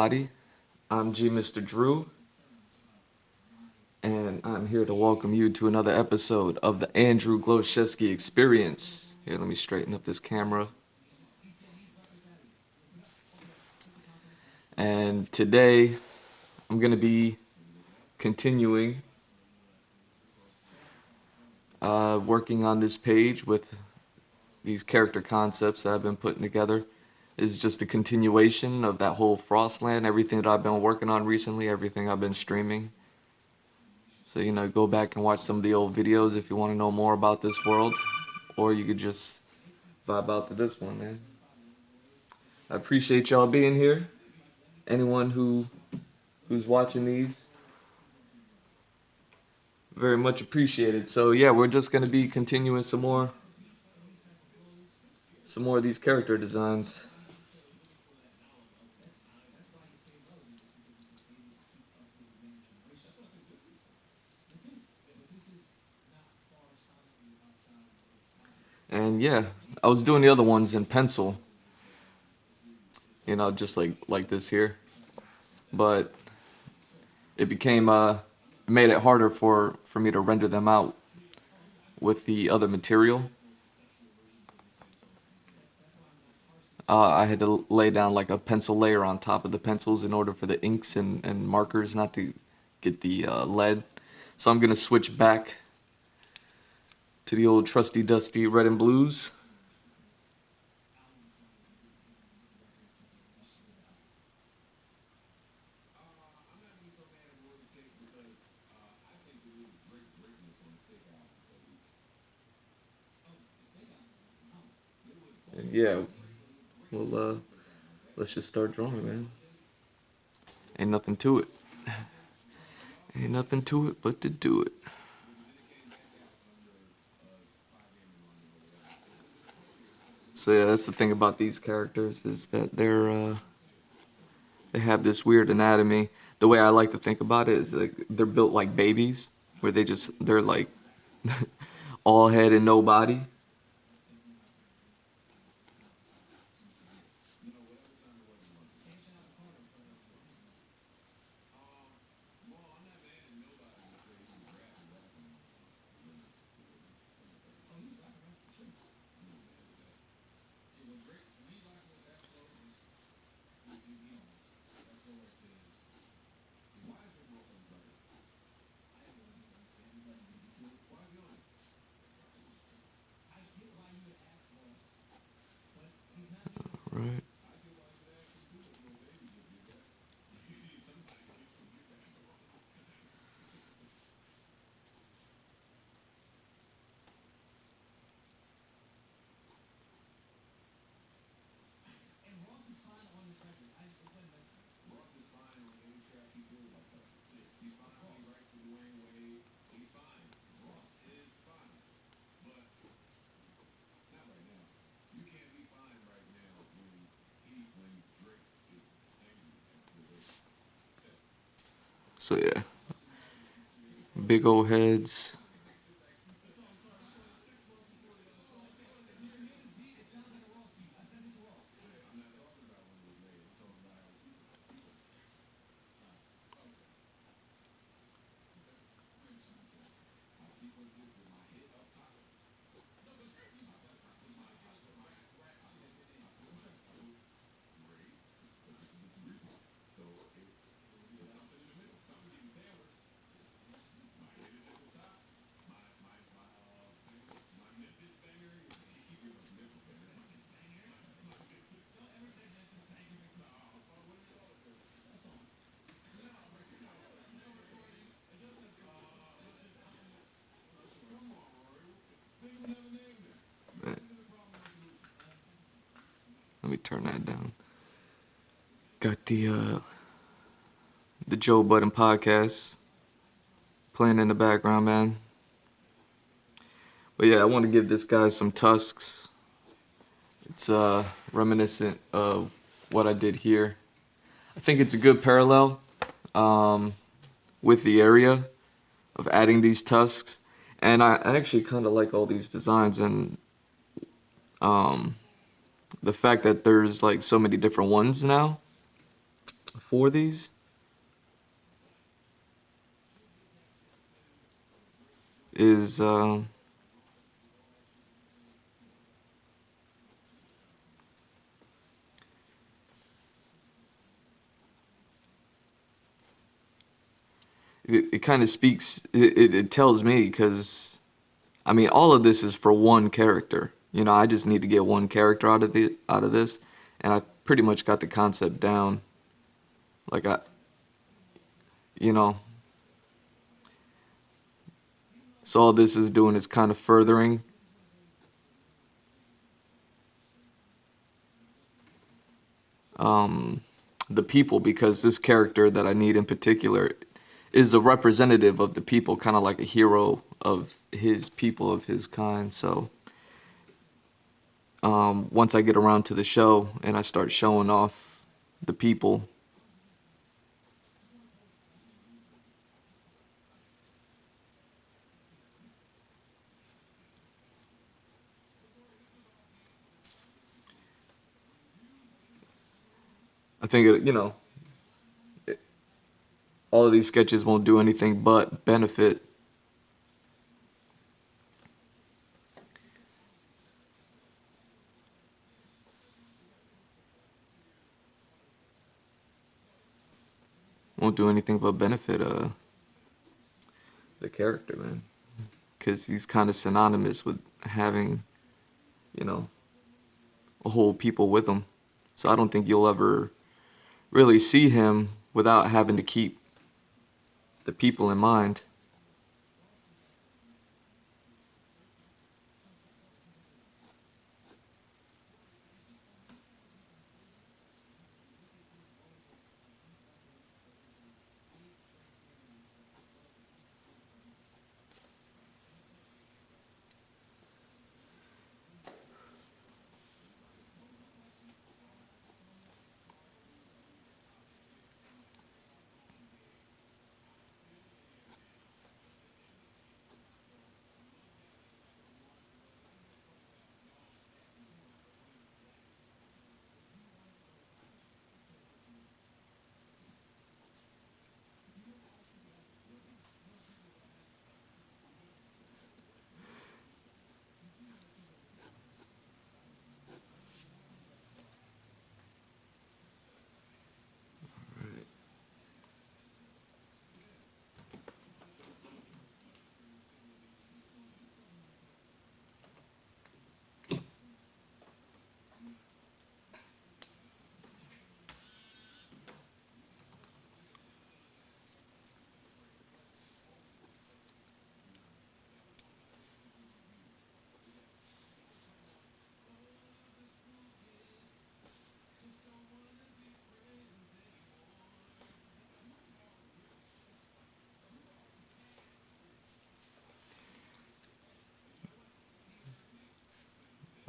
everybody. I'm GMrDrew, and I'm here to welcome you to another episode of the Andrew Glowczewski Experience. Here, let me straighten up this camera. And today, I'm going to be continuing working on this page with these character concepts that I've been putting together. Is just a continuation of that whole Frostland, everything that I've been working on recently, everything I've been streaming. So, go back and watch some of the old videos if you want to know more about this world, or you could just vibe out to this one, man. I appreciate y'all being here. Anyone who's watching these, very much appreciated. So yeah, we're just gonna be continuing some more of these character designs. And yeah, I was doing the other ones in pencil, just like this here. But it became it made it harder for me to render them out with the other material. I had to lay down like a pencil layer on top of the pencils in order for the inks and markers not to get the lead. So I'm gonna switch back to the old trusty dusty red and blues. And yeah, well, let's just start drawing, man. Ain't nothing to it. Ain't nothing to it but to do it. So yeah, that's the thing about these characters is that they have this weird anatomy. The way I like to think about it is like they're built like babies, where they're like all head and no body. Right. So yeah, big old heads. Right. Let me turn that down. Got the Joe Budden podcast playing in the background, man. But yeah, I want to give this guy some tusks. It's reminiscent of what I did here. I think it's a good parallel um, with the area of adding these tusks. And I actually kind of like all these designs and um, the fact that there's like so many different ones now. for these is it kind of speaks. It tells me because I mean all of this is for one character. You know, I just need to get one character out of this, and I pretty much got the concept down. Like you know, so all this is doing is kind of furthering um, the people because this character that I need in particular is a representative of the people, kind of like a hero of his people, of his kind. So once I get around to the show and I start showing off the people, I think all of these sketches won't do anything but benefit. Won't do anything but benefit the character, man, because he's kind of synonymous with having you know a whole people with him. So I don't think you'll ever really see him without having to keep the people in mind.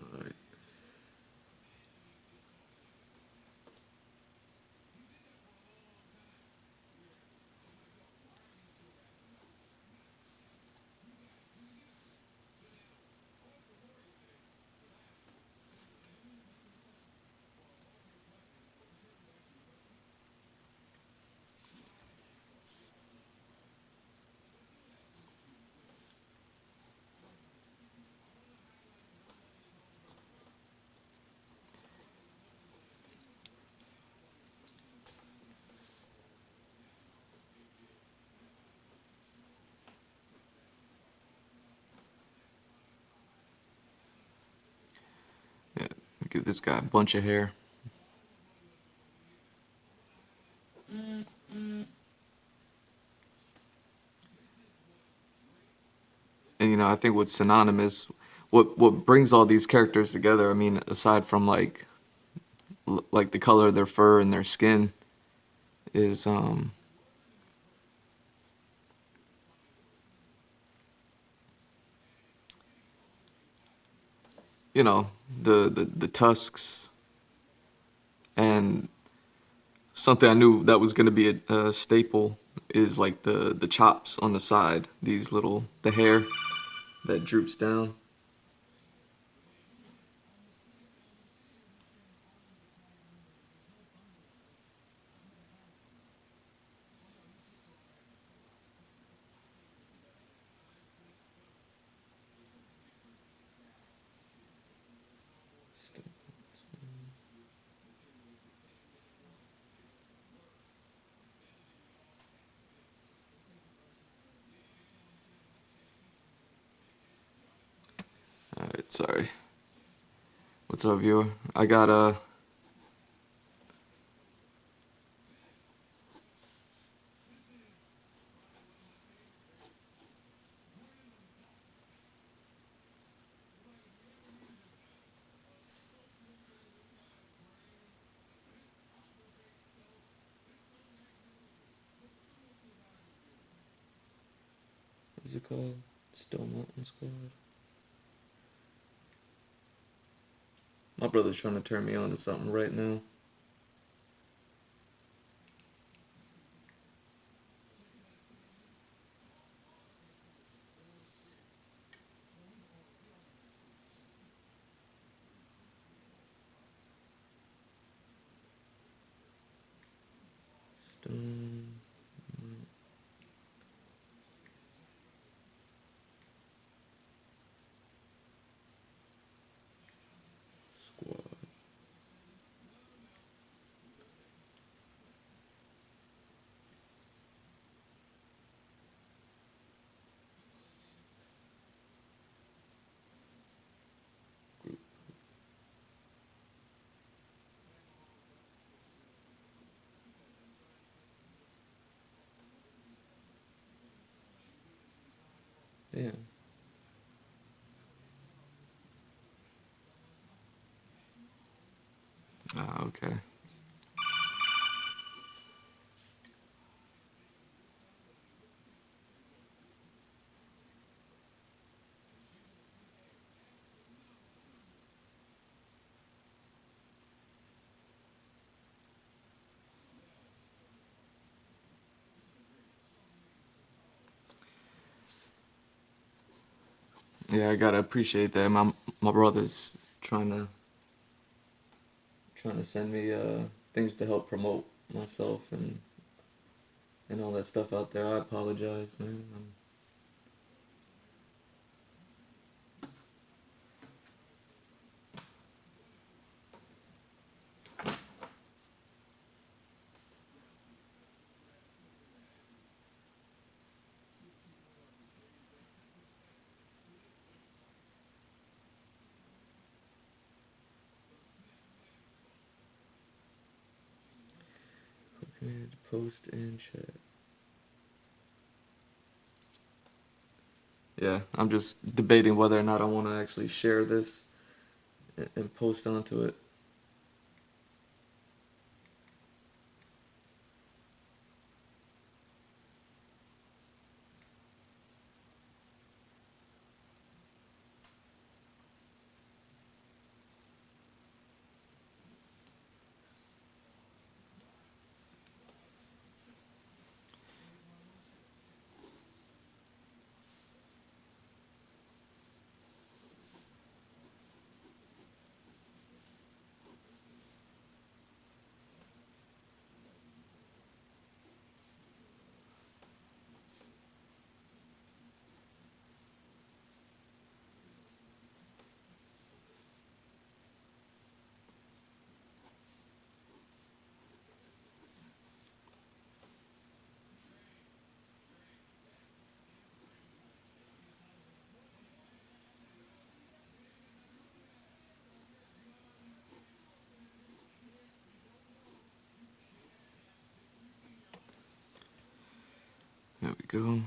Alright. Yeah, give this guy a bunch of hair. And I think what's synonymous, what brings all these characters together, I mean, aside from like the color of their fur and their skin, is you know, the tusks and something I knew that was gonna be a staple is like the chops on the side, these little the hair that droops down. Sorry. What's up, viewer? I got what's it called? Still Mountain Squad. My brother's trying to turn me on to something right now. Stone Squad. Yeah. Ah, okay. Yeah, I gotta appreciate that. My brother's trying to send me things to help promote myself and all that stuff out there. I apologize, man. Okay, post in chat. Yeah, I'm just debating whether or not I want to actually share this and post onto it. There we go.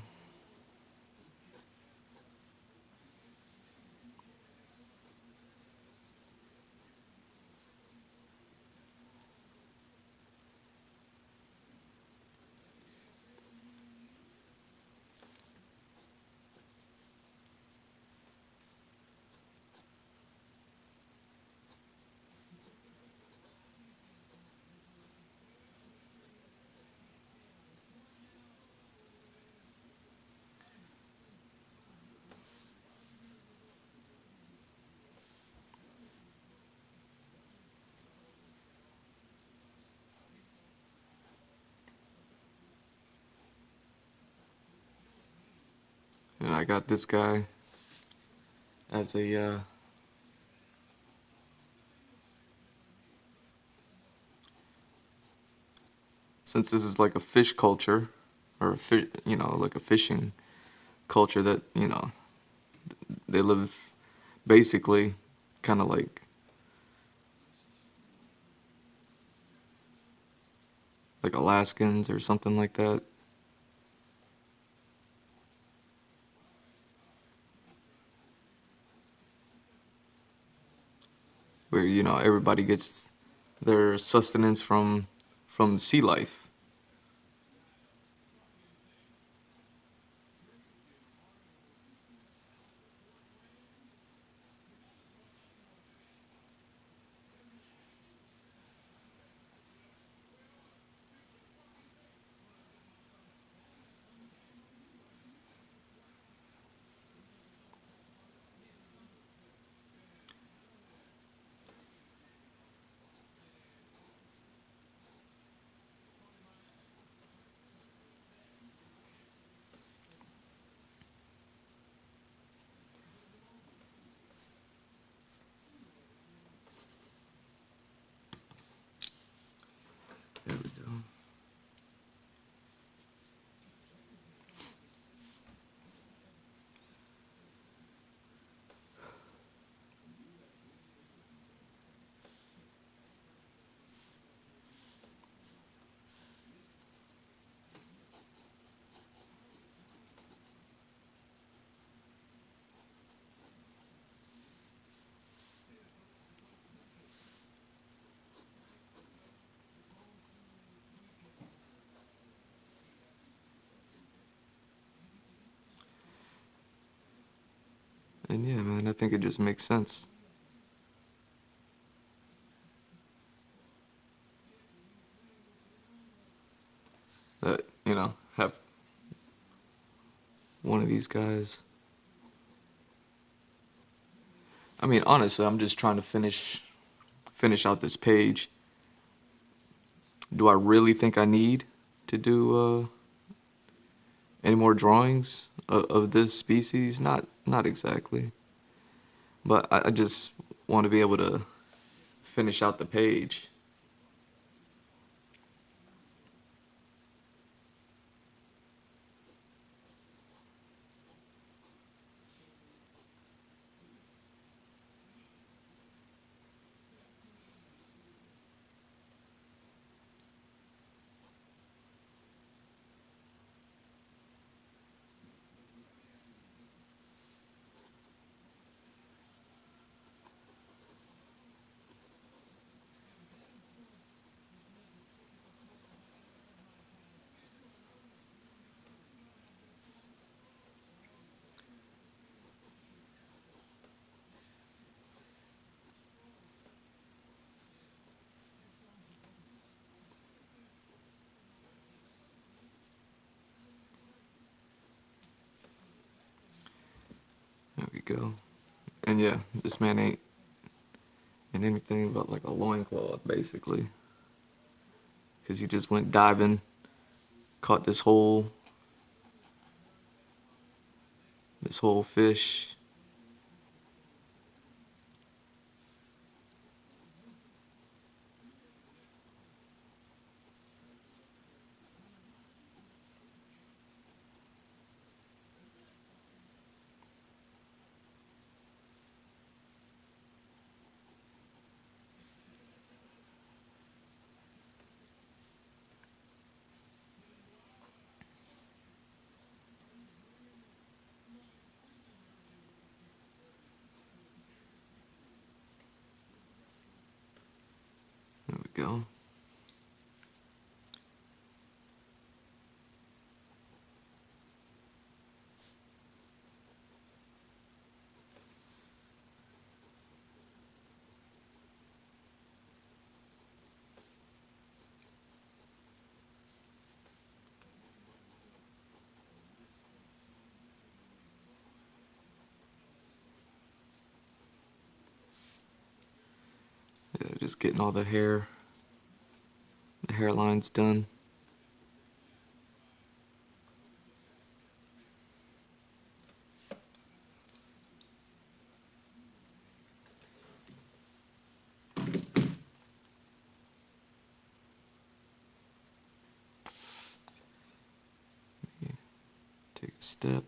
And I got this guy as a since this is like a fish culture or like a fishing culture that they live basically kind of like Alaskans or something like that. Where everybody gets their sustenance from sea life. There we go. And yeah, man, I think it just makes sense that, have one of these guys. I mean, honestly, I'm just trying to finish out this page. Do I really think I need to do any more drawings of this species? Not exactly. But I just want to be able to finish out the page. There we go. And yeah, this man ain't in anything but like a loincloth, basically. Because he just went diving, caught this whole fish. There we go. Yeah, just getting all the hairlines done. Take a step.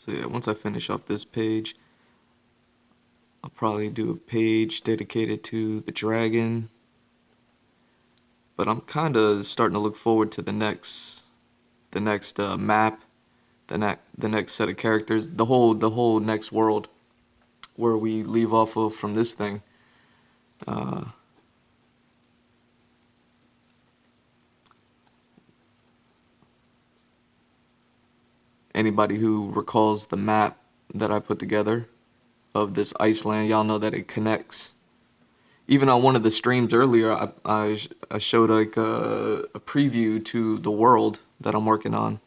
So yeah, once I finish off this page, I'll probably do a page dedicated to the dragon. But I'm kind of starting to look forward to the next map, the next set of characters, the whole next world where we leave off of from this thing. Uh, Anybody who recalls the map that I put together of this Iceland, y'all know that it connects. Even on one of the streams earlier, I showed like a preview to the world that I'm working on.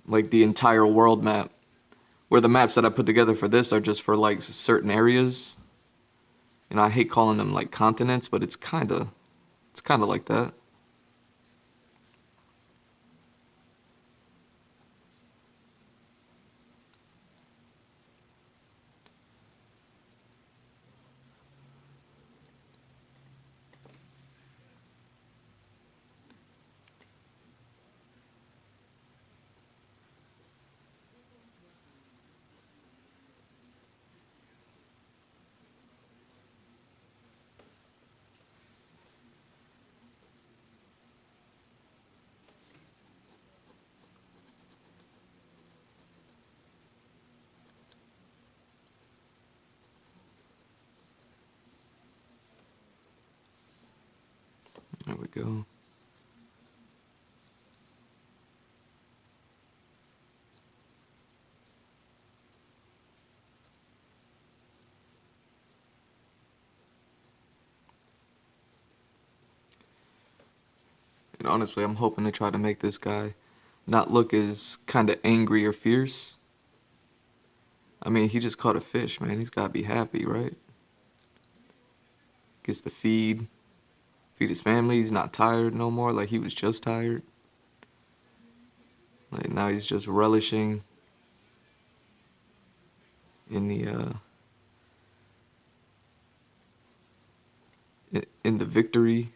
Like the entire world map. Where the maps that I put together for this are just for like certain areas. And I hate calling them like continents, but it's kinda like that. There we go. And honestly, I'm hoping to try to make this guy not look as kind of angry or fierce. I mean, he just caught a fish, man. He's gotta be happy, right? Gets to feed his family. He's not tired no more. Like he was just tired. Like now he's just relishing in the victory.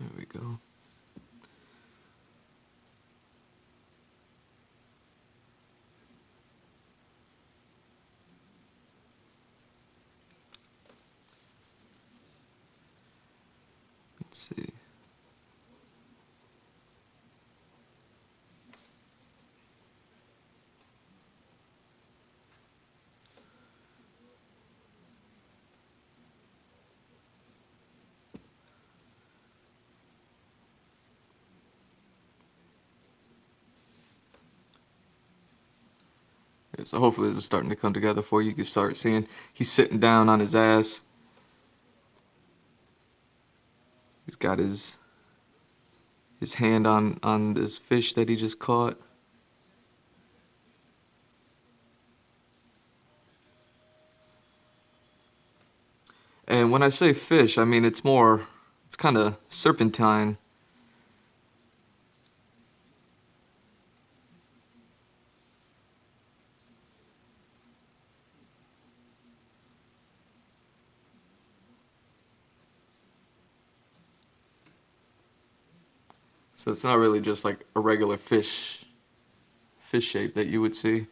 There we go. Let's see. Yeah, so hopefully this is starting to come together for you. You can start seeing he's sitting down on his ass. He's got his hand on this fish that he just caught. And when I say fish, I mean it's kind of serpentine. So it's not really just like a regular fish shape that you would see.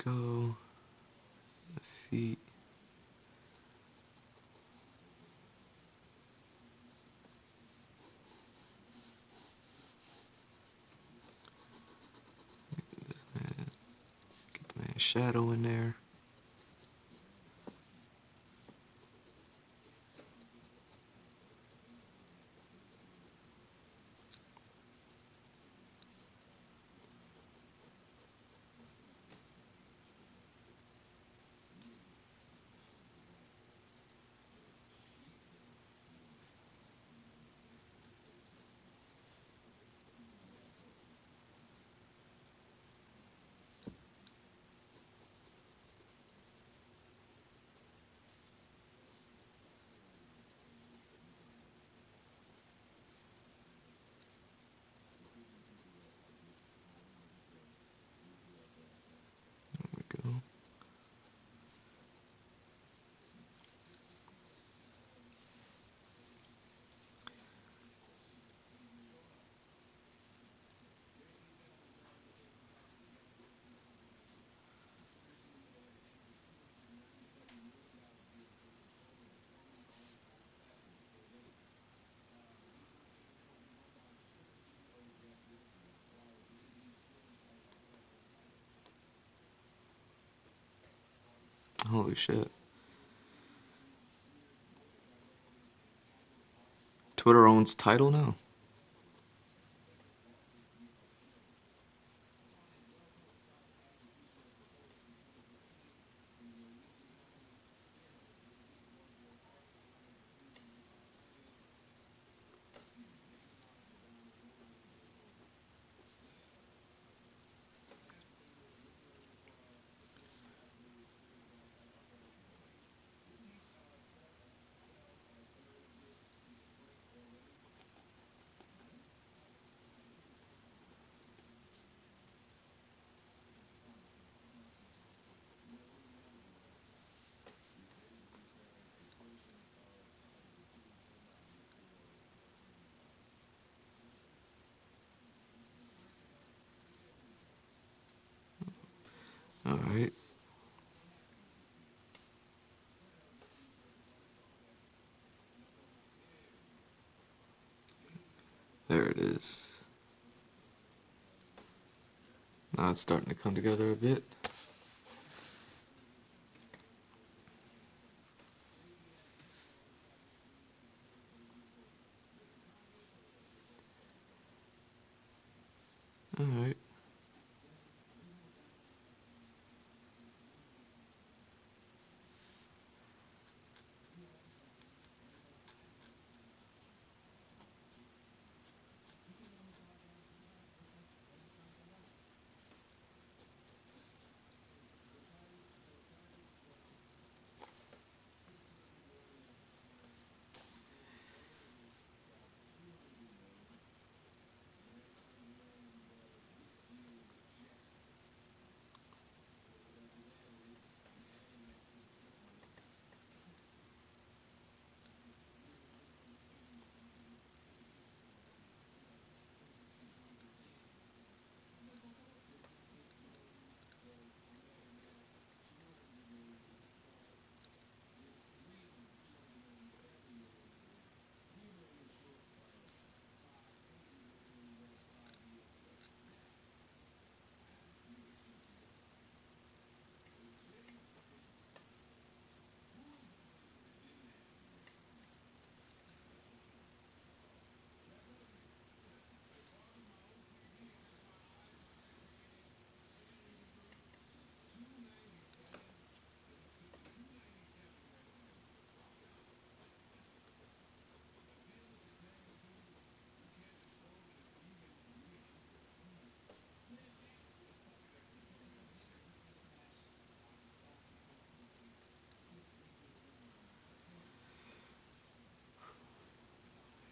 go. The feet. Get the man's shadow in there. There we go. Holy shit. Twitter owns Tidal now? Alright. There it is. Now it's starting to come together a bit. Alright.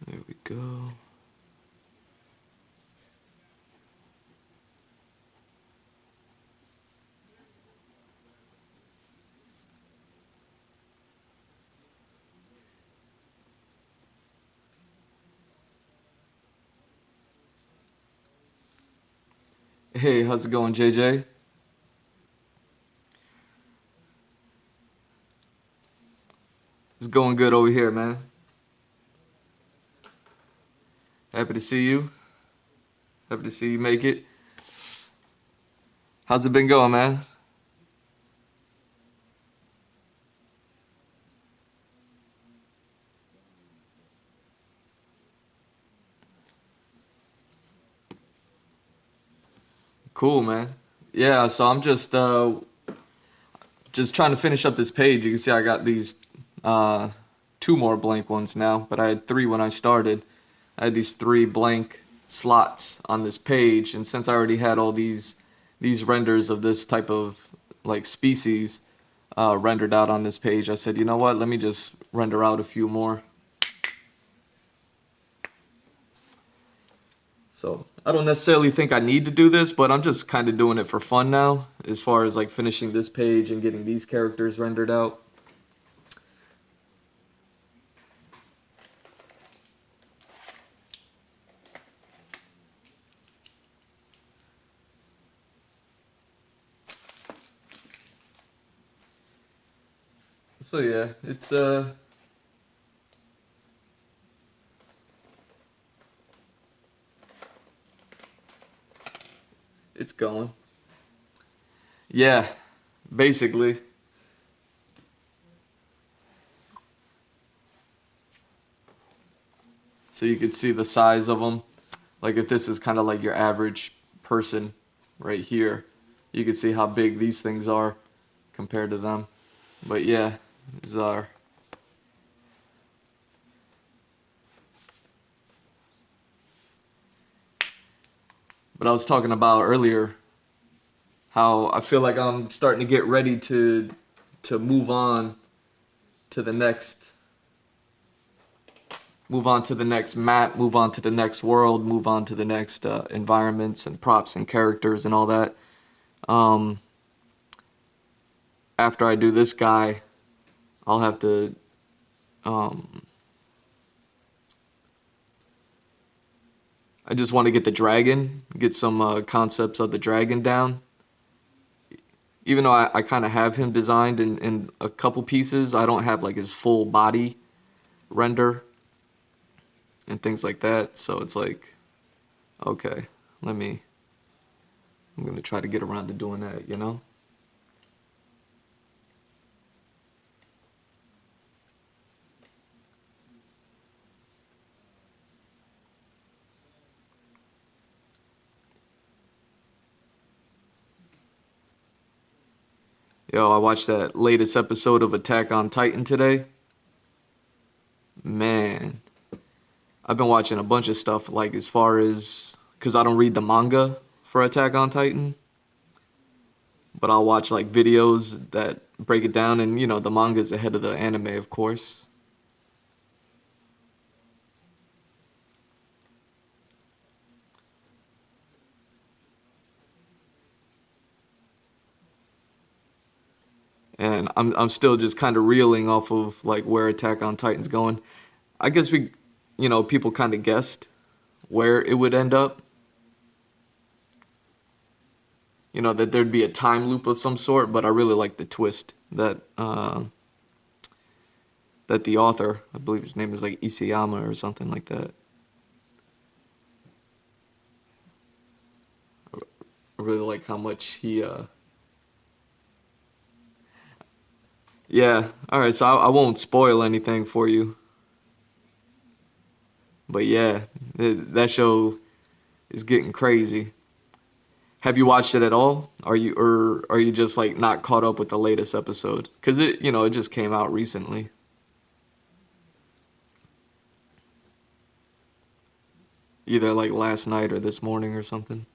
There we go. Hey, how's it going, JJ? Going good over here, man. Happy to see you. Happy to see you make it. How's it been going, man? Cool, man. Yeah, so I'm just trying to finish up this page. You can see I got these uh two more blank ones now, but I had three when I started. I had these three blank slots on this page, and since I already had all these renders of this type of like species rendered out on this page, I said, you know what? Let me just render out a few more. So I don't necessarily think I need to do this, but I'm just kind of doing it for fun now, as far as like finishing this page and getting these characters rendered out. So yeah, it's going. Yeah, basically. So you could see the size of them. Like if this is kind of like your average person right here, you can see how big these things are compared to them. But yeah, these are. But I was talking about earlier how I feel like I'm starting to get ready to to the next move on to the next map, move on to the next world, move on to the next environments and props and characters and all that. Um, After I do this guy, I'll have to um, I just want to get the dragon, get some concepts of the dragon down. Even though I kind of have him designed in a couple pieces, I don't have like his full body render and things like that. So it's like, okay, let me, I'm going to try to get around to doing that, you know? Yo, I watched that latest episode of Attack on Titan today. Man, I've been watching a bunch of stuff like as far as, because I don't read the manga for Attack on Titan, but I'll watch like videos that break it down, and you know, the manga's ahead of the anime, of course. And I'm still just kind of reeling off of like where Attack on Titan's going. I guess we, you know, people kind of guessed where it would end up. You know, that there'd be a time loop of some sort, but I really like the twist that the author, I believe his name is like Isayama or something like that. I really like how much he yeah. All right, so I won't spoil anything for you. But yeah, that show is getting crazy. Have you watched it at all? Are you just like not caught up with the latest episode? Cuz it, you know, it just came out recently. Either like last night or this morning or something.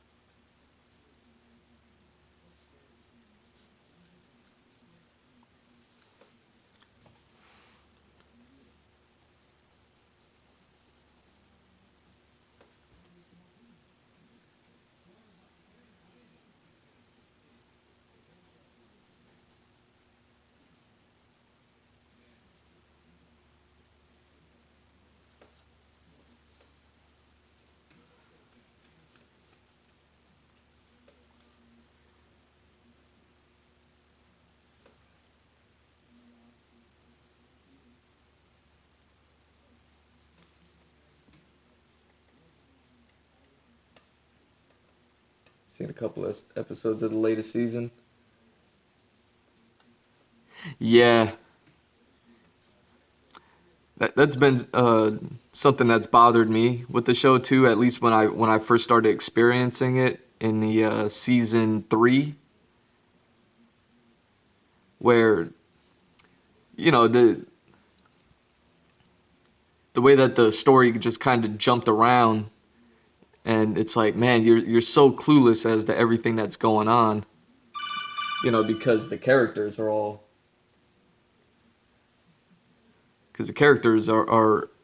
Seen a couple of episodes of the latest season. Yeah, that's been something that's bothered me with the show too. At least when I first started experiencing it in the season 3, where the way that the story just kind of jumped around, and it's like, man, you're so clueless as to everything that's going on. Because the characters are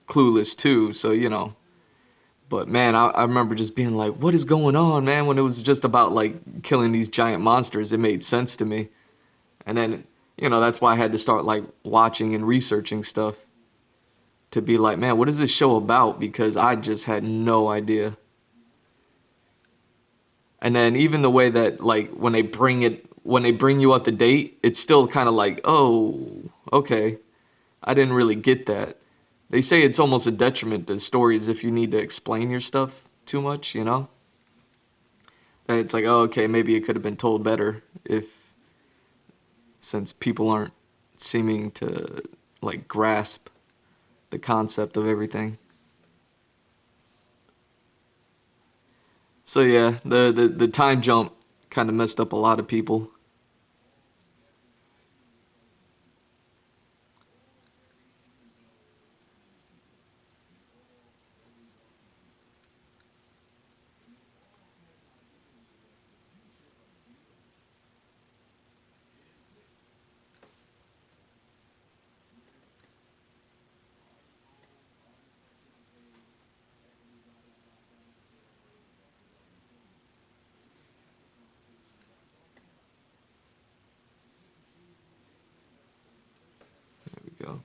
clueless too. So but man, I remember just being like, what is going on, man? When it was just about like killing these giant monsters, it made sense to me. And then, that's why I had to start like watching and researching stuff to be like, man, what is this show about? Because I just had no idea. And then even the way that like when they bring you up to date, it's still kind of like, oh, okay, I didn't really get that. They say it's almost a detriment to stories if you need to explain your stuff too much. That it's like, oh, okay, maybe it could have been told better if since people aren't seeming to like grasp the concept of everything. So yeah, the time jump kind of messed up a lot of people. There we go.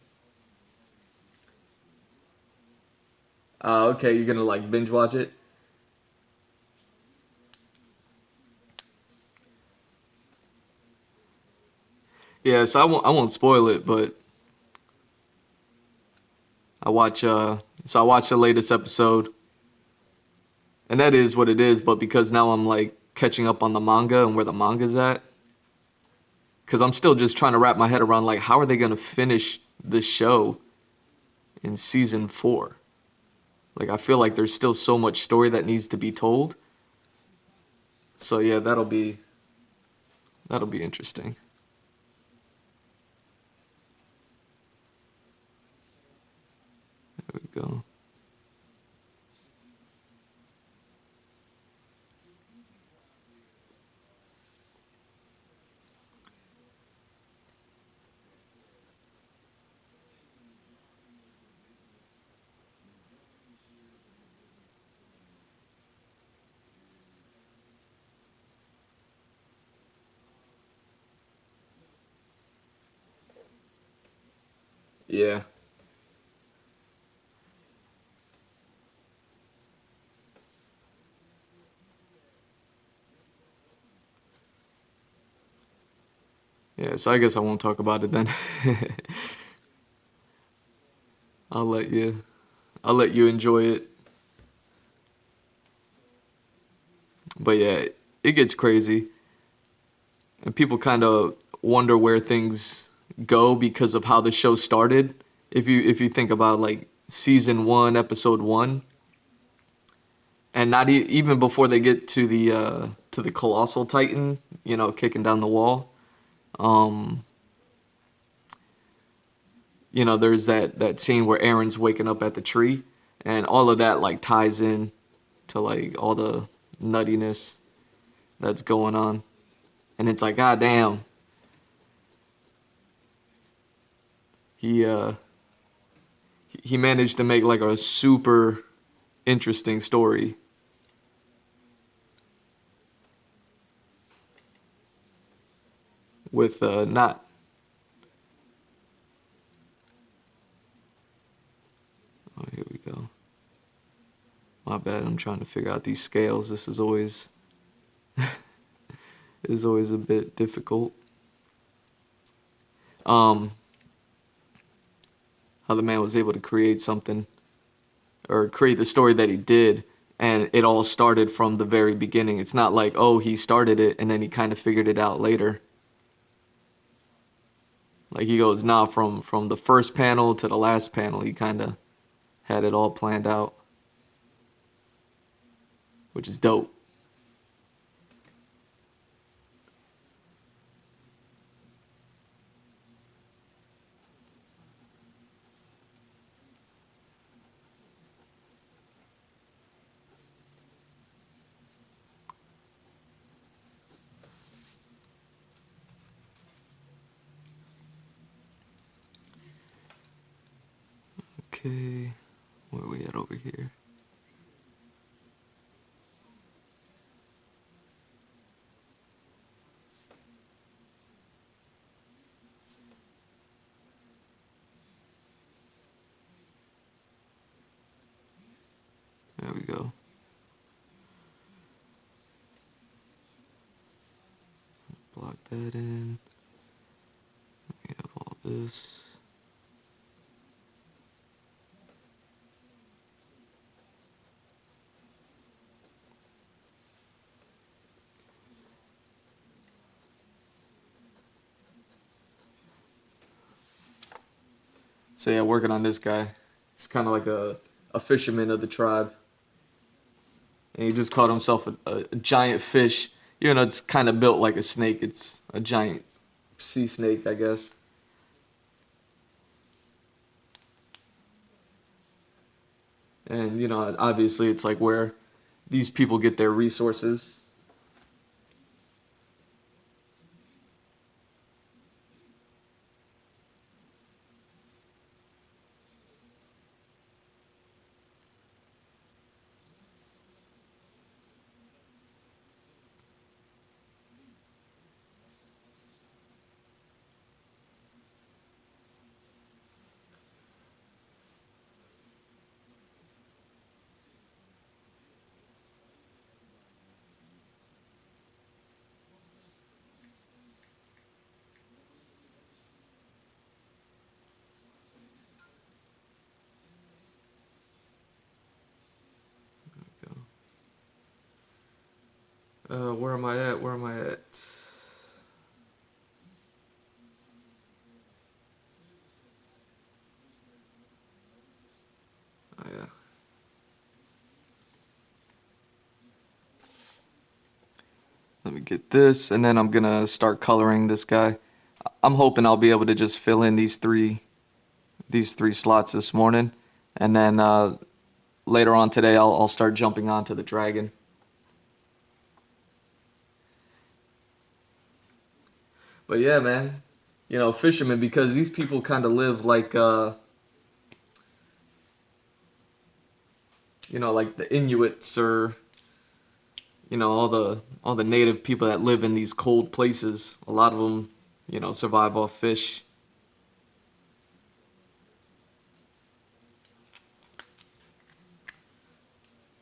Okay, you're gonna like binge watch it? Yeah, so I won't spoil it, but I watch so I watched the latest episode, and that is what it is, but because now I'm like catching up on the manga and where the manga's at, because I'm still just trying to wrap my head around like how are they gonna finish the show in season 4? Like I feel like there's still so much story that needs to be told. So yeah, that'll be interesting. There we go. Yeah. Yeah, so I guess I won't talk about it then. I'll let you I'll let you enjoy it. But yeah, it gets crazy. And people kind of wonder where things go because of how the show started. If you think about like season 1, episode 1, and not even before they get to the colossal titan, kicking down the wall. Um, there's that scene where Aaron's waking up at the tree, and all of that like ties in to like all the nuttiness that's going on. And it's like, god damn, he uh he managed to make like a super interesting story with not. Oh, here we go. My bad. I'm trying to figure out these scales. This is always a bit difficult. Um, how the man was able to create something or create the story that he did And it all started from the very beginning. It's not like, oh, he started it and then he kind of figured it out later. Like he goes, nah, from the first panel to the last panel, he kind of had it all planned out, which is dope. Okay, where are we at over here? There we go. Block that in. We have all this. So yeah, working on this guy. He's kind of like a fisherman of the tribe. And he just caught himself a giant fish. You know, it's kind of built like a snake. It's a giant sea snake, I guess. And, you know, obviously it's like where these people get their resources. Where am I at? Where am I at? Oh, yeah. Let me get this, and then I'm gonna start coloring this guy. I'm hoping I'll be able to just fill in these three slots this morning, and then later on today I'll start jumping onto the dragon. But yeah, man, you know, fishermen, because these people kind of live like you know, like the Inuits, or you know, all the native people that live in these cold places. A lot of them, you know, survive off fish.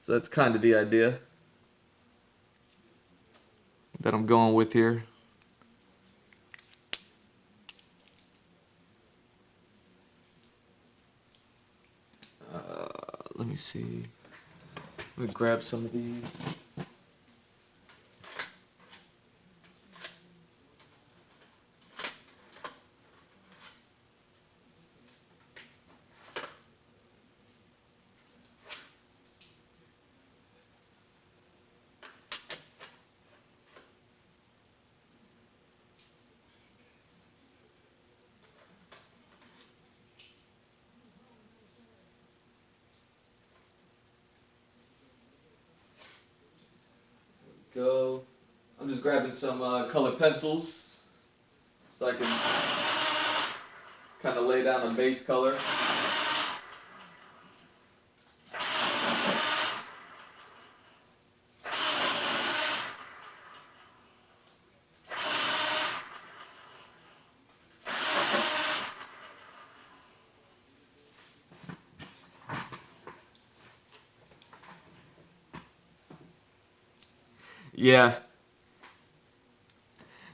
So that's kind of the idea that I'm going with here. Let me see. Let me grab some of these. Go. I'm just grabbing some colored pencils so I can kind of lay down a base color. Yeah.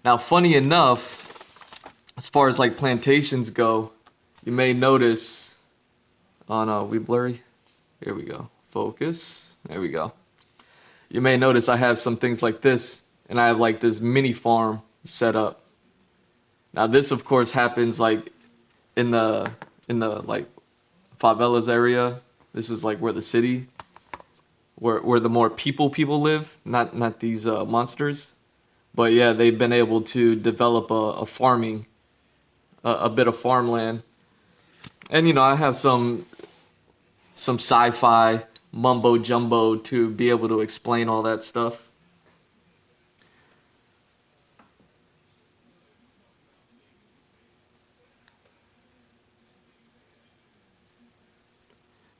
Now, funny enough, as far as like plantations go, you may notice. Oh no, we blurry. Here we go. Focus. There we go. You may notice I have some things like this, and I have like this mini farm set up. Now this of course happens like in the like favelas area. This is like where the city, where the more people live, not these monsters. But yeah, they've been able to develop a farming, a bit of farmland. And I have some sci-fi mumbo jumbo to be able to explain all that stuff.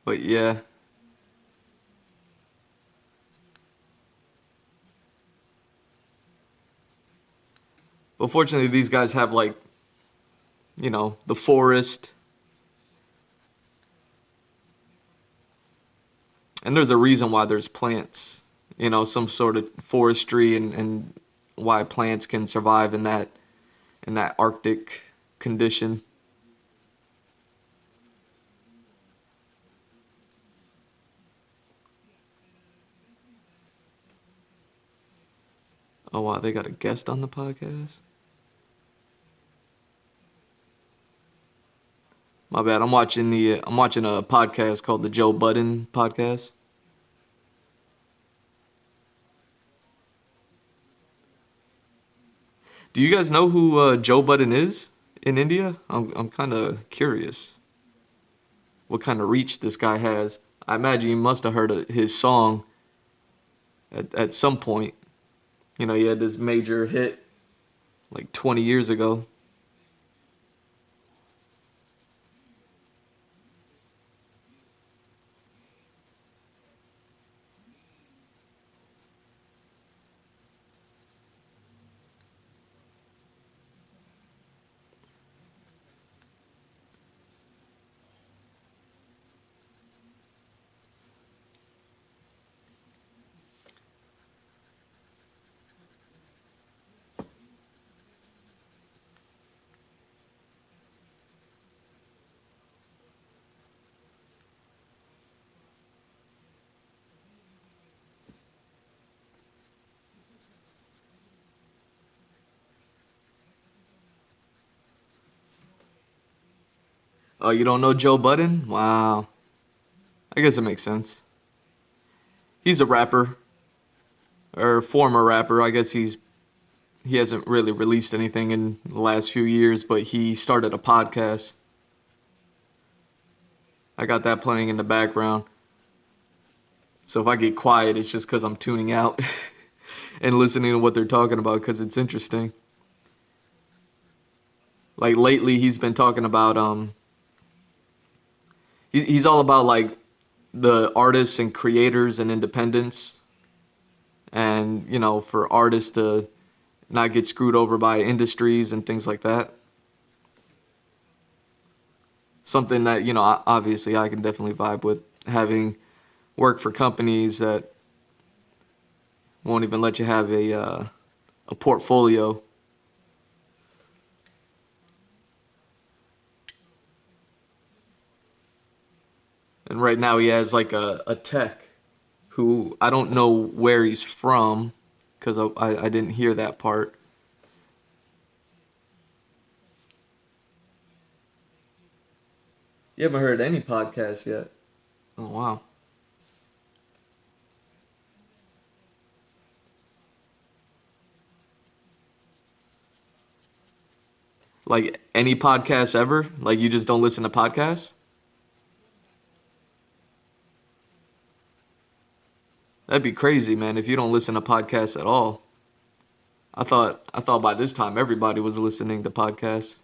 But yeah, but fortunately these guys have like, the forest, and there's a reason why there's plants, some sort of forestry, and why plants can survive in that Arctic condition. Oh wow, they got a guest on the podcast. My bad. I'm watching a podcast called the Joe Budden podcast. Do you guys know who Joe Budden is in India? I'm kind of curious what kind of reach this guy has. I imagine you must have heard of his song at some point. He had this major hit like 20 years ago. Oh, you don't know Joe Budden? Wow. I guess it makes sense. He's a rapper, or former rapper. I guess he hasn't really released anything in the last few years, but he started a podcast. I got that playing in the background. So if I get quiet, it's just because I'm tuning out and listening to what they're talking about because it's interesting. Like lately, he's been talking about he's all about like the artists and creators and independence, and for artists to not get screwed over by industries and things like that. Something that obviously I can definitely vibe with, having worked for companies that won't even let you have a portfolio. And right now he has like a tech who I don't know where he's from because I didn't hear that part. You haven't heard any podcasts yet. Oh wow. Like any podcast ever? Like you just don't listen to podcasts? That'd be crazy, man, if you don't listen to podcasts at all. I thought by this time everybody was listening to podcasts.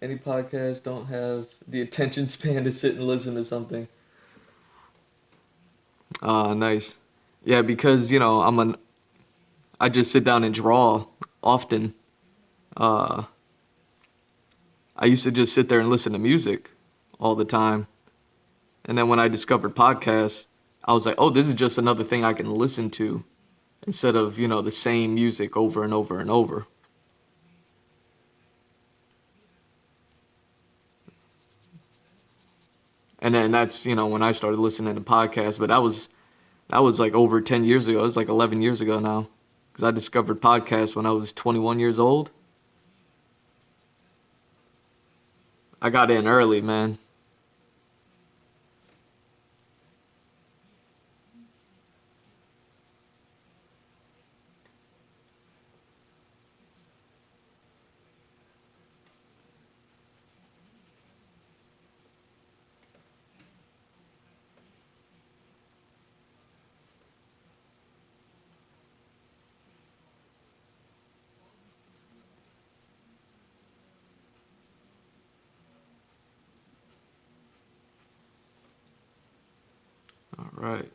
Any podcasts don't have the attention span to sit and listen to something. Nice. Yeah, because I just sit down and draw often. Uh, I used to just sit there and listen to music all the time. And then when I discovered podcasts, I was like, oh, this is just another thing I can listen to instead of, the same music over and over and over. And then that's, when I started listening to podcasts, but that was like over 10 years ago. It was like 11 years ago now. Because I discovered podcasts when I was 21 years old. I got in early, man. All right.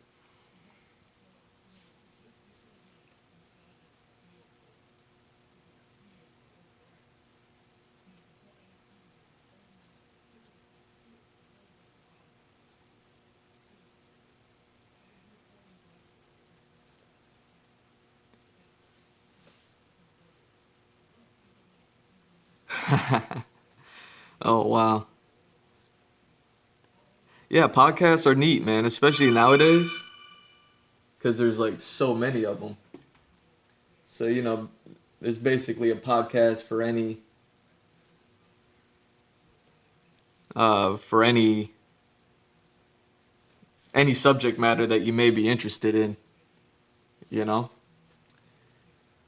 Oh, wow. Yeah, podcasts are neat, man, especially nowadays because there's like so many of them. So, there's basically a podcast for any subject matter that you may be interested in, you know?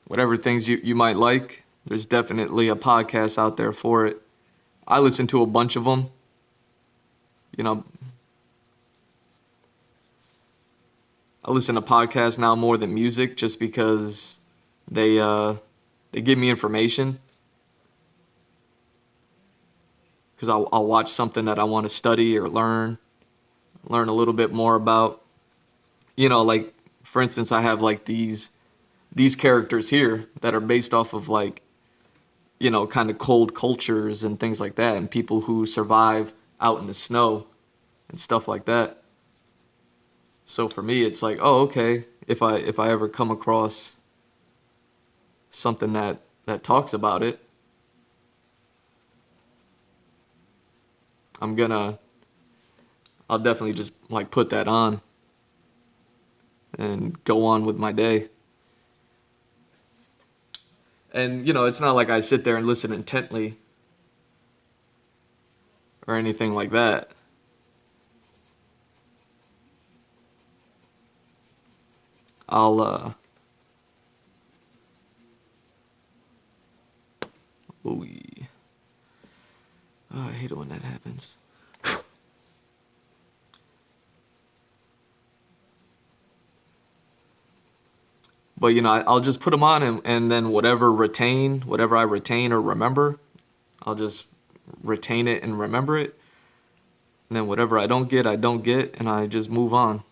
Whatever things you might like, there's definitely a podcast out there for it. I listen to a bunch of them. You know, I listen to podcasts now more than music just because they uh they give me information because I'll watch something that I want to study or learn a little bit more about. Like for instance, I have like these characters here that are based off of like, kind of cold cultures and things like that and people who survive out in the snow and stuff like that. So for me, it's like, oh, okay, if I ever come across something that talks about it, I'm gonna I'll definitely just like put that on and go on with my day. And it's not like I sit there and listen intently or anything like that. I'll ooh, oh, I hate it when that happens. But I'll just put them on and then whatever I retain or remember, I'll just retain it and remember it. And then whatever I don't get, and I just move on.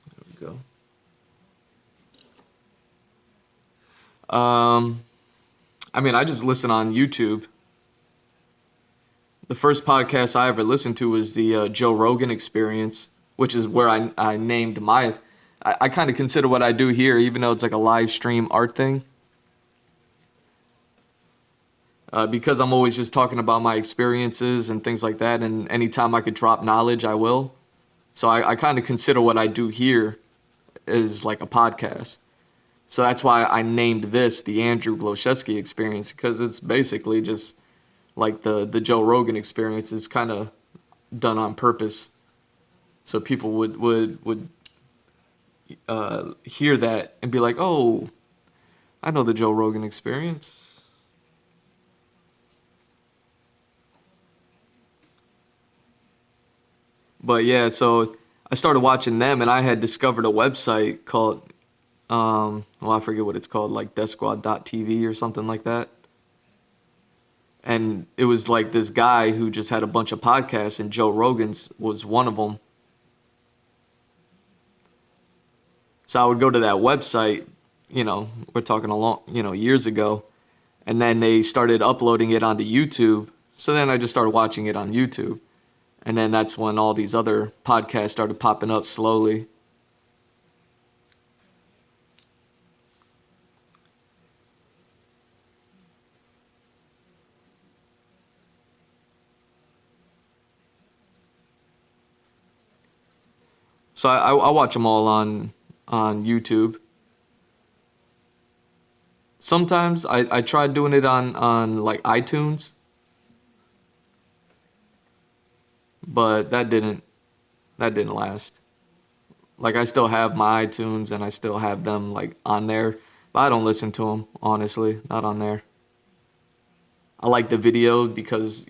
There we go. I mean, I just listen on YouTube. The first podcast I ever listened to was the Joe Rogan Experience, which is where I named I kind of consider what I do here, even though it's like a live stream art thing, because I'm always just talking about my experiences and things like that. And anytime I could drop knowledge, I will. So I kind of consider what I do here as like a podcast. So that's why I named this the Andrew Glowczewski experience, because it's basically just like the Joe Rogan experience is kind of done on purpose. So people would hear that and be like, "Oh, I know the Joe Rogan experience." But yeah, so I started watching them, and I had discovered a website called, well, I forget what it's called, like DeathSquad.tv or something like that. And it was like this guy who just had a bunch of podcasts, and Joe Rogan's was one of them. So I would go to that website, we're talking a long, years ago, and then they started uploading it onto YouTube. So then I just started watching it on YouTube. And then that's when all these other podcasts started popping up slowly. So I watch them all on YouTube. Sometimes I tried doing it on like iTunes, but that didn't last. Like I still have my iTunes and I still have them like on there, but I don't listen to them honestly, not on there. I like the video because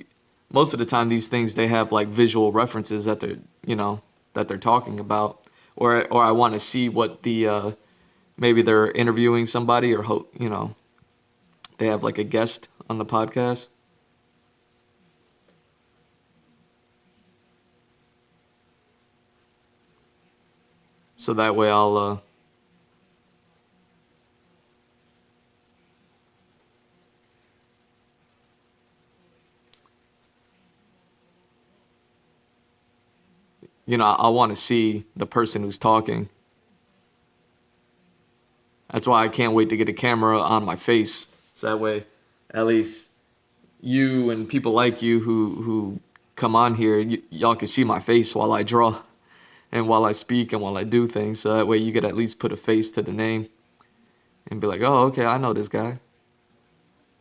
most of the time these things they have like visual references that they're talking about, or I want to see what maybe they're interviewing somebody or they have like a guest on the podcast. So that way I want to see the person who's talking. That's why I can't wait to get a camera on my face. So that way, at least you and people like you who come on here, y'all can see my face while I draw and while I speak and while I do things. So that way you could at least put a face to the name and be like, oh, okay, I know this guy.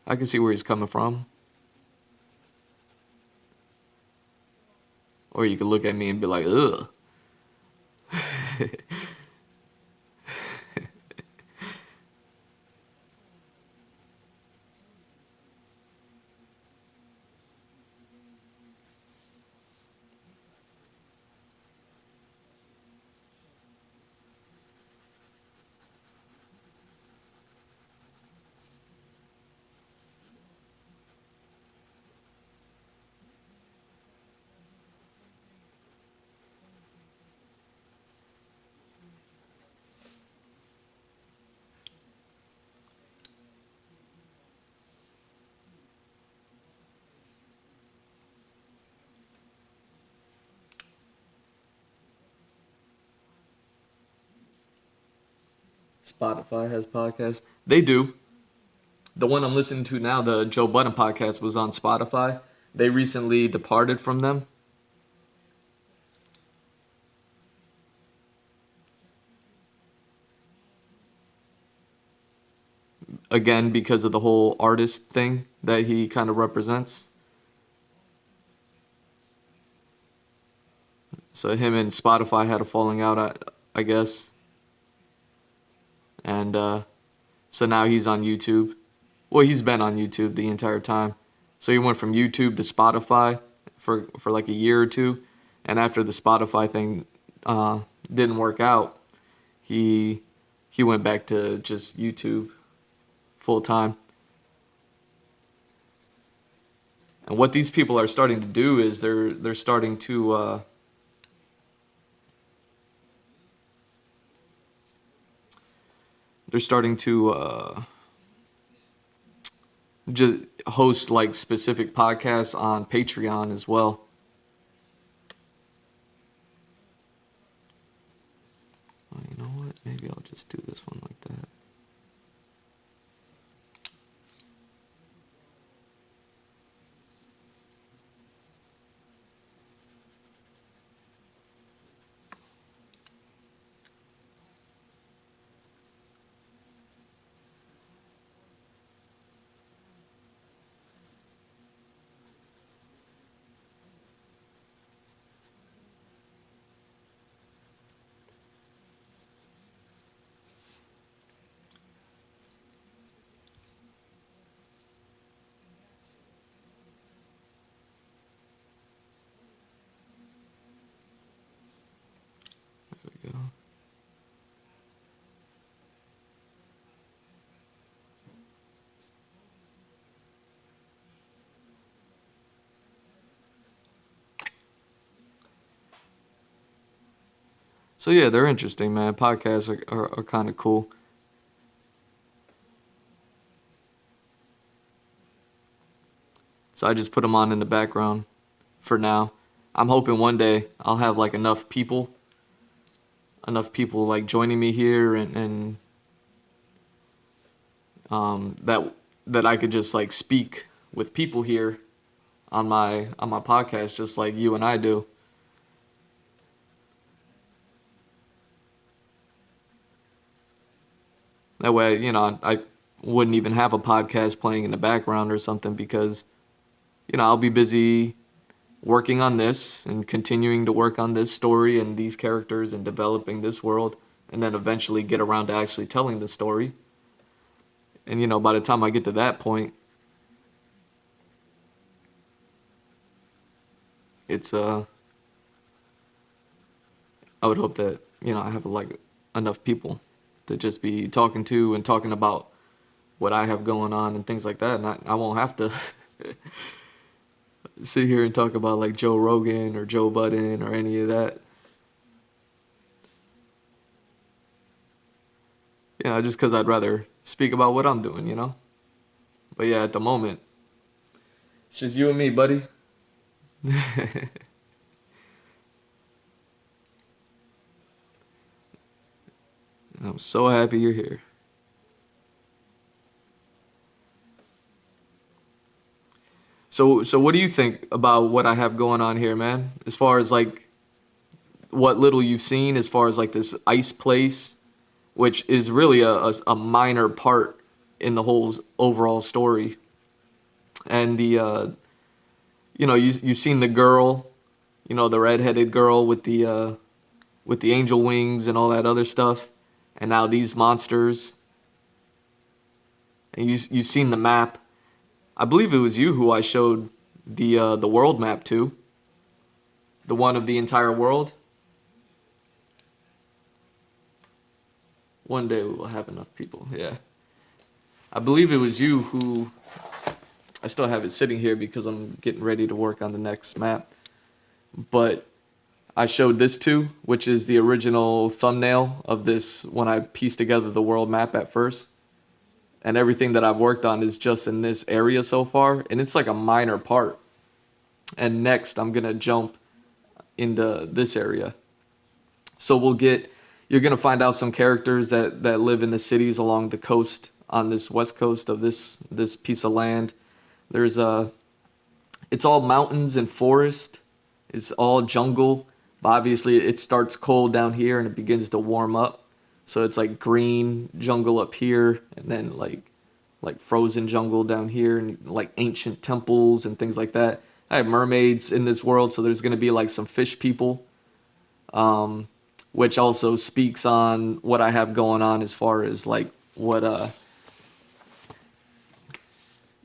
I can see where he's coming from. Or you could look at me and be like, ugh. Spotify has podcasts. They do. The one I'm listening to now, the Joe Budden podcast, was on Spotify. They recently departed from them. Again, because of the whole artist thing that he kind of represents. So him and Spotify had a falling out, I guess. And so now he's on YouTube. Well, he's been on YouTube the entire time. So he went from YouTube to Spotify for like a year or two. And after the Spotify thing didn't work out, he he went back to just YouTube full time. And what these people are starting to do is they're starting to just host like specific podcasts on Patreon as well. Oh, you know what? maybe I'll just do this one like that. There we go. So yeah, they're interesting, man. Podcasts are kind of cool. So I just put them on in the background for now. I'm hoping one day I'll have like enough people like joining me here, and that I could just like speak with people here on my podcast, just like you and I do. That way, I wouldn't even have a podcast playing in the background or something, because I'll be busy working on this and continuing to work on this story and these characters and developing this world, and then eventually get around to actually telling the story. And by the time I get to that point, it's I would hope that I have like enough people to just be talking to and talking about what I have going on and things like that, and I won't have to sit here and talk about like Joe Rogan or Joe Budden or any of that. Just because I'd rather speak about what I'm doing. But yeah, at the moment, it's just you and me, buddy. I'm so happy you're here. So what do you think about what I have going on here, man? As far as like what little you've seen, as far as like this ice place, which is really a minor part in the whole overall story. And you've seen the girl, the redheaded girl with the angel wings and all that other stuff, and now these monsters. And you've seen the map. I believe it was you who I showed the world map to, the one of the entire world. One day we will have enough people. Yeah, I believe it was you who. I still have it sitting here because I'm getting ready to work on the next map. But I showed this to, which is the original thumbnail of this when I pieced together the world map at first. And everything that I've worked on is just in this area so far, and it's like a minor part. And next, I'm gonna jump into this area. So you're gonna find out some characters that live in the cities along the coast on this west coast of this piece of land. There's it's all mountains and forest. It's all jungle. But obviously, it starts cold down here and it begins to warm up. So it's like green jungle up here, and then like frozen jungle down here, and like ancient temples and things like that. I have mermaids in this world, so there's gonna be like some fish people, which also speaks on what I have going on as far as like what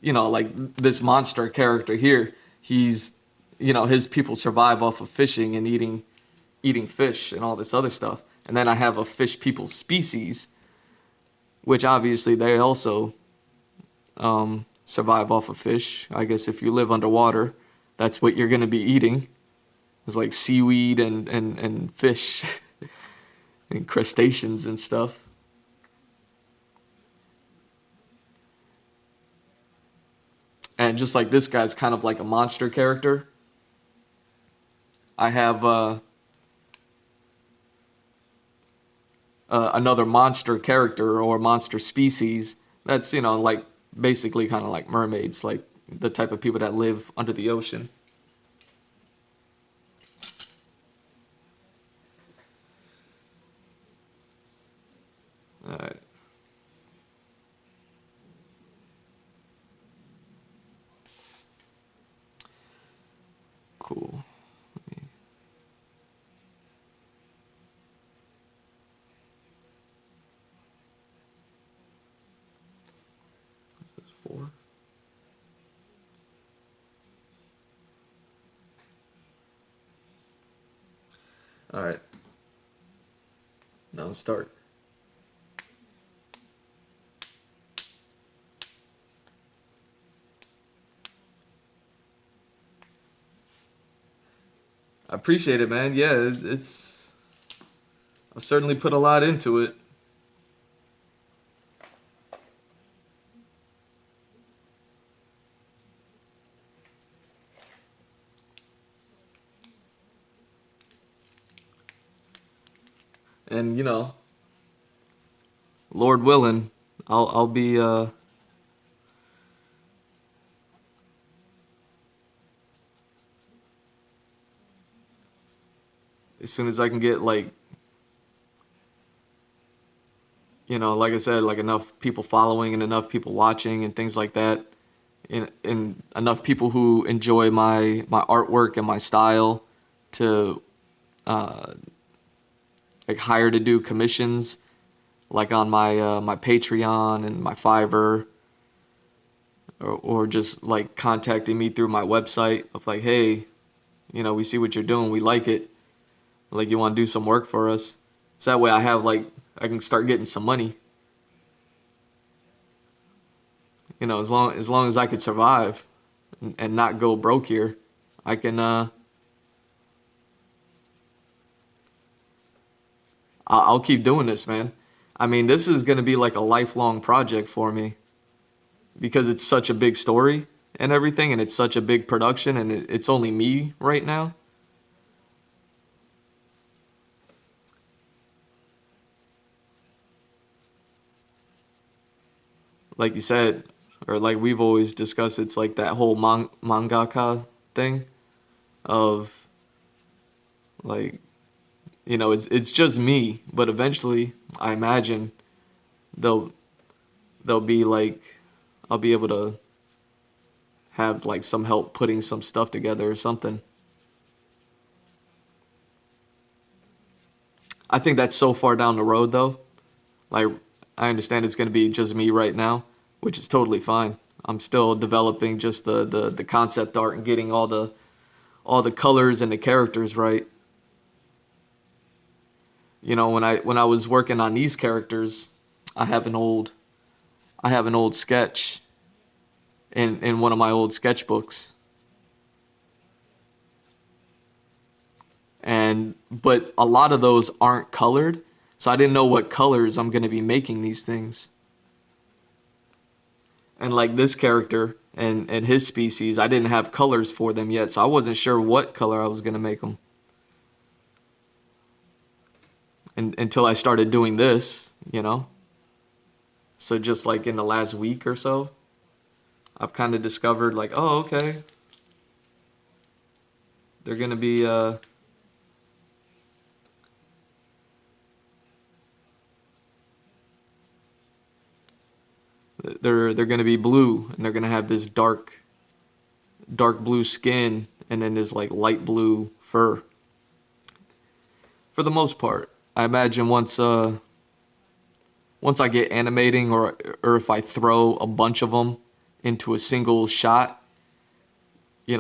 like this monster character here. He's his people survive off of fishing and eating fish and all this other stuff. And then I have a fish people species, which obviously they also survive off of fish. I guess if you live underwater, that's what you're going to be eating. It's like seaweed and fish and crustaceans and stuff. And just like this guy's kind of like a monster character, I have another monster character or monster species that's, like basically kind of like mermaids, like the type of people that live under the ocean. All right. Cool. This is 4. All right. Now start. I appreciate it, man. Yeah, it's I've certainly put a lot into it. And Lord willing, I'll be as soon as I can get like, like I said, like enough people following and enough people watching and things like that, and enough people who enjoy my artwork and my style to uh, like hire to do commissions, like on my Patreon and my Fiverr, or just like contacting me through my website of like, hey, we see what you're doing, we like it, like you want to do some work for us. So that way I can start getting some money. As long as I could survive and not go broke here, I can I'll keep doing this, man. I mean, this is gonna be like a lifelong project for me because it's such a big story and everything, and it's such a big production, and it's only me right now. Like you said, or like we've always discussed, it's like that whole mangaka thing of like, it's just me, but eventually, I imagine they'll they'll be like, I'll be able to have like some help putting some stuff together or something. I think that's so far down the road though. Like I understand it's going to be just me right now, which is totally fine. I'm still developing just the concept art and getting all the colors and the characters right. When I was working on these characters, I have an old I have an old sketch in one of my old sketchbooks. And but a lot of those aren't colored, so I didn't know what colors I'm going to be making these things. And like this character and his species, I didn't have colors for them yet, so I wasn't sure what color I was going to make them. And until I started doing this. So just like in the last week or so, I've kind of discovered like, oh, okay, they're going to be they're going to be blue, and they're going to have this dark blue skin and then this like light blue fur for the most part. I imagine once I get animating, or if I throw a bunch of them into a single shot,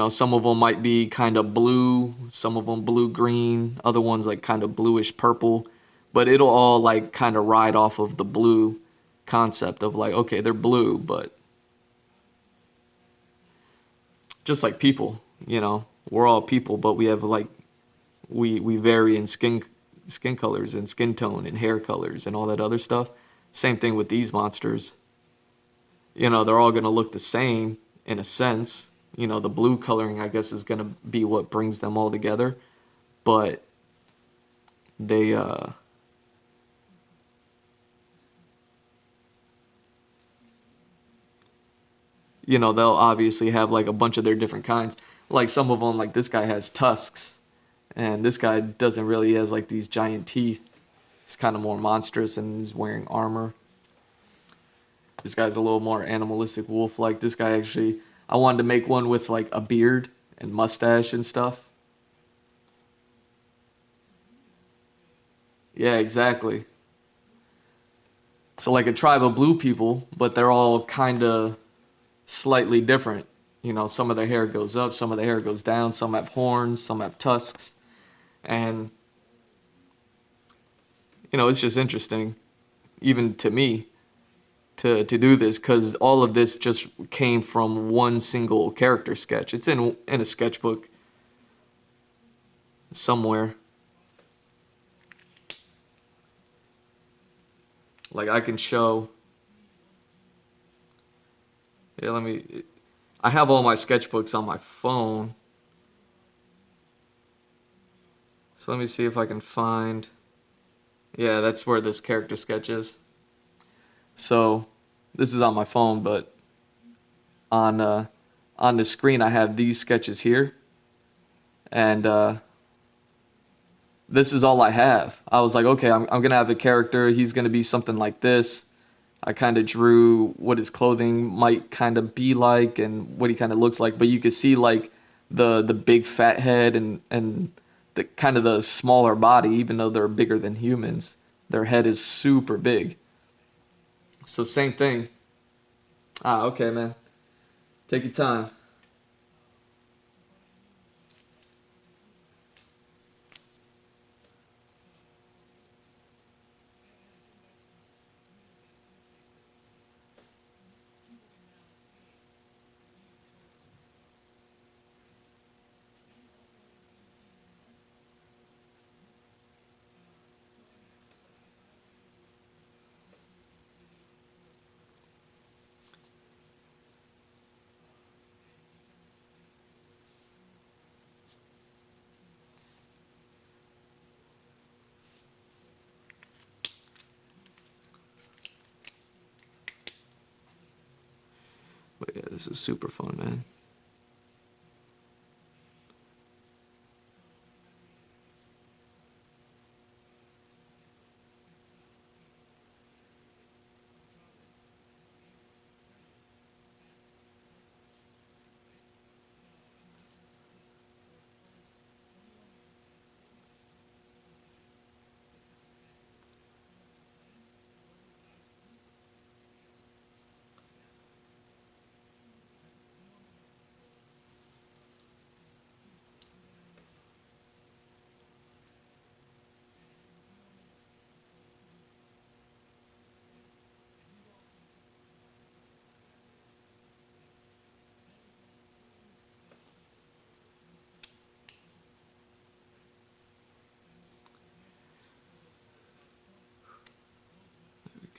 some of them might be kind of blue, some of them blue green, other ones like kind of bluish purple, but it'll all like kind of ride off of the blue concept of like, okay, they're blue, but just like people, we're all people, but we have like we vary in skin colors and skin tone and hair colors and all that other stuff. Same thing with these monsters. They're all going to look the same in a sense. The blue coloring, I guess, is going to be what brings them all together. But they you know, they'll obviously have like a bunch of their different kinds. Like some of them, like this guy has tusks, and this guy doesn't really. He has like these giant teeth. He's kind of more monstrous and he's wearing armor. This guy's a little more animalistic wolf. Like this guy actually, I wanted to make one with like a beard and mustache and stuff. Yeah, exactly. So like a tribe of blue people, but they're all kind of slightly different. You know, some of their hair goes up, some of their hair goes down, some have horns, some have tusks. And, you know, it's just interesting, even to me, to do this because all of this just came from one single character sketch. It's in a sketchbook somewhere. Like I can show. Yeah, let me. I have all my sketchbooks on my phone. So let me see if I can find. Yeah, that's where this character sketch is. So this is on my phone, but on uh, on the screen I have these sketches here, and this is all I have. I was like, okay, I'm gonna have a character. He's gonna be something like this. I kind of drew what his clothing might kind of be like and what he kind of looks like, but you could see like the big fat head and the kind of the smaller body, even though they're bigger than humans. Their head is super big. So same thing. Ah, okay, man. Take your time. But yeah, this is super fun, man.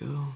There we go.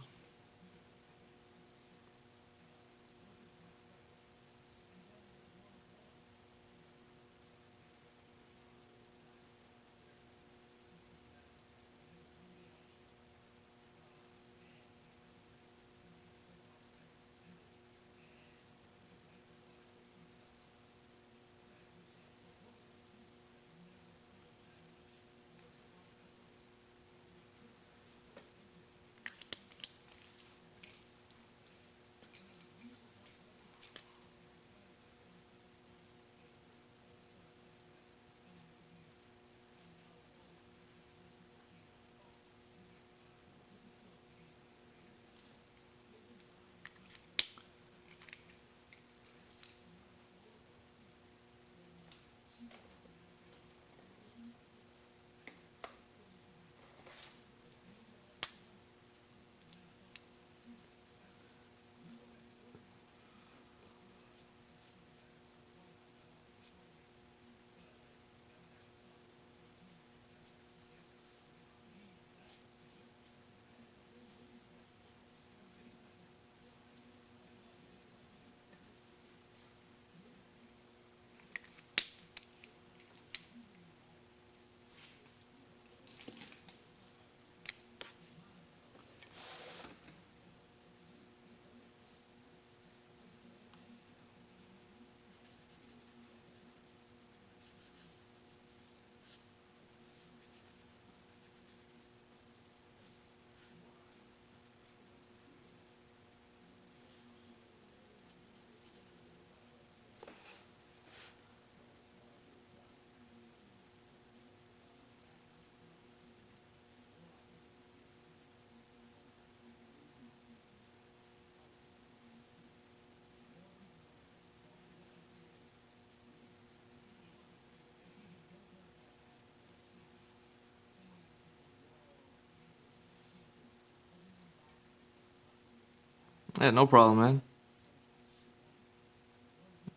Yeah, no problem, man.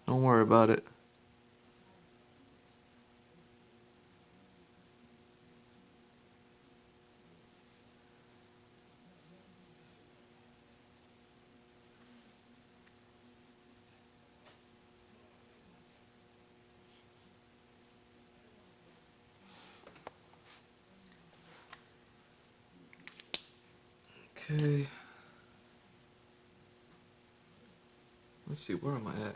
Don't worry about it. Okay. Let's see, where am I at?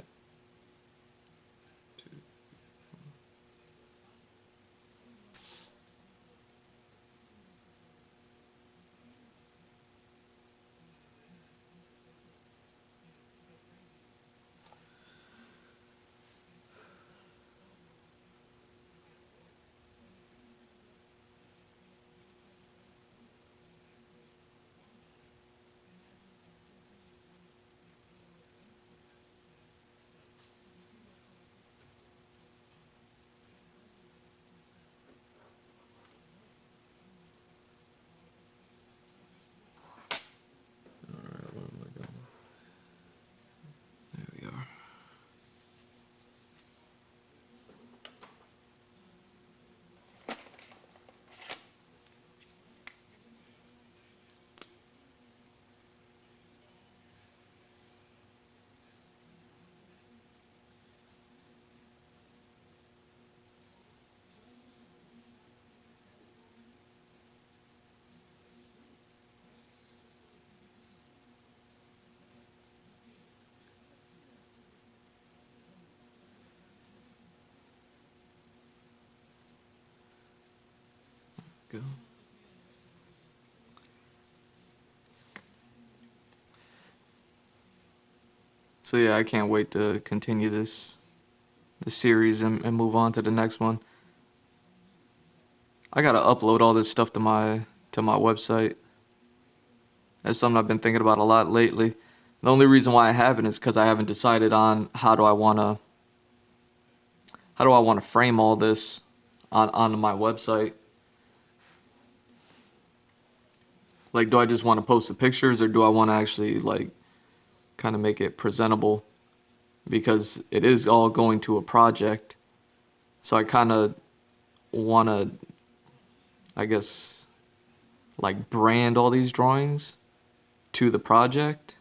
Alright, where am I going? There we are. Go. So yeah, I can't wait to continue this series and move on to the next one. I gotta upload all this stuff to my website. That's something I've been thinking about a lot lately. The only reason why I haven't is because I haven't decided on how do I wanna frame all this onto my website. Like, do I just want to post the pictures, or do I want to actually like kind of make it presentable? Because it is all going to a project, so I kind of want to, I guess, like brand all these drawings to the project.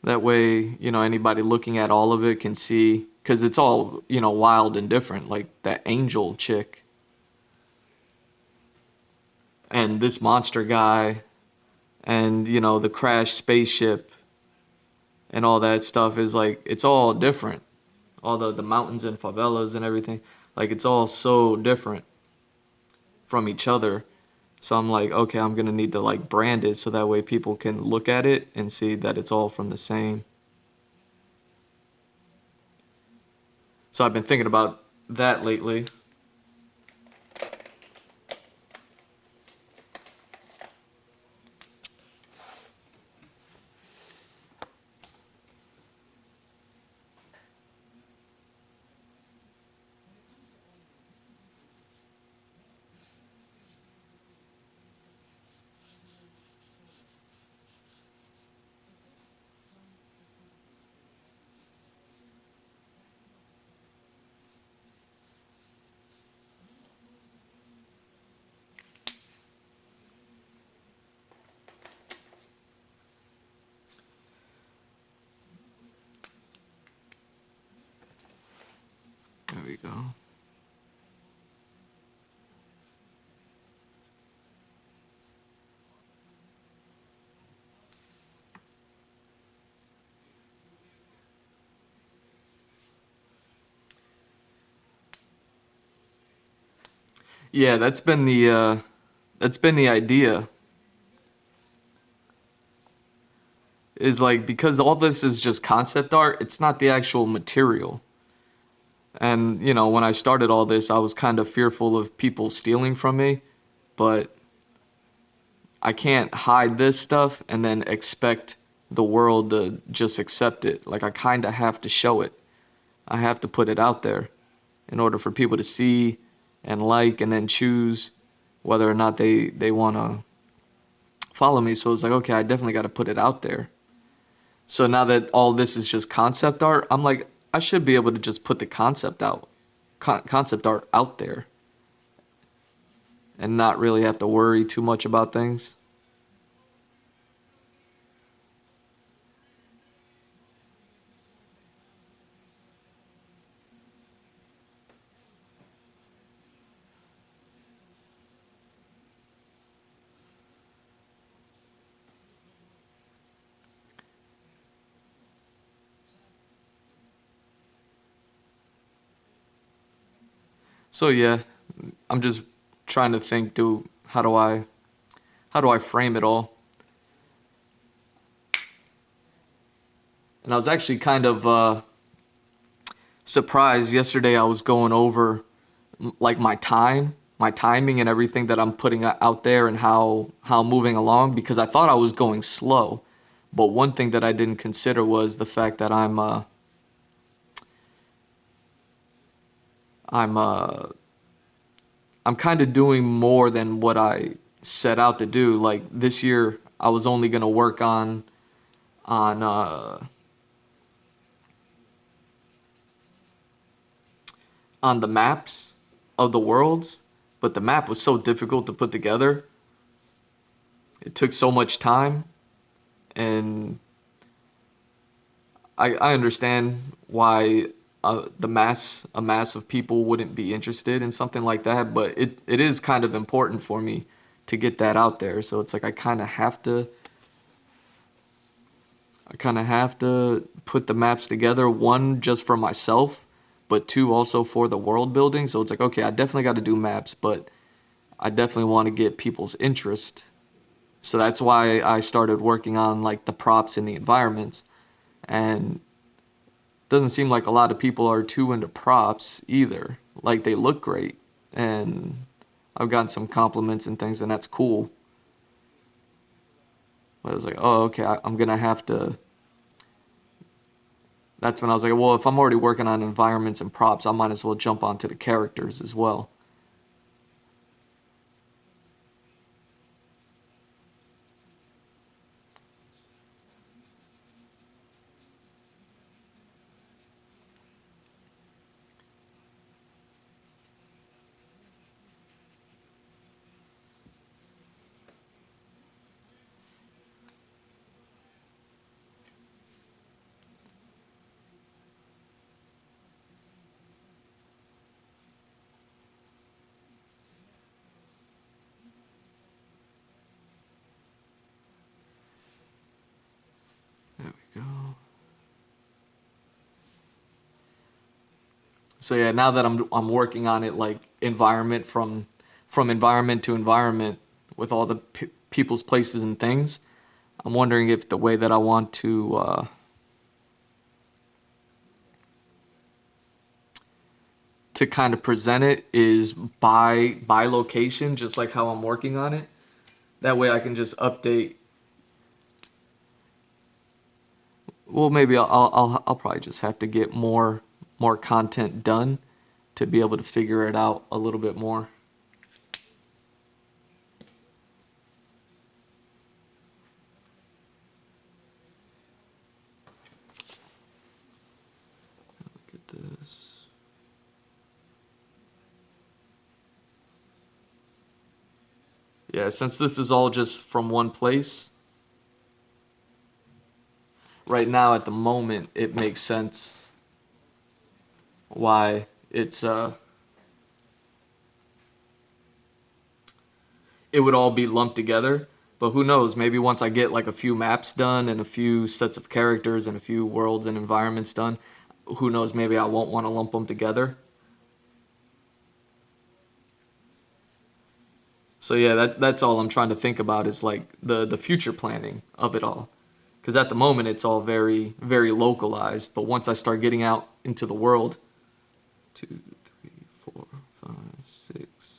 That way, anybody looking at all of it can see, because it's all, wild and different. Like that angel chick and this monster guy and, the crashed spaceship and all that stuff is like, it's all different. All the mountains and favelas and everything. Like it's all so different from each other. So I'm like, okay, I'm gonna need to like brand it so that way people can look at it and see that it's all from the same. So I've been thinking about that lately. There we go. Yeah, that's been the idea. Is like, because all this is just concept art, it's not the actual material. And when I started all this, I was kind of fearful of people stealing from me, but I can't hide this stuff and then expect the world to just accept it. Like, I kind of have to show it. I have to put it out there in order for people to see and like, and then choose whether or not they want to follow me. So it's like, okay, I definitely got to put it out there. So now that all this is just concept art, I'm like, I should be able to just put the concept art out there and not really have to worry too much about things. So yeah, I'm just trying to think, how do I frame it all? And I was actually kind of surprised yesterday. I was going over like my timing and everything that I'm putting out there and how I'm moving along because I thought I was going slow. But one thing that I didn't consider was the fact that I'm I'm kind of doing more than what I set out to do. Like this year, I was only gonna work on on the maps of the worlds, but the map was so difficult to put together. It took so much time, and I understand why a mass of people wouldn't be interested in something like that, but it is kind of important for me to get that out there. So it's like I kind of have to put the maps together, one just for myself, but two also for the world building. So it's like, okay, I definitely got to do maps, but I definitely want to get people's interest. So that's why I started working on like the props and the environments. And it doesn't seem like a lot of people are too into props either. Like they look great. And I've gotten some compliments and things, and that's cool. But I was like, oh, okay, I'm gonna have to. That's when I was like, well, if I'm already working on environments and props, I might as well jump onto the characters as well. There we go. So yeah, now that I'm working on it like environment from environment to environment with all the people's places and things, I'm wondering if the way that I want to kind of present it is by location, just like how I'm working on it. That way I can just update. Well, maybe I'll probably just have to get more content done to be able to figure it out a little bit more. Look at this. Yeah, since this is all just from one place, right now at the moment it makes sense why it would all be lumped together. But who knows? Maybe once I get like a few maps done and a few sets of characters and a few worlds and environments done, who knows? Maybe I won't want to lump them together. So yeah, that's all I'm trying to think about is like the future planning of it all. Because at the moment it's all very localized, but once I start getting out into the world, 2, 3, 4, 5, 6.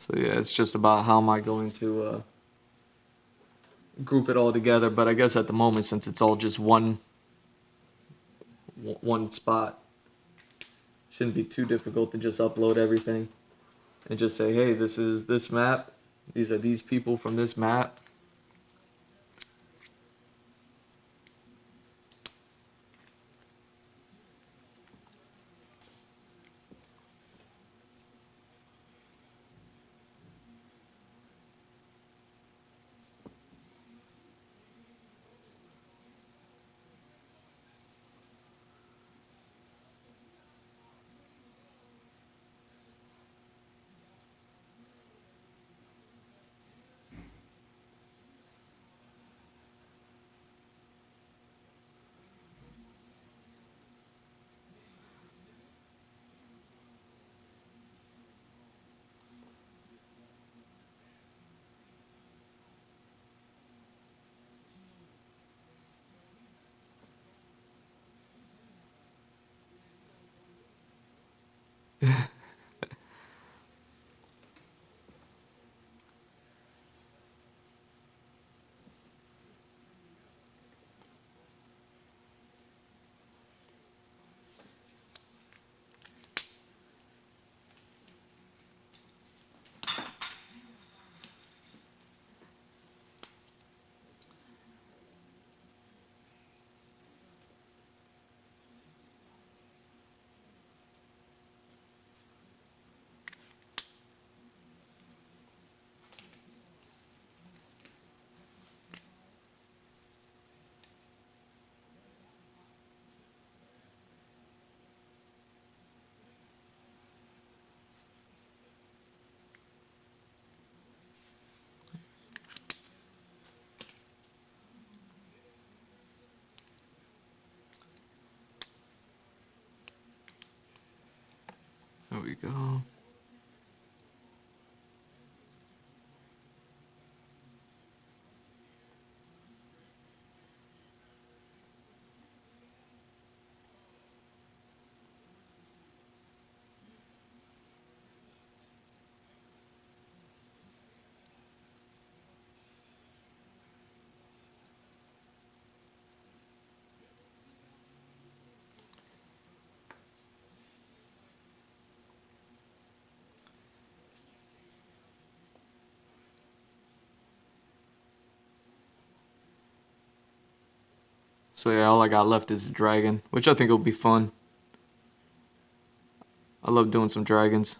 So yeah, it's just about how am I going to group it all together. But I guess at the moment, since it's all just one spot, shouldn't be too difficult to just upload everything and just say, hey, this is this map. These are these people from this map. There we go. So yeah, all I got left is the dragon, which I think will be fun. I love doing some dragons.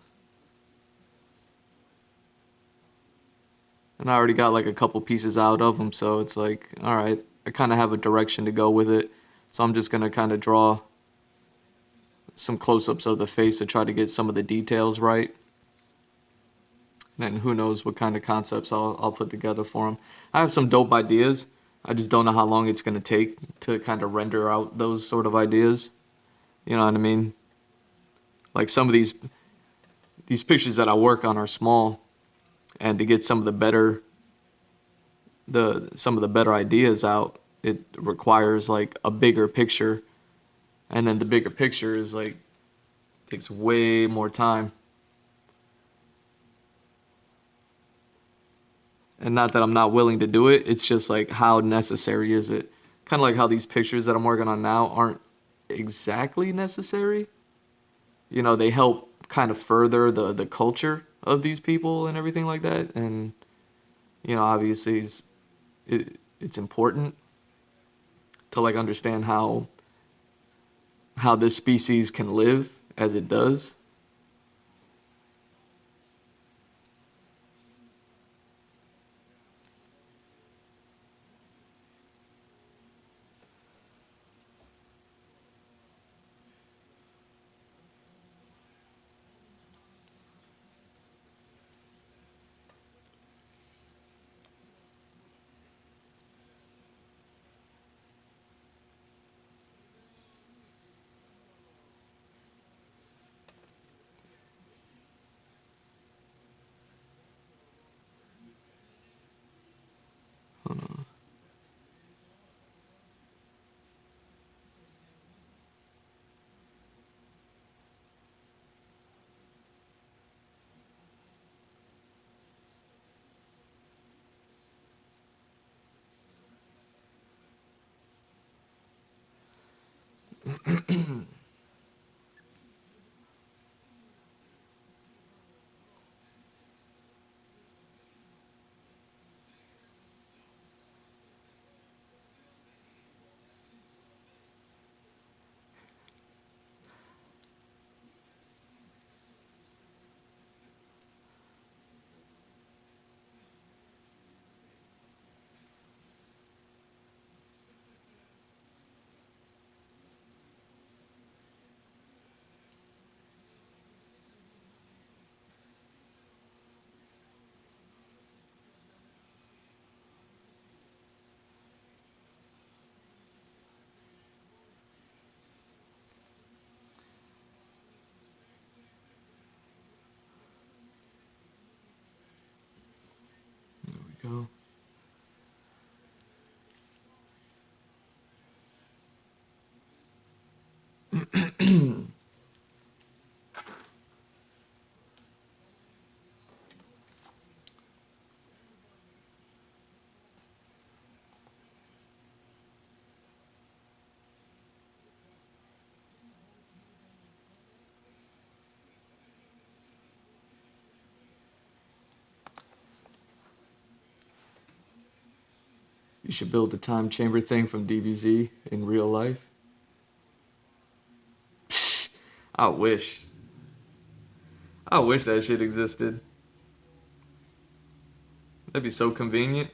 And I already got like a couple pieces out of them, so it's like, all right, I kind of have a direction to go with it. So I'm just gonna kind of draw some close-ups of the face to try to get some of the details right. And who knows what kind of concepts I'll put together for them. I have some dope ideas. I just don't know how long it's gonna take to kind of render out those sort of ideas. You know what I mean? Like some of these pictures that I work on are small, and to get some of the better ideas out, it requires like a bigger picture, and then the bigger picture is like takes way more time. And not that I'm not willing to do it, it's just like how necessary is it? Kind of like how these pictures that I'm working on now aren't exactly necessary. You know, they help kind of further the culture of these people and everything like that. And you know, obviously it's important to like understand how this species can live as it does. There we go. You should build a time chamber thing from DBZ in real life. I wish. I wish that shit existed. That'd be so convenient.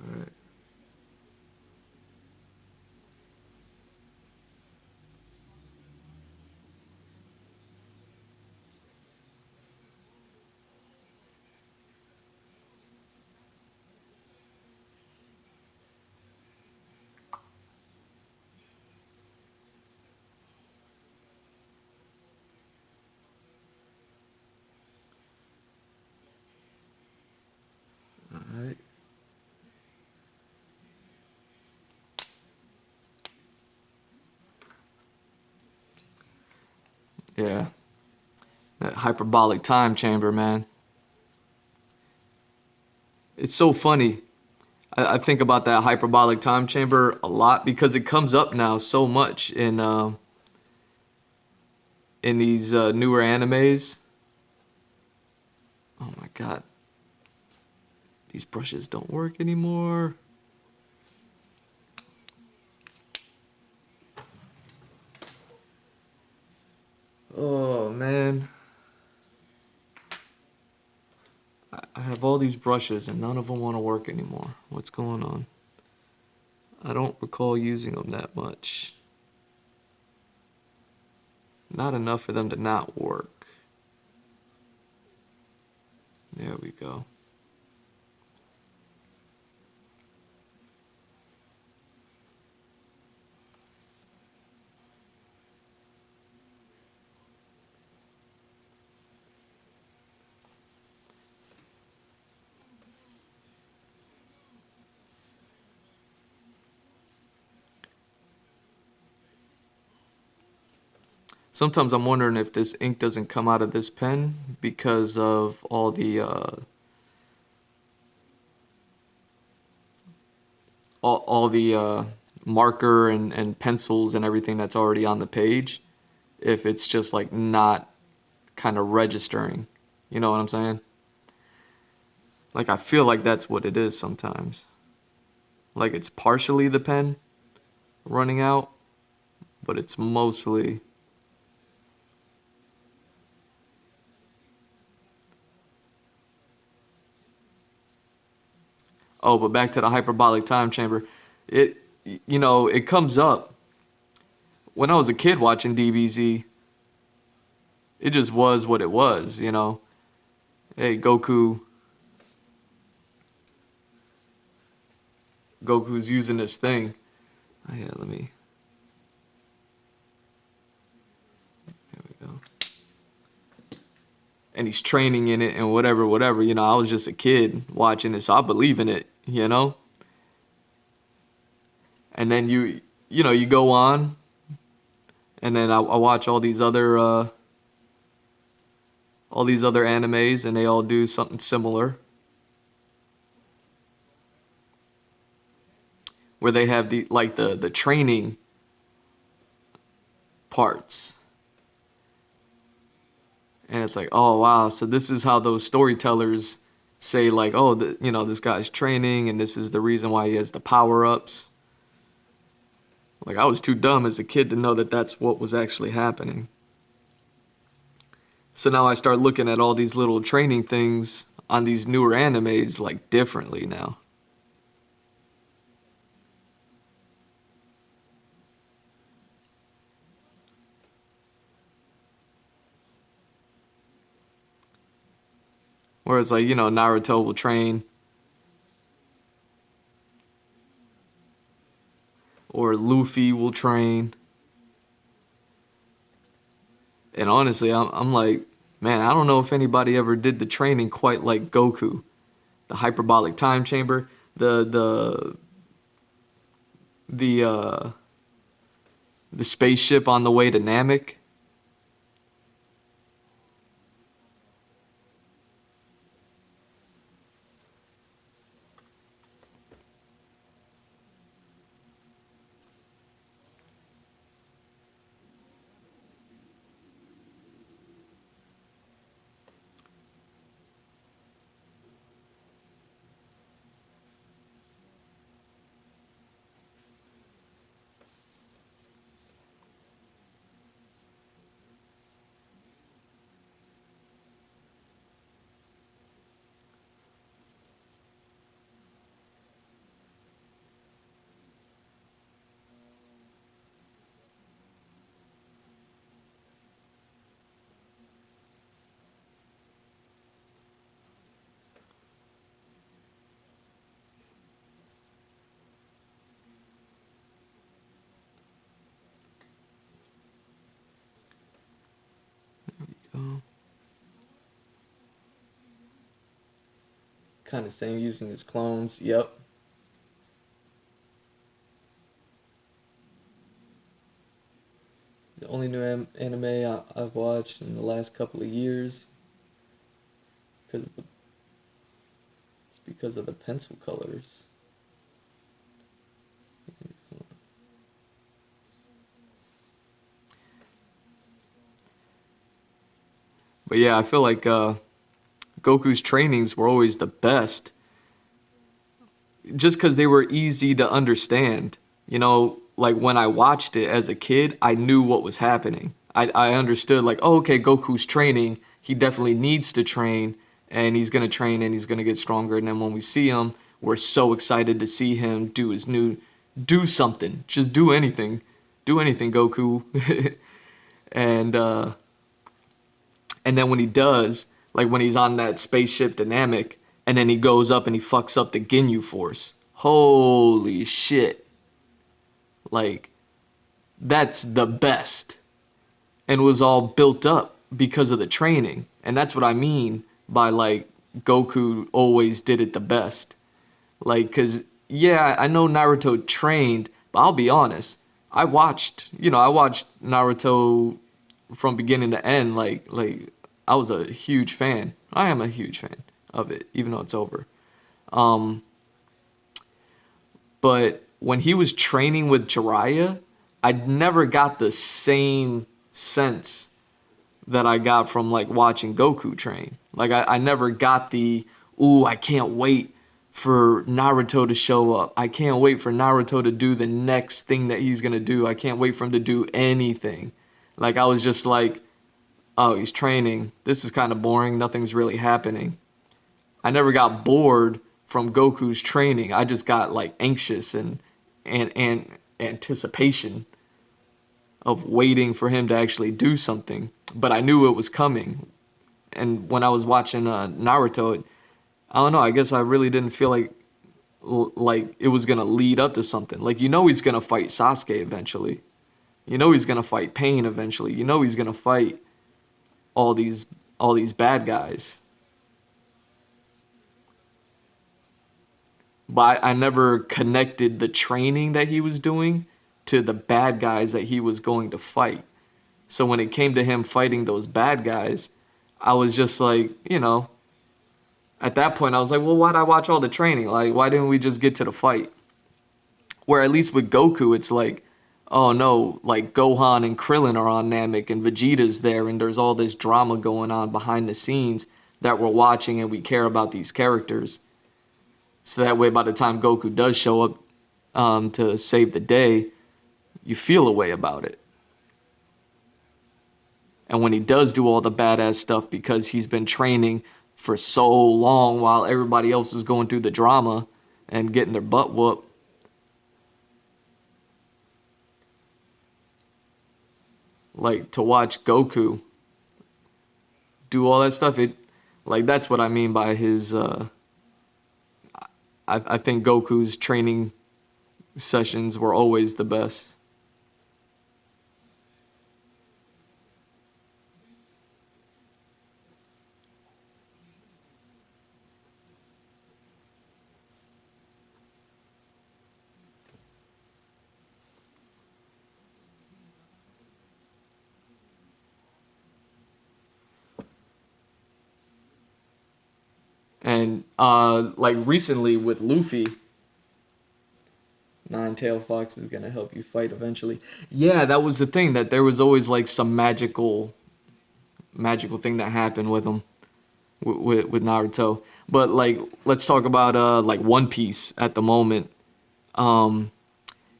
Alright. Alright. Yeah. That hyperbolic time chamber, man. It's so funny. I think about that hyperbolic time chamber a lot because it comes up now so much in these newer animes. Oh my god, these brushes don't work anymore. Oh man, I have all these brushes and none of them want to work anymore. What's going on? I don't recall using them that much. Not enough for them to not work. There we go. Sometimes I'm wondering if this ink doesn't come out of this pen because of all the marker and pencils and everything that's already on the page. If it's just like not kind of registering, you know what I'm saying? Like I feel like that's what it is sometimes. Like it's partially the pen running out, but it's mostly. Oh, but back to the hyperbolic time chamber. It, it comes up when I was a kid watching DBZ. It just was what it was. Hey, Goku's using this thing. Oh yeah, there we go. and he's training in it and whatever, whatever. You know, I was just a kid watching it, so I believe in it, you know? And then you know, you go on, and then I watch all these other animes, and they all do something similar, where they have the like the training parts. And it's like, oh wow, so this is how those storytellers say like, oh, you know, this guy's training, and this is the reason why he has the power ups. Like I was too dumb as a kid to know that that's what was actually happening. So now I start looking at all these little training things on these newer animes like differently now. Whereas like, you know, Naruto will train, or Luffy will train. And honestly, I'm like, man, I don't know if anybody ever did the training quite like Goku. The hyperbolic time chamber, the the spaceship on the way to Namek. Oh, kind of same using his clones. Yep. The only new anime I've watched in the last couple of years, because it's because of the pencil colors. But yeah, I feel like Goku's trainings were always the best, just because they were easy to understand. You know, like when I watched it as a kid, I knew what was happening. I understood like, oh, okay, Goku's training. He definitely needs to train, and he's gonna train, and he's gonna get stronger. And then when we see him, we're so excited to see him do something. Just do anything, Goku. and and then when he does, like when he's on that spaceship dynamic, and then he goes up and he fucks up the Ginyu Force. Holy shit. Like, that's the best. And was all built up because of the training. And that's what I mean by like Goku always did it the best. Like, cause yeah, I know Naruto trained, but I'll be honest. I watched Naruto from beginning to end. Like I was a huge fan. I am a huge fan of it, even though it's over. Um, but when he was training with Jiraiya, I never got the same sense that I got from like watching Goku train. Like I never got the, ooh, I can't wait for Naruto to show up. I can't wait for Naruto to do the next thing that he's gonna do. I can't wait for him to do anything. Like I was just like, oh, he's training. This is kind of boring. Nothing's really happening. I never got bored from Goku's training. I just got like anxious and anticipation of waiting for him to actually do something. But I knew it was coming. And when I was watching Naruto, I don't know. I guess I really didn't feel like it was gonna lead up to something. Like you know he's gonna fight Sasuke eventually. You know he's gonna fight Pain eventually. You know he's gonna fight all these all these bad guys. But I never connected the training that he was doing to the bad guys that he was going to fight. So when it came to him fighting those bad guys, I was just like, at that point I was like, well, why'd I watch all the training? Like, why didn't we just get to the fight? Where at least with Goku, it's like, oh no, like Gohan and Krillin are on Namek and Vegeta's there, and there's all this drama going on behind the scenes that we're watching and we care about these characters. So that way, by the time Goku does show up to save the day, you feel a way about it. And when he does do all the badass stuff because he's been training for so long while everybody else is going through the drama and getting their butt whooped, like to watch Goku do all that stuff, that's what I mean by his. I think Goku's training sessions were always the best. And like recently with Luffy, Nine-Tailed Fox is gonna help you fight eventually. Yeah, that was the thing, that there was always like some magical thing that happened with him with Naruto. But like, let's talk about like One Piece at the moment. Um,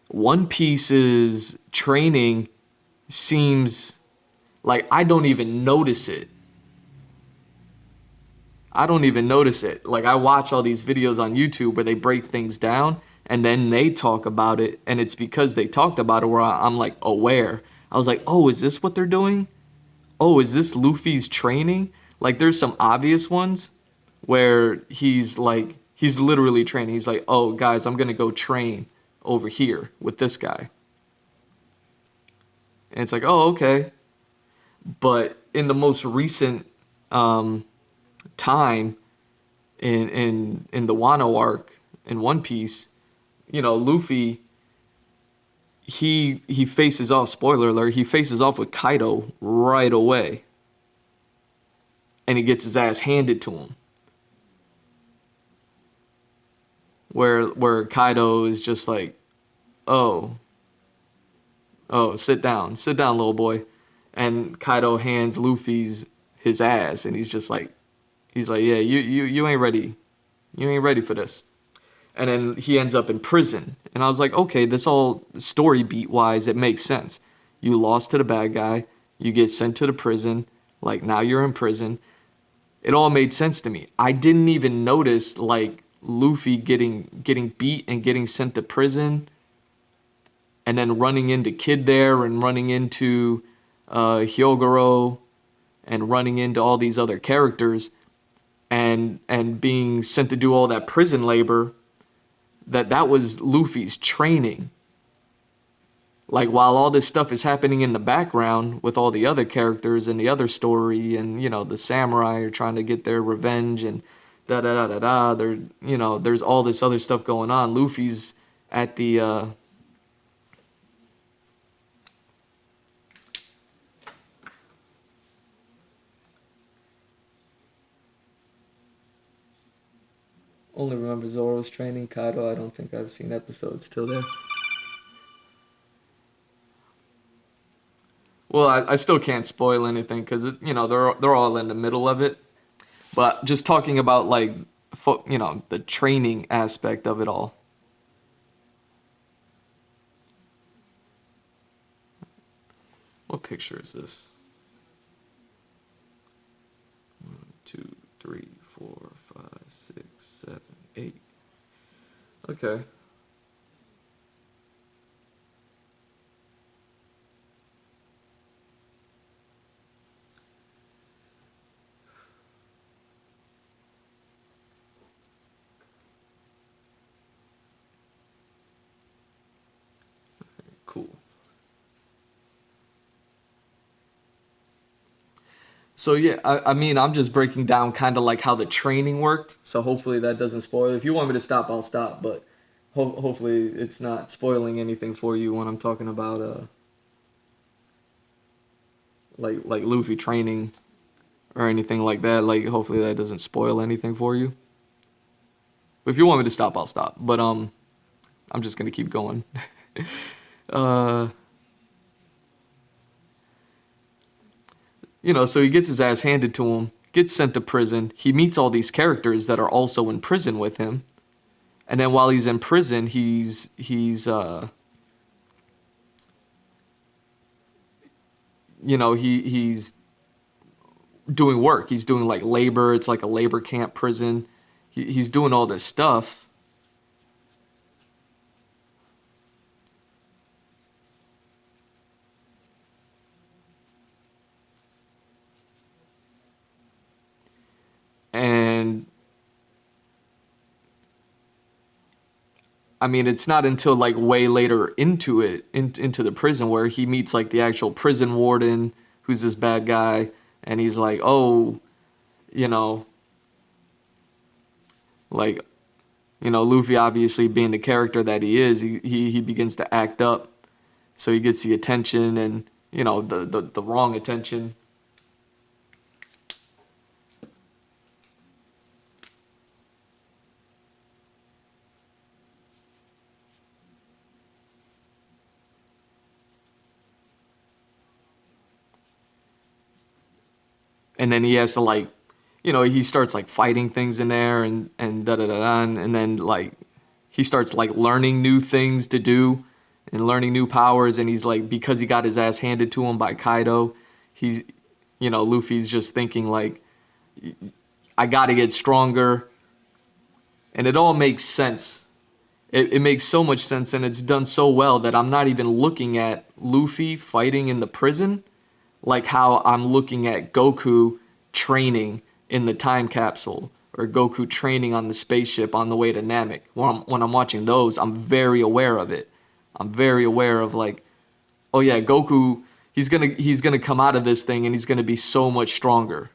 One Piece's training seems like I don't even notice it. I don't even notice it. Like I watch all these videos on YouTube where they break things down and then they talk about it, and it's because they talked about it where I'm like aware. I was like, "Oh, is this what they're doing? Oh, is this Luffy's training?" Like there's some obvious ones where he's literally training. He's like, "Oh, guys, I'm going to go train over here with this guy." And it's like, "Oh, okay." But in the most recent um time in the Wano arc in One Piece, Luffy he faces off. Spoiler alert: he faces off with Kaido right away, and he gets his ass handed to him. Where Kaido is just like, oh, sit down, little boy, and Kaido hands Luffy's his ass, and he's like, yeah, you ain't ready, you ain't ready for this. And then he ends up in prison. And I was like, okay, this all story beat wise, it makes sense. You lost to the bad guy, you get sent to the prison, like now you're in prison. It all made sense to me. I didn't even notice like Luffy getting beat and getting sent to prison, and then running into Kid there and running into Hyogoro and running into all these other characters, and being sent to do all that prison labor, that was Luffy's training. Like while all this stuff is happening in the background with all the other characters and the other story, and the samurai are trying to get their revenge, and da da da da da. There's all this other stuff going on. Luffy's at the only remember Zoro's training. Kaido, I don't think I've seen episodes till there. Well, I still can't spoil anything because they're all in the middle of it. But just talking about like the training aspect of it all. What picture is this? 2, 3, 4, 5, 6, 7, 8. Okay. Cool. So yeah, I mean, I'm just breaking down kind of like how the training worked. So hopefully that doesn't spoil. If you want me to stop, I'll stop. But hopefully it's not spoiling anything for you when I'm talking about like Luffy training or anything like that. Like hopefully that doesn't spoil anything for you. If you want me to stop, I'll stop. But I'm just gonna keep going. uh, so he gets his ass handed to him, gets sent to prison. He meets all these characters that are also in prison with him. And then while he's in prison, he's doing work. He's doing like labor. It's like a labor camp prison. He's doing all this stuff. And I mean, it's not until like way later into the prison where he meets like the actual prison warden, who's this bad guy, and he's like, oh, you know, like, Luffy obviously being the character that he is, he begins to act up, so he gets the attention and the wrong attention. And then he has to like, he starts like fighting things in there and da da da da, and then like he starts like learning new things to do and learning new powers, and he's like, because he got his ass handed to him by Kaido, he's Luffy's just thinking like, I got to get stronger, and it all makes sense. It makes so much sense, and it's done so well that I'm not even looking at Luffy fighting in the prison like how I'm looking at Goku training in the time capsule or Goku training on the spaceship on the way to Namek. When I'm watching those, I'm very aware of it. I'm very aware of like, oh yeah, Goku, he's gonna come out of this thing and he's gonna be so much stronger.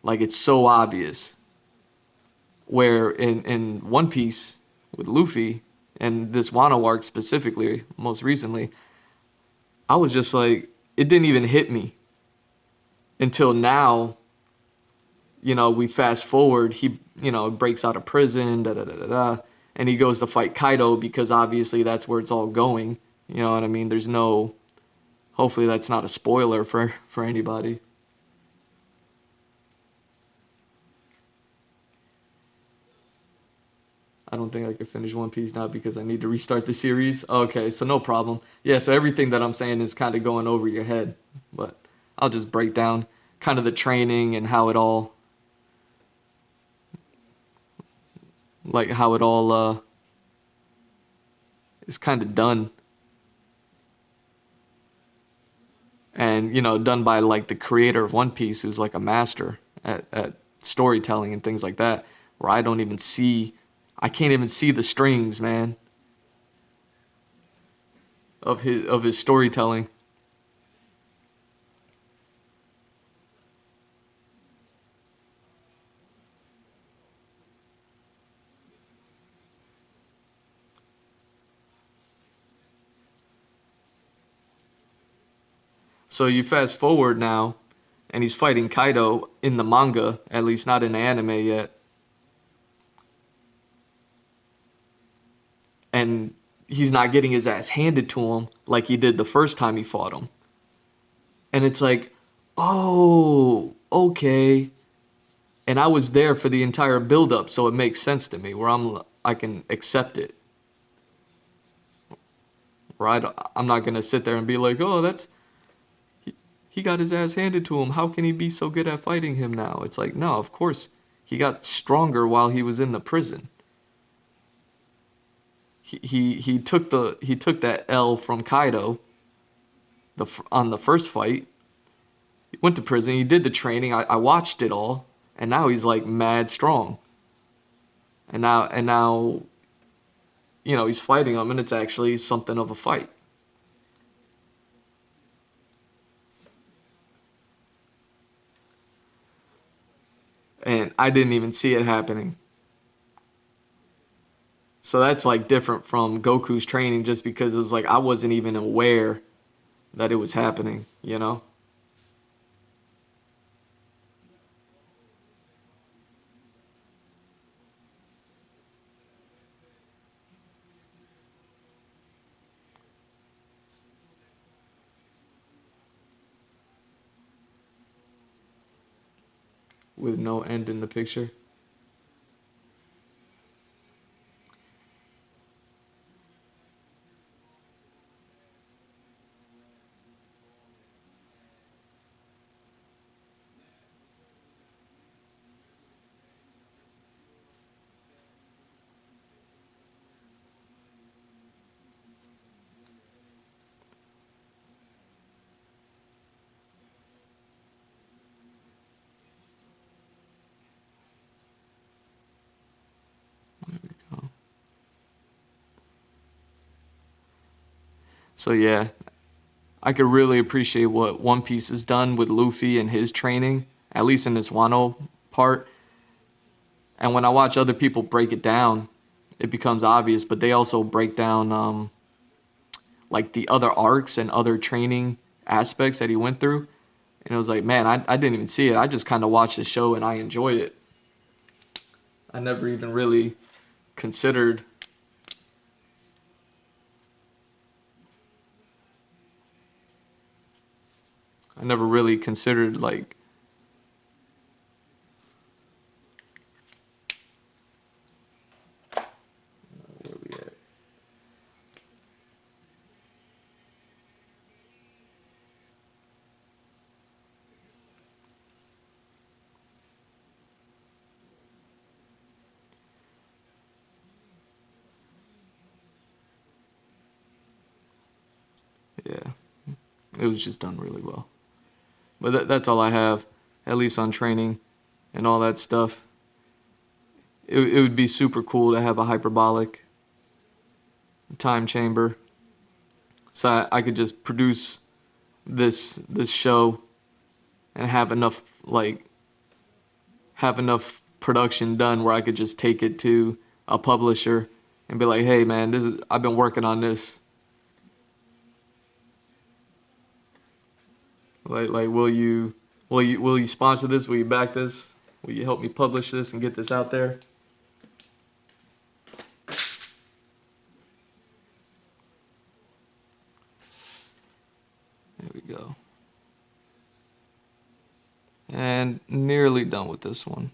Like it's so obvious. Where in One Piece with Luffy and this Wano arc specifically, most recently, I was just like, it didn't even hit me until now. We fast forward, he, breaks out of prison, da da da da da, and he goes to fight Kaido because obviously that's where it's all going. You know what I mean? There's no, hopefully that's not a spoiler for anybody. I don't think I could finish One Piece now because I need to restart the series. Okay, so no problem. Yeah, so everything that I'm saying is kind of going over your head, but I'll just break down kind of the training and how it all is kind of done, and done by like the creator of One Piece, who's like a master at storytelling and things like that, where I can't even see the strings, man, of his storytelling. So you fast forward now, and he's fighting Kaido in the manga, at least not in the anime yet, and he's not getting his ass handed to him like he did the first time he fought him. And it's like, oh, okay. And I was there for the entire build up, so it makes sense to me where I can accept it. Right? I'm not gonna sit there and be like, oh, he got his ass handed to him. How can he be so good at fighting him now? It's like, no, of course he got stronger while he was in the prison. He took that L from Kaido on the first fight. He went to prison. He did the training. I watched it all, and now he's like mad strong. And now he's fighting him, and it's actually something of a fight. I didn't even see it happening. So that's like different from Goku's training, just because it was like I wasn't even aware that it was happening, you know? With no end in the picture. Oh. So yeah, I could really appreciate what One Piece has done with Luffy and his training, at least in this Wano part. And when I watch other people break it down, it becomes obvious. But they also break down like the other arcs and other training aspects that he went through. And it was like, man, I didn't even see it. I just kind of watched the show and I enjoyed it. I never even really considered. I never really considered like. Where we at? Yeah, it was just done really well. But that's all I have, at least on training and all that stuff. It would be super cool to have a hyperbolic time chamber, so I could just produce this show and have enough production done where I could just take it to a publisher and be like, hey man, this is I've been working on this. Like will you sponsor this? Will you back this? Will you help me publish this and get this out there? There we go. And nearly done with this one.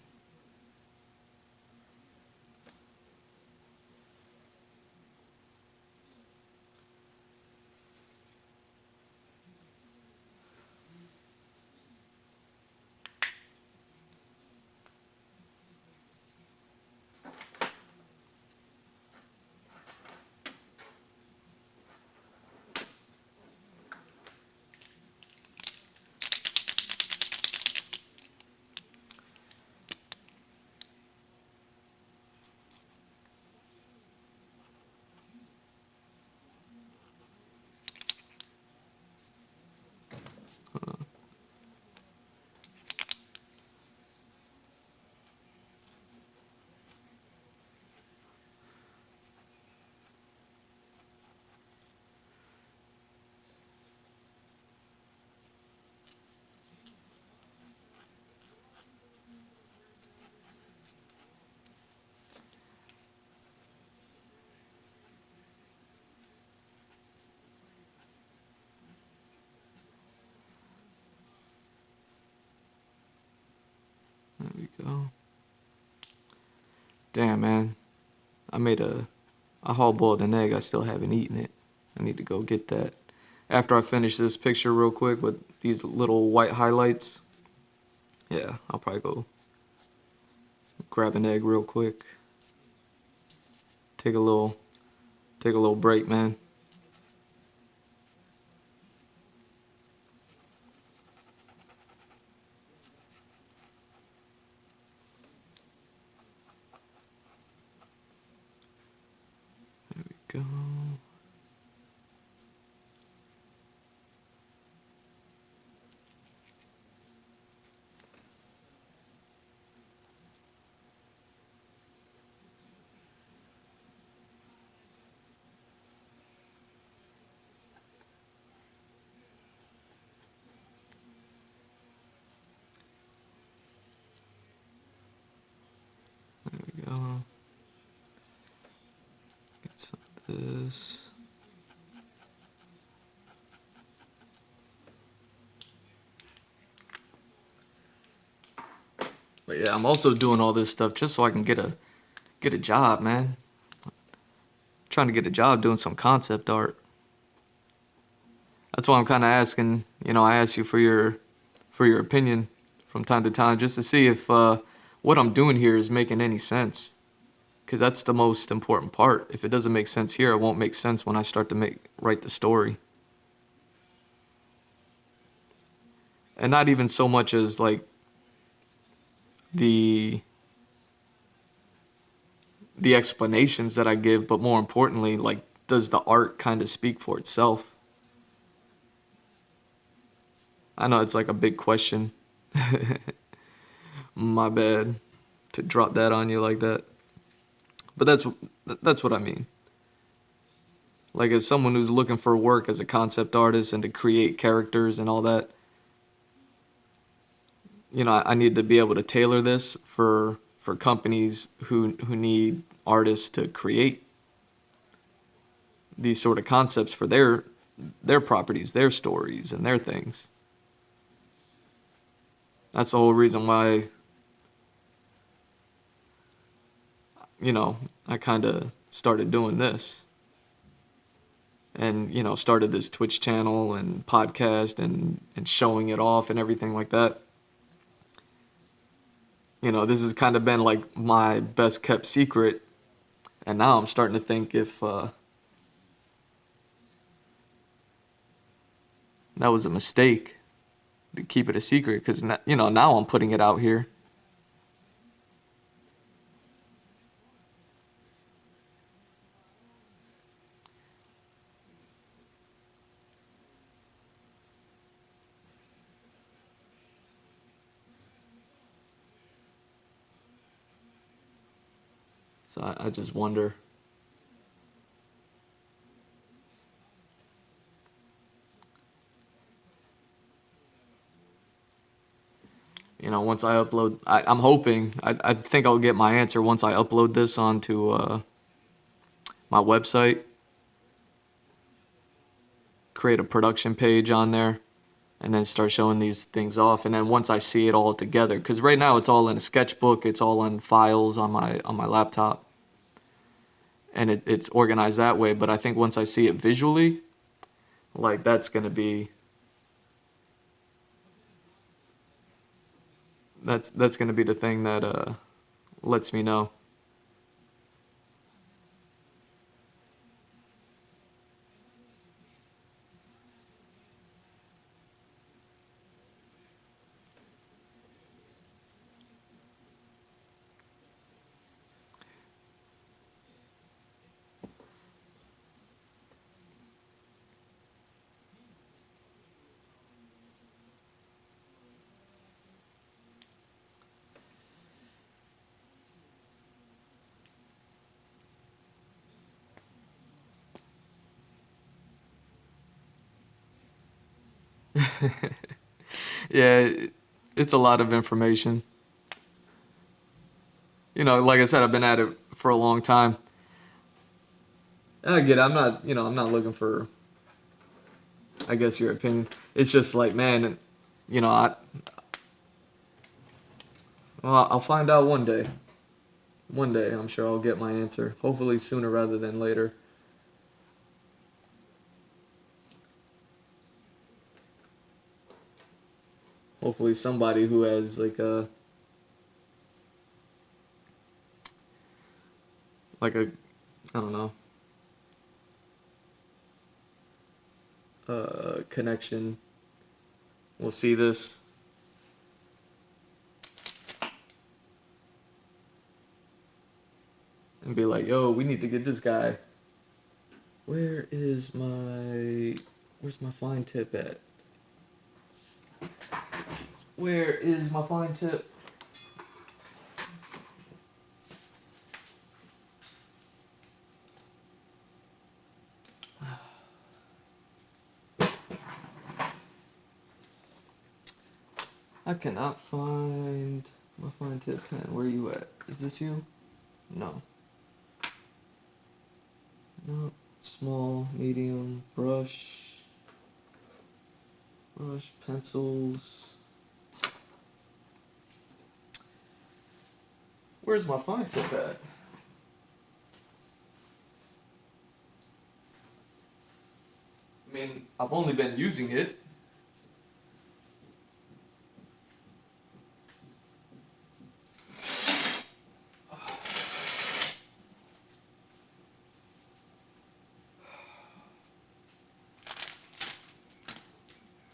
There we go. Damn man, I made a hard boiled an egg. I still haven't eaten it. I need to go get that. After I finish this picture real quick with these little white highlights, yeah, I'll probably go grab an egg real quick. Take a little break, man. There we go. this. But yeah, I'm also doing all this stuff just so I can get a job, man. Trying to get a job doing some concept art. That's why I'm kind of asking, I ask you for your opinion from time to time just to see if what I'm doing here is making any sense. Because that's the most important part. If it doesn't make sense here, it won't make sense when I start to write the story. And not even so much as like the the explanations that I give, but more importantly, like, does the art kind of speak for itself? I know it's like a big question. My bad to drop that on you like that. But that's what I mean. Like, as someone who's looking for work as a concept artist and to create characters and all that, I need to be able to tailor this for companies who need artists to create these sort of concepts for their properties, their stories, and their things. That's the whole reason why, I kind of started doing this and, started this Twitch channel and podcast and showing it off and everything like that. This has kind of been like my best kept secret. And now I'm starting to think if that was a mistake to keep it a secret because, now I'm putting it out here. So I just wonder. Once I upload, I'm hoping, I think I'll get my answer once I upload this onto my website, create a production page on there, and then start showing these things off. And then once I see it all together, because right now it's all in a sketchbook, it's all in files on my laptop, and it's organized that way. But I think once I see it visually, like that's gonna be the thing that lets me know. Yeah, it's a lot of information. Like I said, I've been at it for a long time. And I get it. I'm not looking for, I guess, your opinion. It's just like, man, you know, I, well, I'll find out one day. One day, I'm sure I'll get my answer. Hopefully sooner rather than later. Hopefully somebody who has like a I don't know, connection will see this and be like, "Yo, we need to get this guy. Where is where's my fine tip at? Where is my fine tip?" I cannot find my fine tip pen. Where are you at? Is this you? No. No. Small, medium, brush, pencils. Where's my fine tip at? I mean, I've only been using it.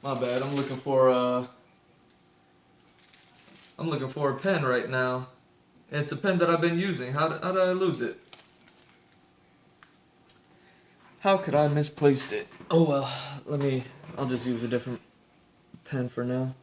My bad. I'm looking for a pen right now. And it's a pen that I've been using. How did I lose it? How could I misplaced it? Oh well. I'll just use a different pen for now.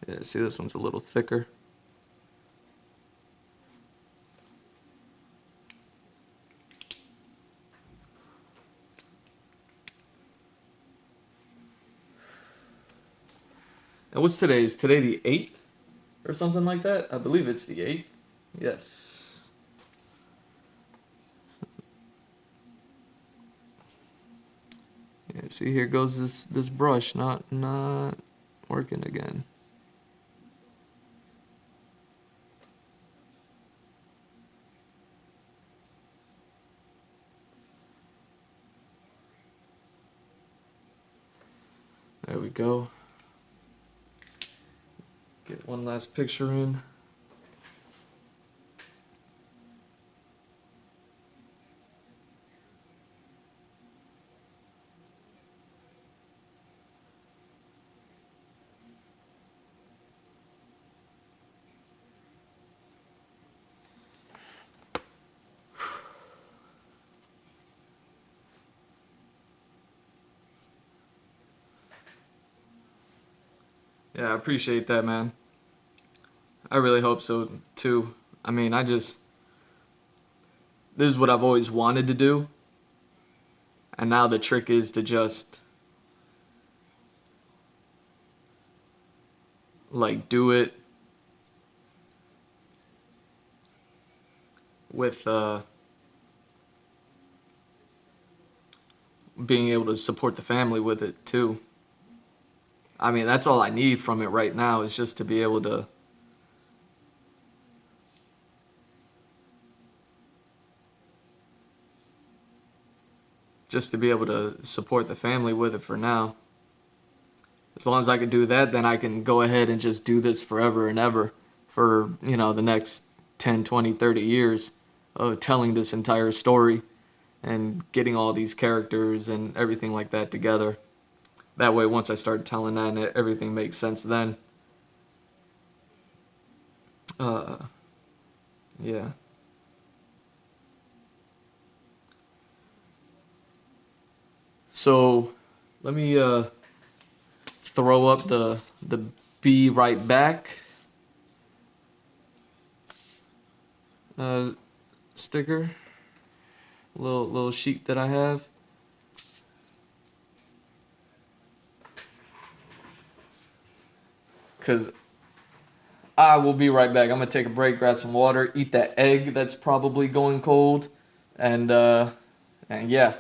Yeah, see, this one's a little thicker. And what's today? Is today the 8th or something like that? I believe it's the 8th. Yes. Yeah, see, here goes this brush not working again. There we go. Get one last picture in. Yeah, I appreciate that, man. I really hope so too. I mean, this is what I've always wanted to do. And now the trick is to just like do it with being able to support the family with it too. I mean, that's all I need from it right now is just to be able to support the family with it for now. As long as I can do that, then I can go ahead and just do this forever and ever for, the next 10, 20, 30 years of telling this entire story and getting all these characters and everything like that together. That way, once I start telling that, everything makes sense then. Uh, yeah. So, let me throw up the be right back uh, sticker, little sheet that I have. Cause I will be right back. I'm gonna take a break, grab some water, eat that egg that's probably going cold, and yeah.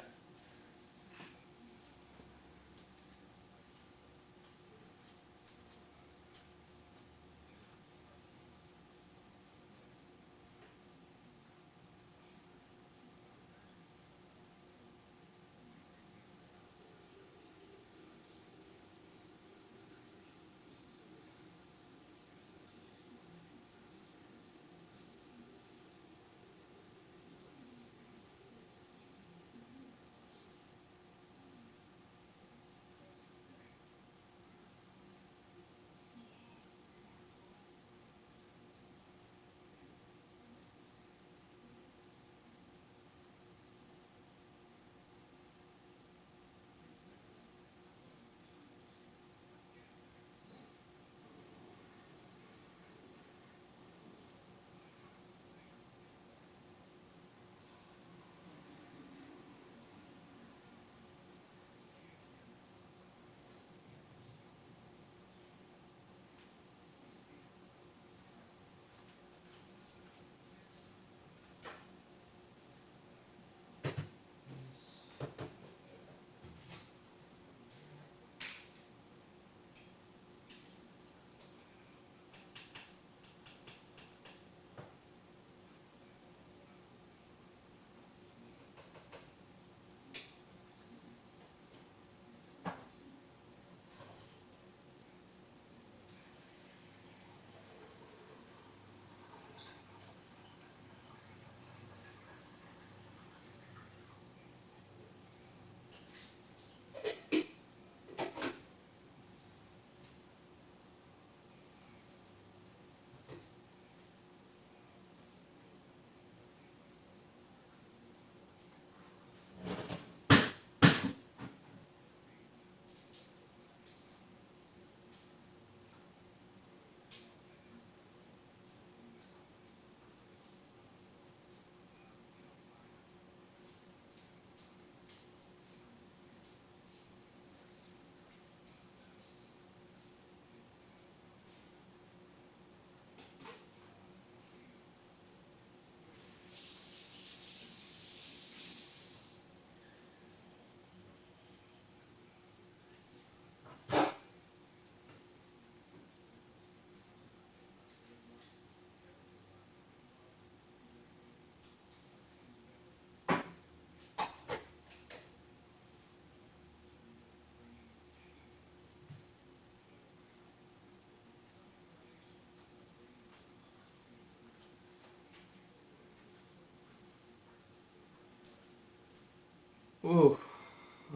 Whoa.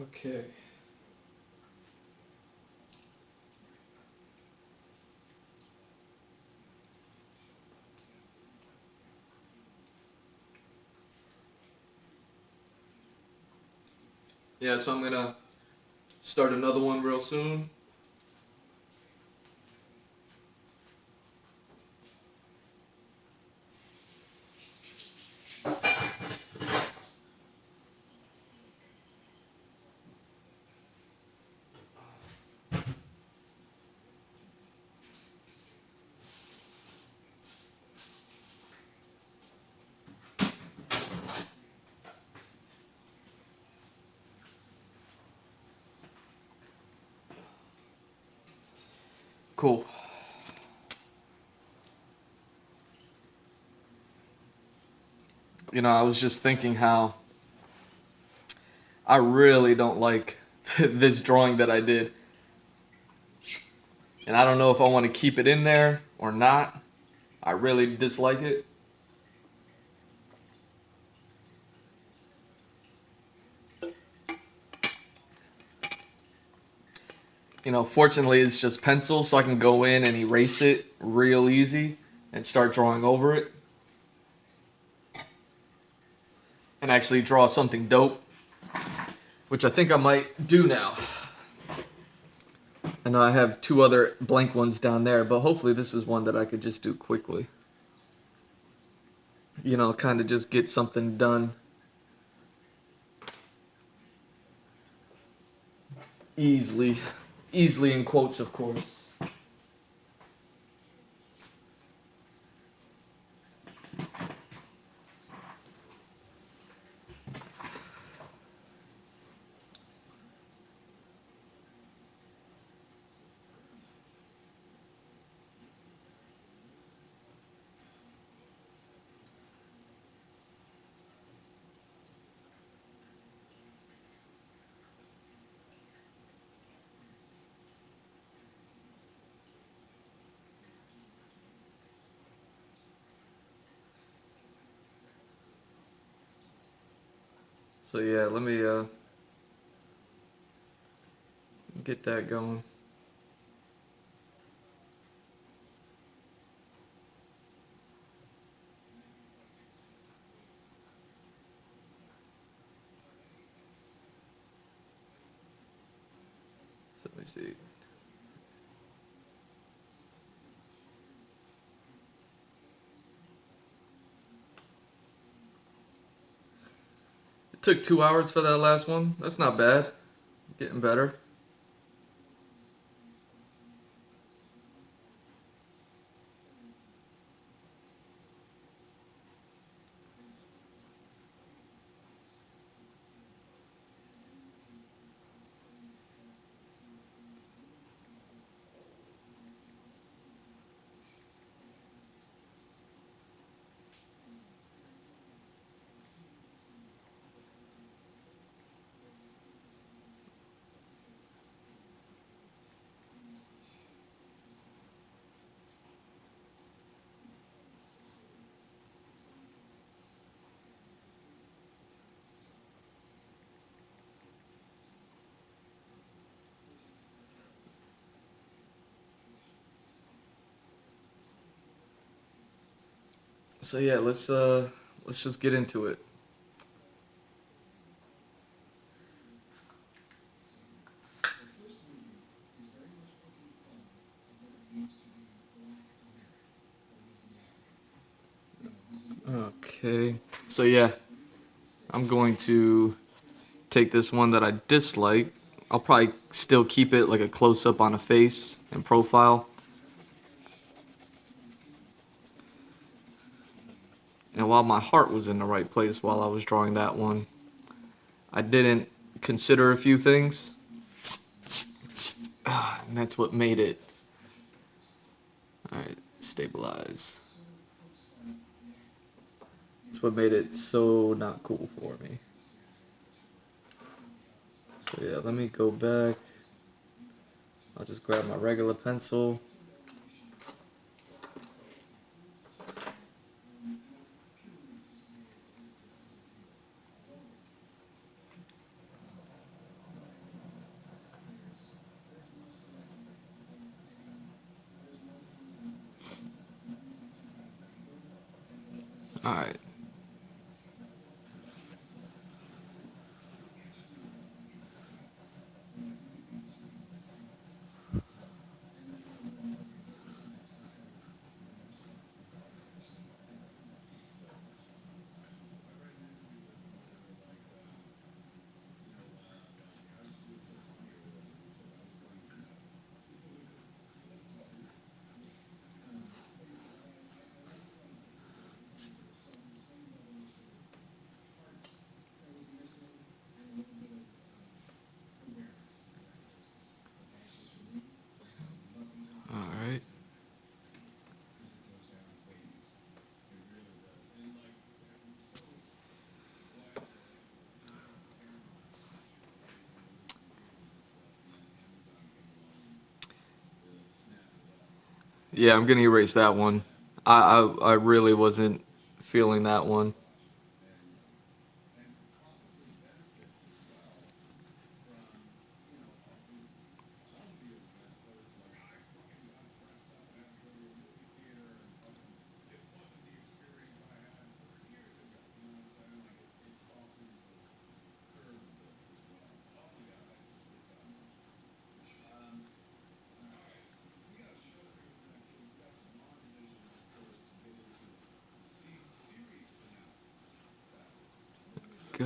Okay. Yeah, so I'm gonna start another one real soon. Cool. You know, I was just thinking how I really don't like this drawing that I did. And I don't know if I want to keep it in there or not. I really dislike it. You know, fortunately, it's just pencil, so I can go in and erase it real easy and start drawing over it. And actually draw something dope, which I think I might do now. I know I have two other blank ones down there, but hopefully this is one that I could just do quickly. You know, kind of just get something done easily. Easily in quotes, of course. So yeah, let me get that going. So let me see. It took 2 hours for that last one. That's not bad. Getting better. So yeah, let's just get into it. Okay. So yeah, I'm going to take this one that I dislike. I'll probably still keep it like a close up on a face and profile. And while my heart was in the right place while I was drawing that one, I didn't consider a few things. And that's what made it. Alright, stabilize. That's what made it so not cool for me. So yeah, let me go back. I'll just grab my regular pencil. All right. All right. Yeah, I'm gonna erase that one. I really wasn't feeling that one. Go.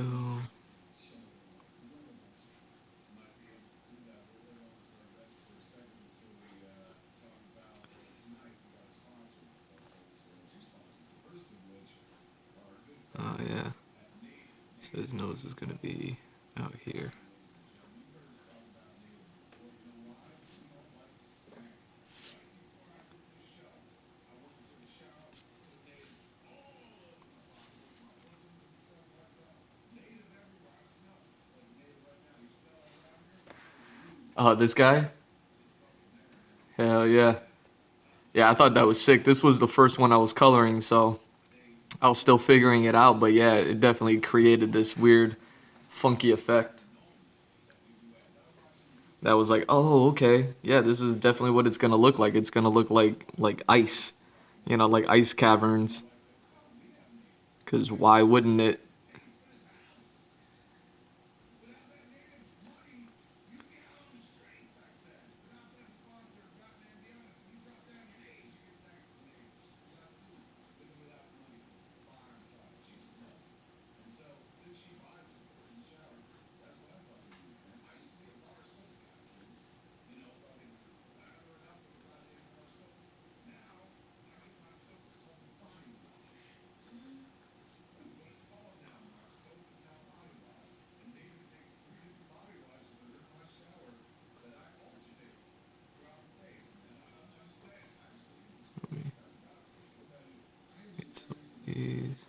Oh yeah. So his nose is gonna be out here. Oh, this guy? Hell yeah. Yeah, I thought that was sick. This was the first one I was coloring, so I was still figuring it out, but yeah, it definitely created this weird, funky effect. That was like, oh, okay, yeah, this is definitely what it's gonna look like. It's gonna look like ice, like ice caverns. Cause why wouldn't it? So is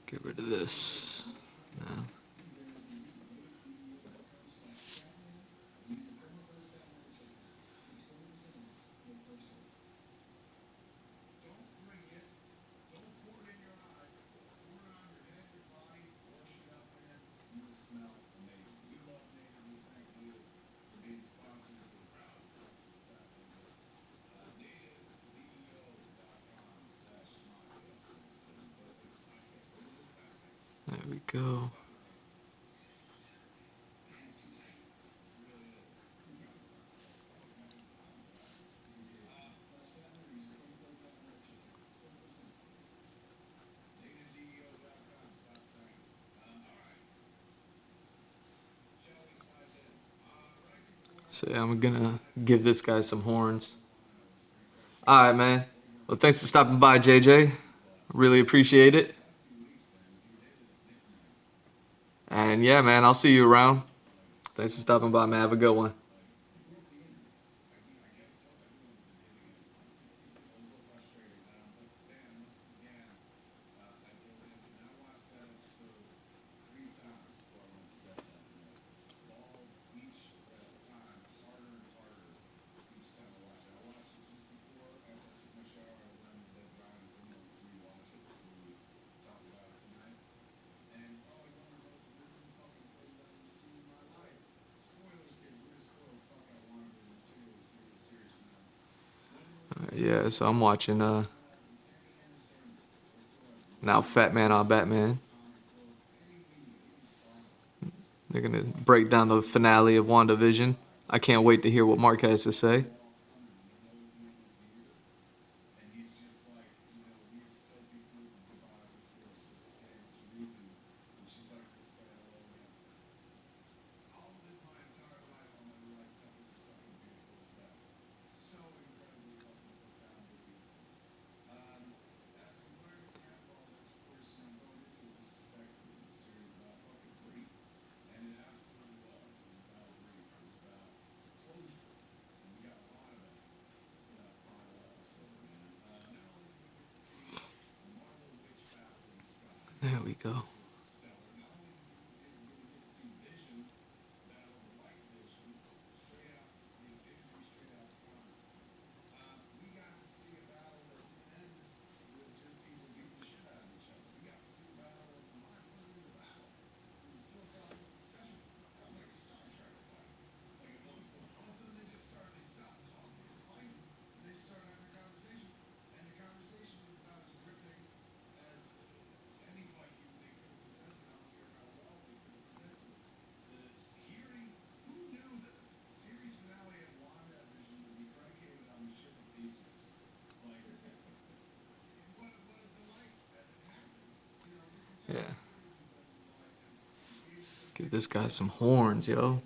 get rid of this. No. There we go. So yeah, I'm gonna give this guy some horns. All right, man. Well, thanks for stopping by, JJ. Really appreciate it. And yeah, man, I'll see you around. Thanks for stopping by, man. Have a good one. Yeah, so I'm watching now Fat Man on Batman. They're gonna break down the finale of WandaVision. I can't wait to hear what Mark has to say. There we go. Yeah. Give this guy some horns, yo.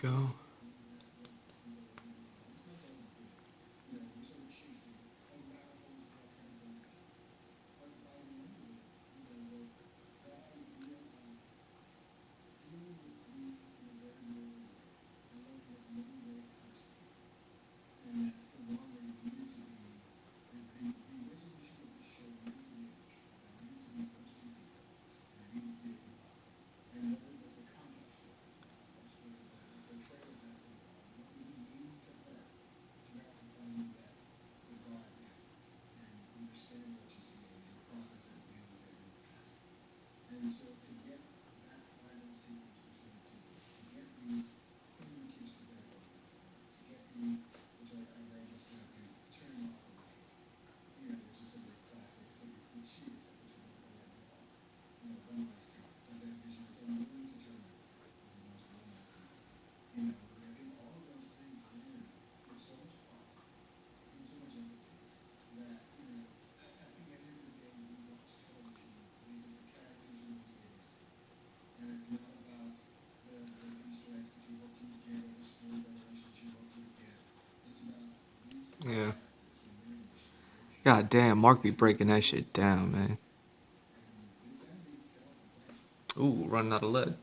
go. Yeah. God damn, Mark be breaking that shit down, man. Ooh, running out of lead.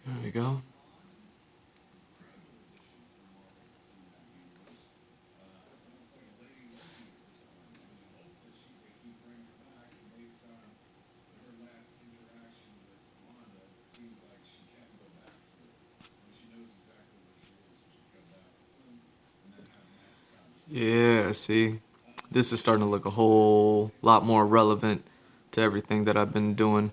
There we go. Yeah, see, this is starting to look a whole lot more relevant to everything that I've been doing.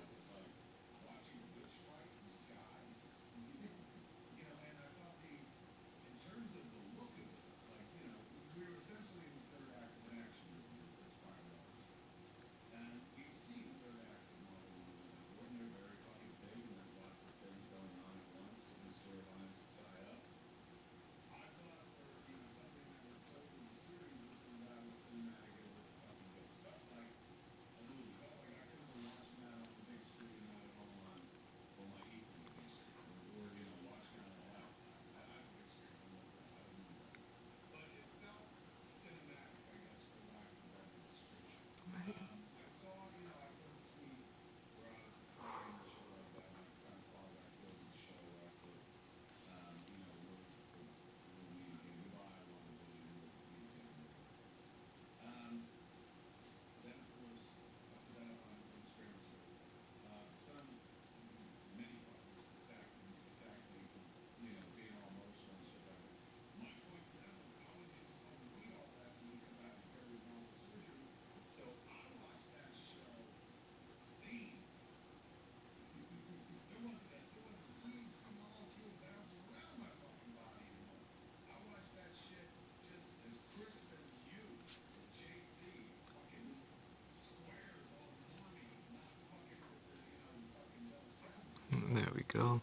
Go.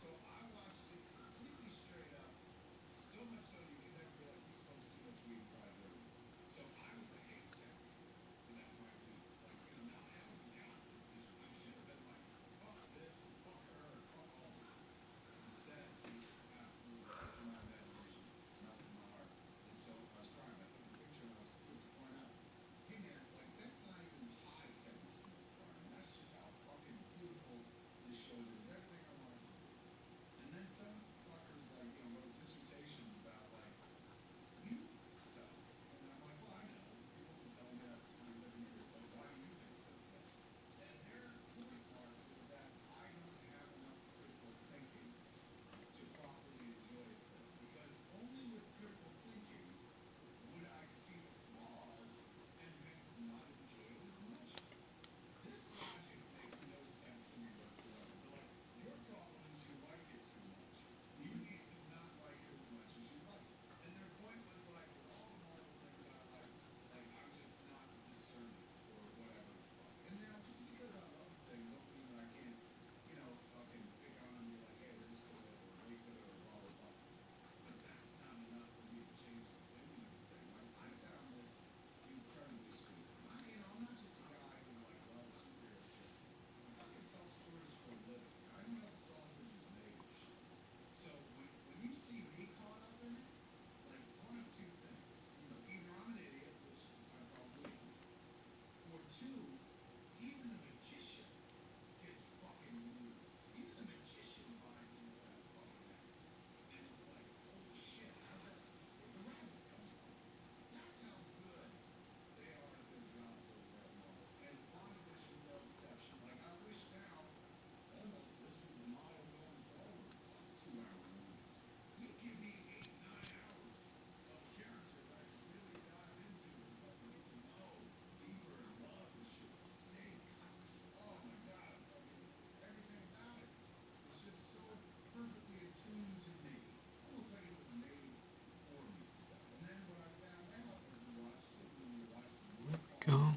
Go.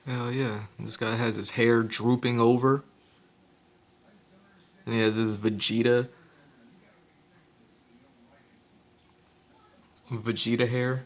Hell yeah. This guy has his hair drooping over, and he has his Vegeta hair.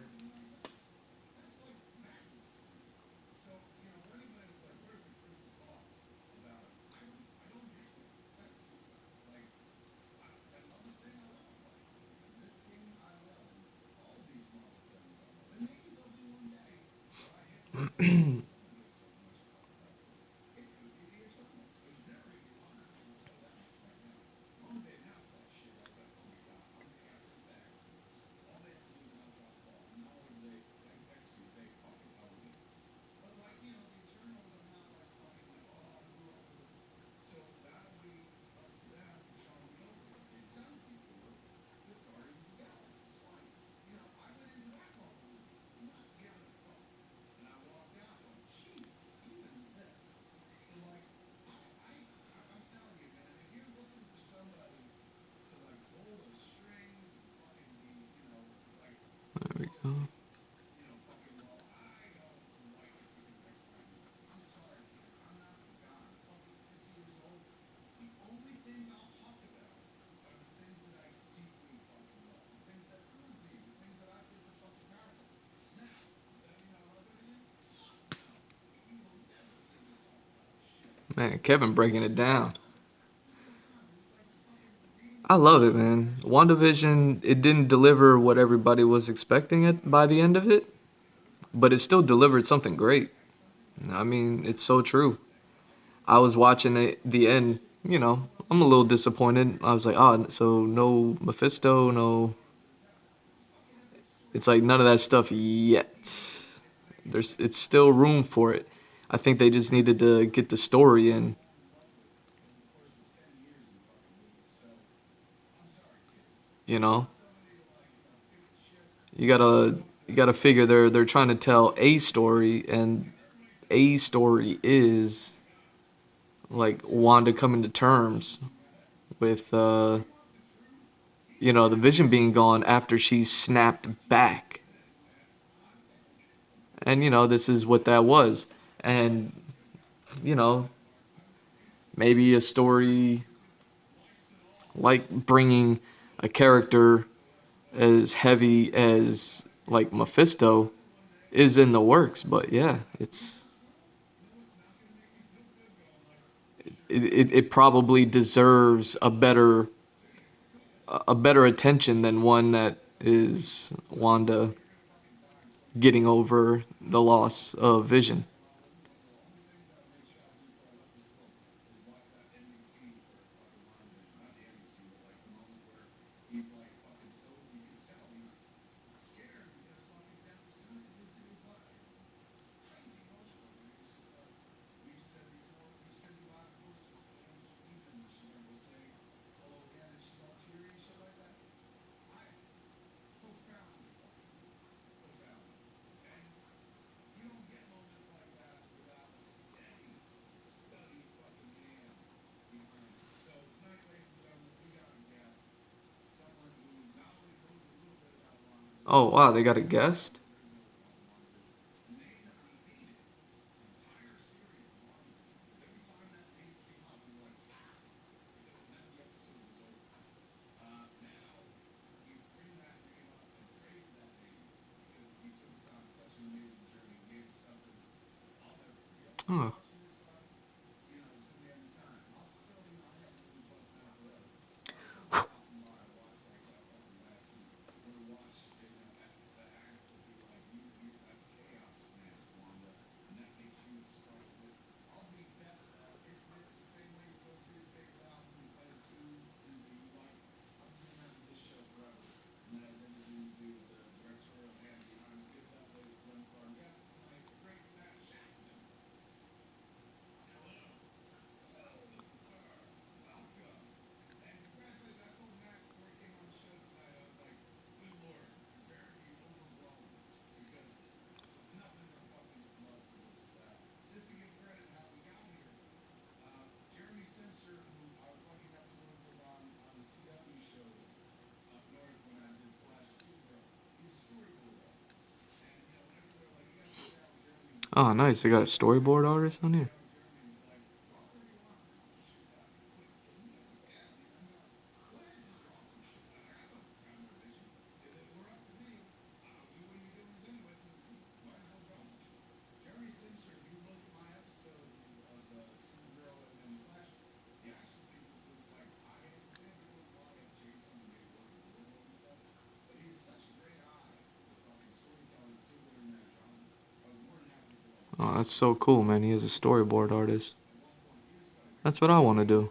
There we go. Man, Kevin breaking it down. I love it, man. WandaVision, it didn't deliver what everybody was expecting it by the end of it, but it still delivered something great. I mean, it's so true. I was watching it, the end, I'm a little disappointed. I was like, oh, so no Mephisto, no. It's like none of that stuff yet. It's still room for it. I think they just needed to get the story in, you know. You gotta you gotta figure they're trying to tell a story, and a story is like Wanda coming to terms with the Vision being gone after she snapped back. And this is what that was. And you know Maybe a story like bringing a character as heavy as like Mephisto is in the works, but yeah, it probably deserves a better attention than one that is Wanda getting over the loss of Vision. Oh wow, they got a guest. Oh, oh, nice. They got a storyboard artist on here. Oh, that's so cool, man. He is a storyboard artist. That's what I want to do.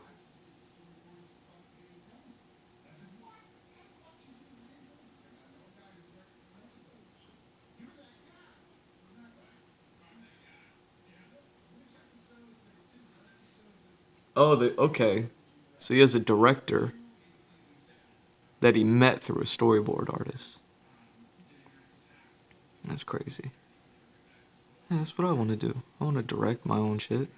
Oh, the okay. So he has a director that he met through a storyboard artist. That's crazy. Yeah, that's what I want to do. I want to direct my own shit.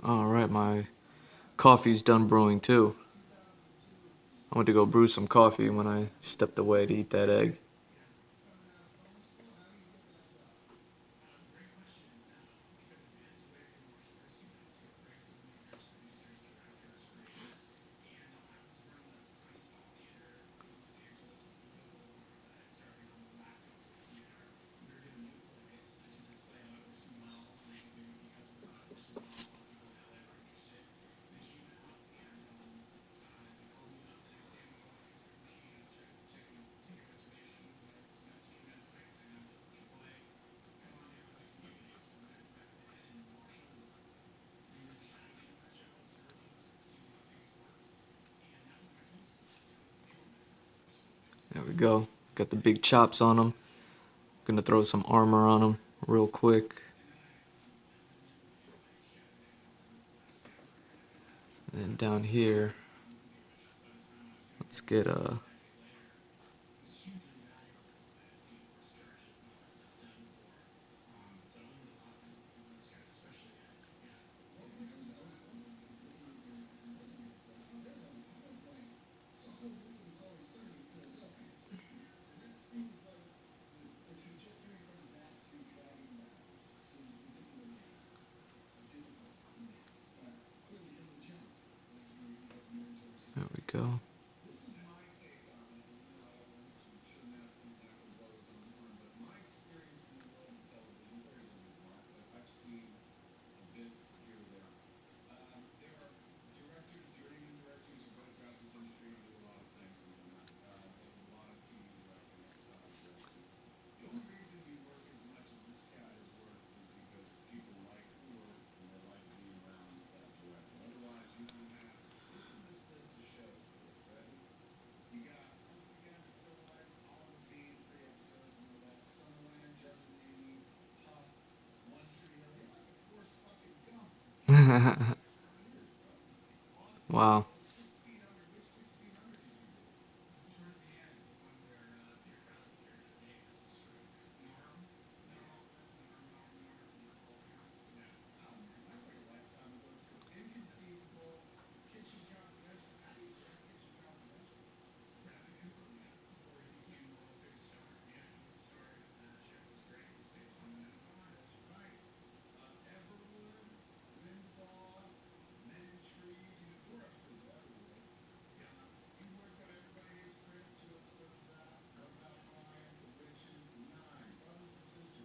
All right, my coffee's done brewing too. I went to go brew some coffee when I stepped away to eat that egg. go. Got the big chops on him. Gonna throw some armor on him real quick. And then down here, let's get a. There we go. Wow.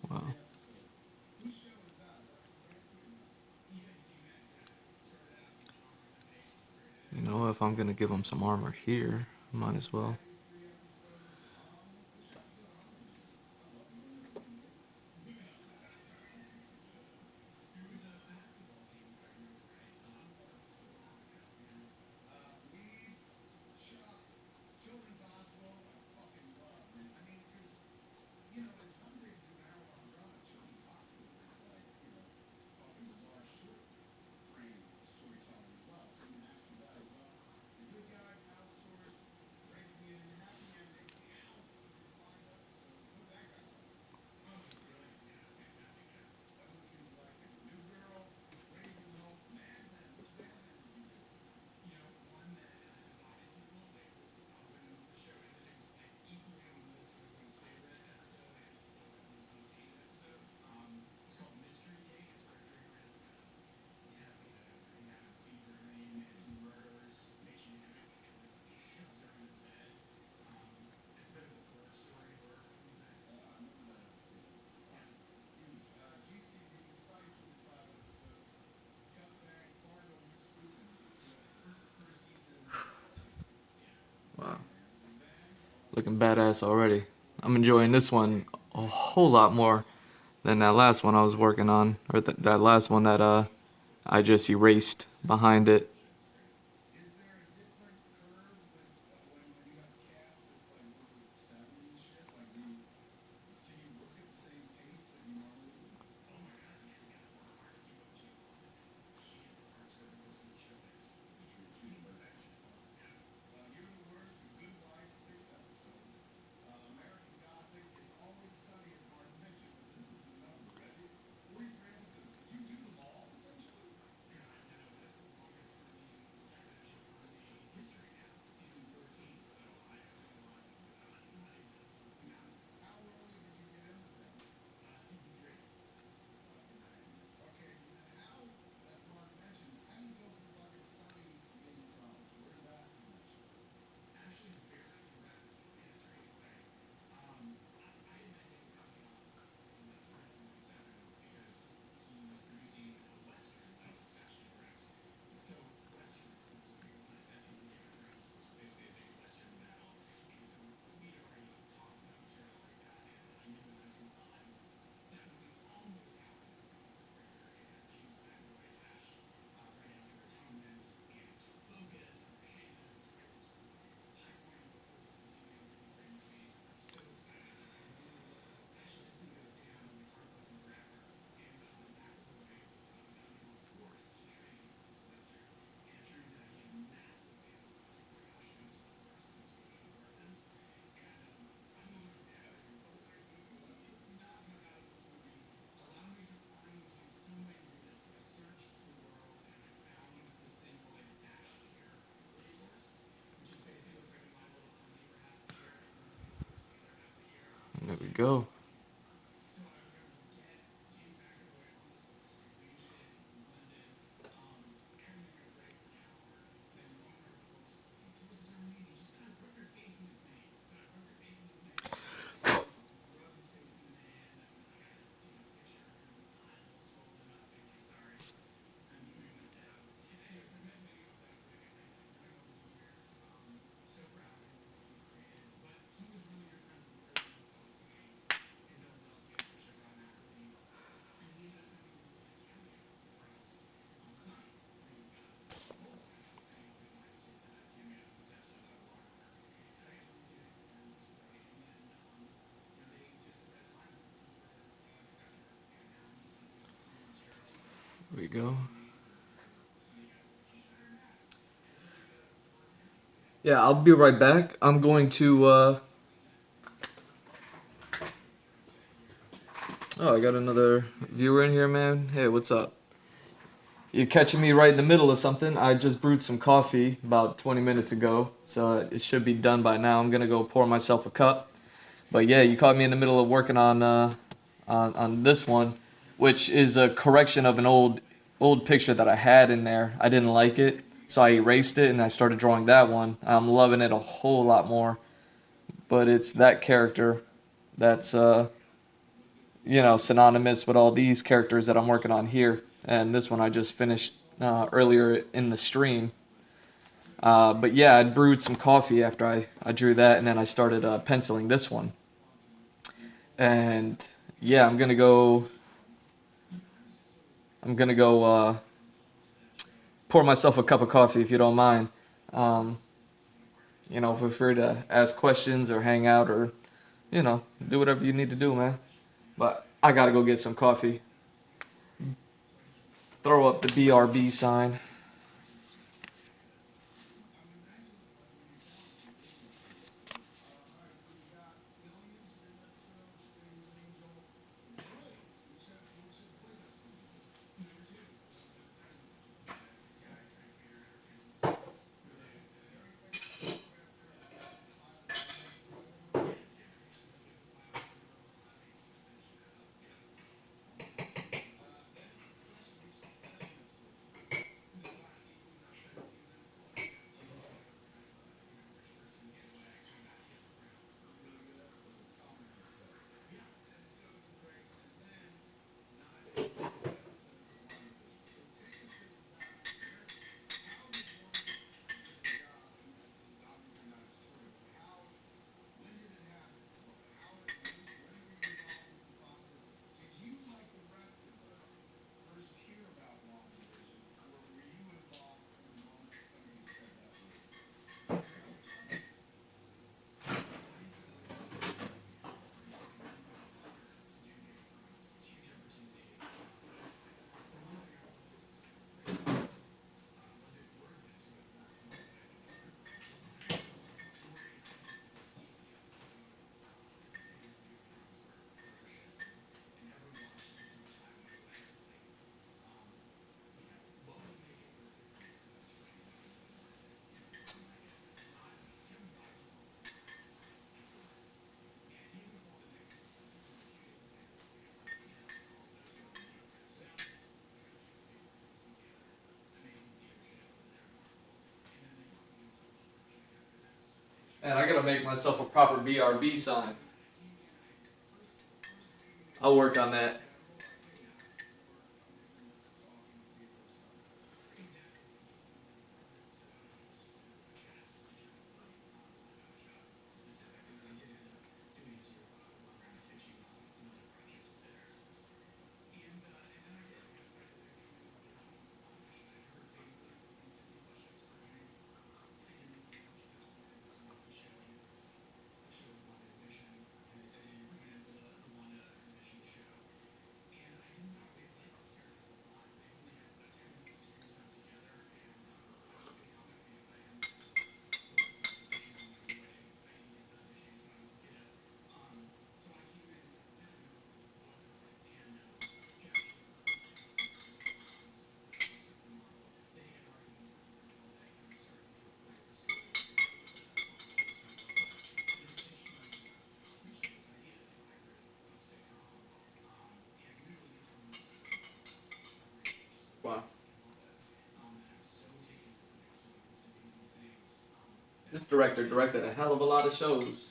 Wow. You know, if I'm gonna give him some armor here, might as well. Wow. Looking badass already. I'm enjoying this one a whole lot more than that last one I was working on, or that last one that I just erased behind it. go. There we go. Yeah, I'll be right back. I'm going to. Oh, I got another viewer in here, man. Hey, what's up? You're catching me right in the middle of something. I just brewed some coffee about 20 minutes ago, so it should be done by now. I'm gonna go pour myself a cup. But yeah, you caught me in the middle of working on this one, which is a correction of an old picture that I had in there. I didn't like it, so I erased it and I started drawing that one. I'm loving it a whole lot more. But it's that character that's synonymous with all these characters that I'm working on here. And this one I just finished earlier in the stream. But yeah, I brewed some coffee after I drew that, and then I started penciling this one. And yeah, I'm gonna go pour myself a cup of coffee if you don't mind. Um, feel free to ask questions or hang out or do whatever you need to do, man. But I gotta go get some coffee. Throw up the BRB sign. Man, I gotta make myself a proper BRB sign. I'll work on that. This director directed a hell of a lot of shows.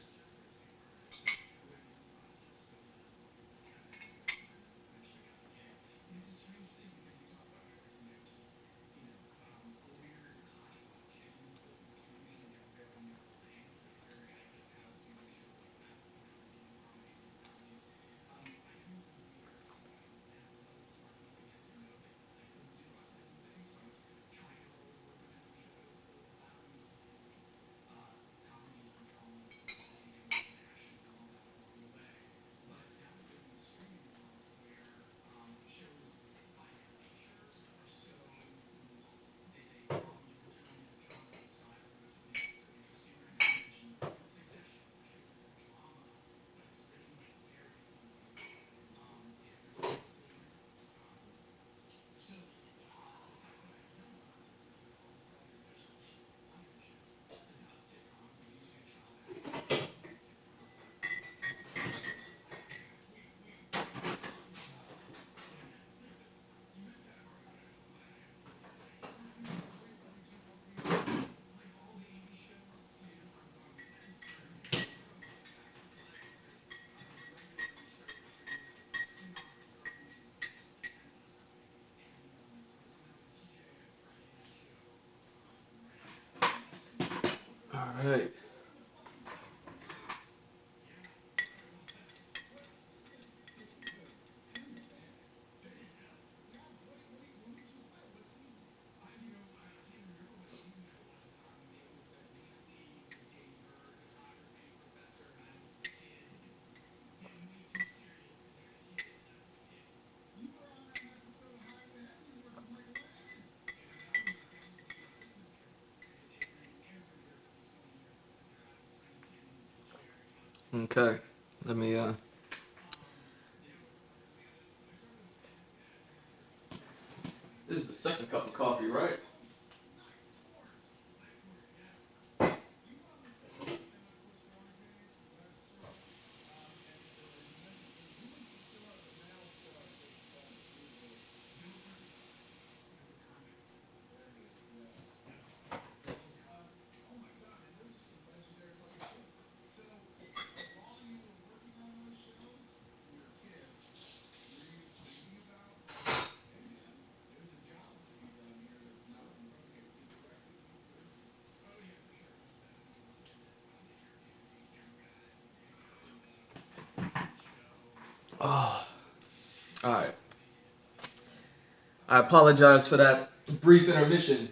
All right. Okay. Let me This is the second cup of coffee, right? Oh. All right. I apologize for that brief intermission.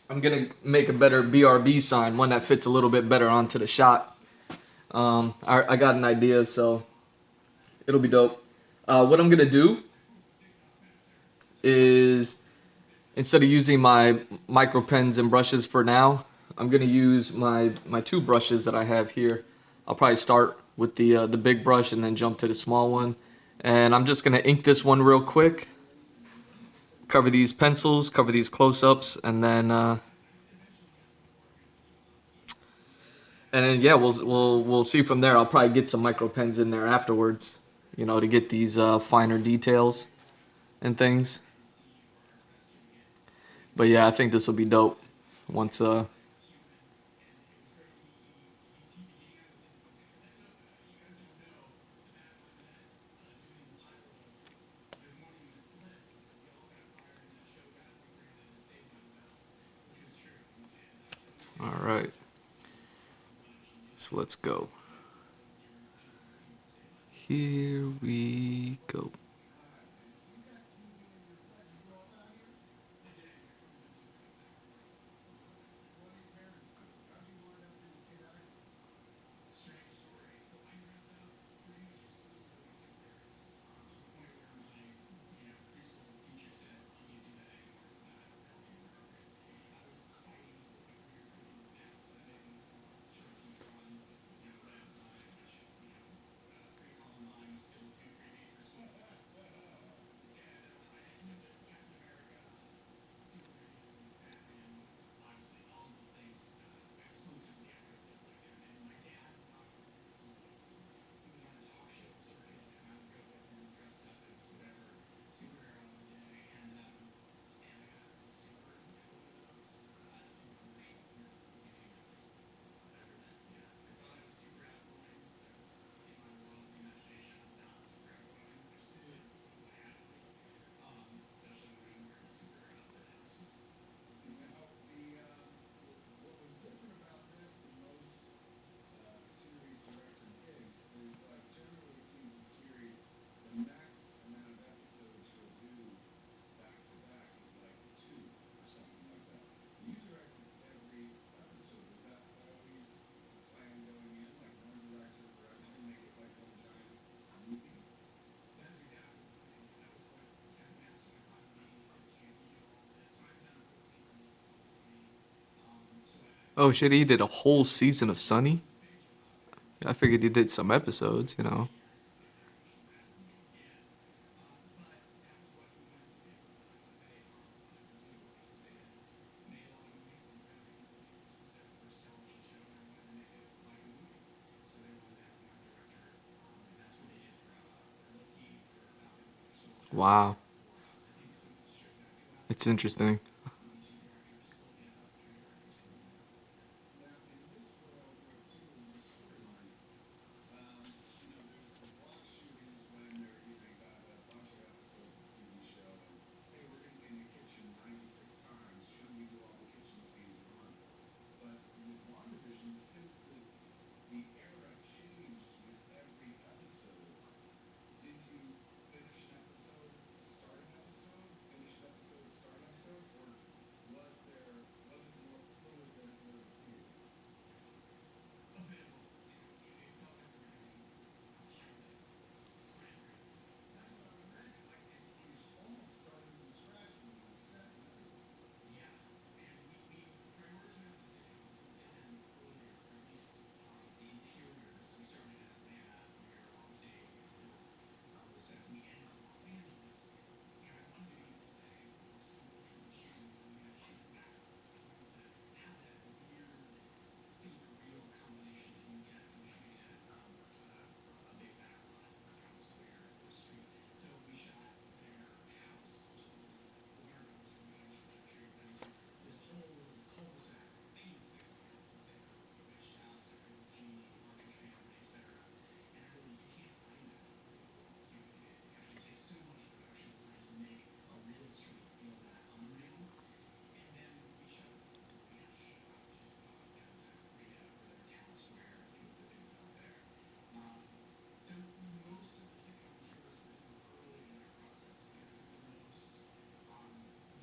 I'm gonna make a better BRB sign, one that fits a little bit better onto the shot. I got an idea, so it'll be dope. What I'm gonna do is instead of using my micro pens and brushes for now, I'm gonna use my two brushes that I have here. I'll probably start with the big brush and then jump to the small one. And I'm just gonna ink this one real quick. Cover these pencils, cover these close-ups, and then yeah, we'll see from there. I'll probably get some micro pens in there afterwards, to get these finer details and things. But yeah, I think this will be dope once all right. So let's go. Here we go. Oh shit, he did a whole season of Sunny. I figured he did some episodes, you know. Wow, it's interesting.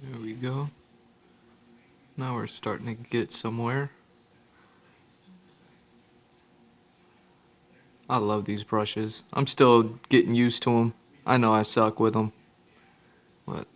There we go. Now we're starting to get somewhere. I love these brushes. I'm still getting used to them. I know I suck with them, but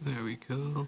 there we go.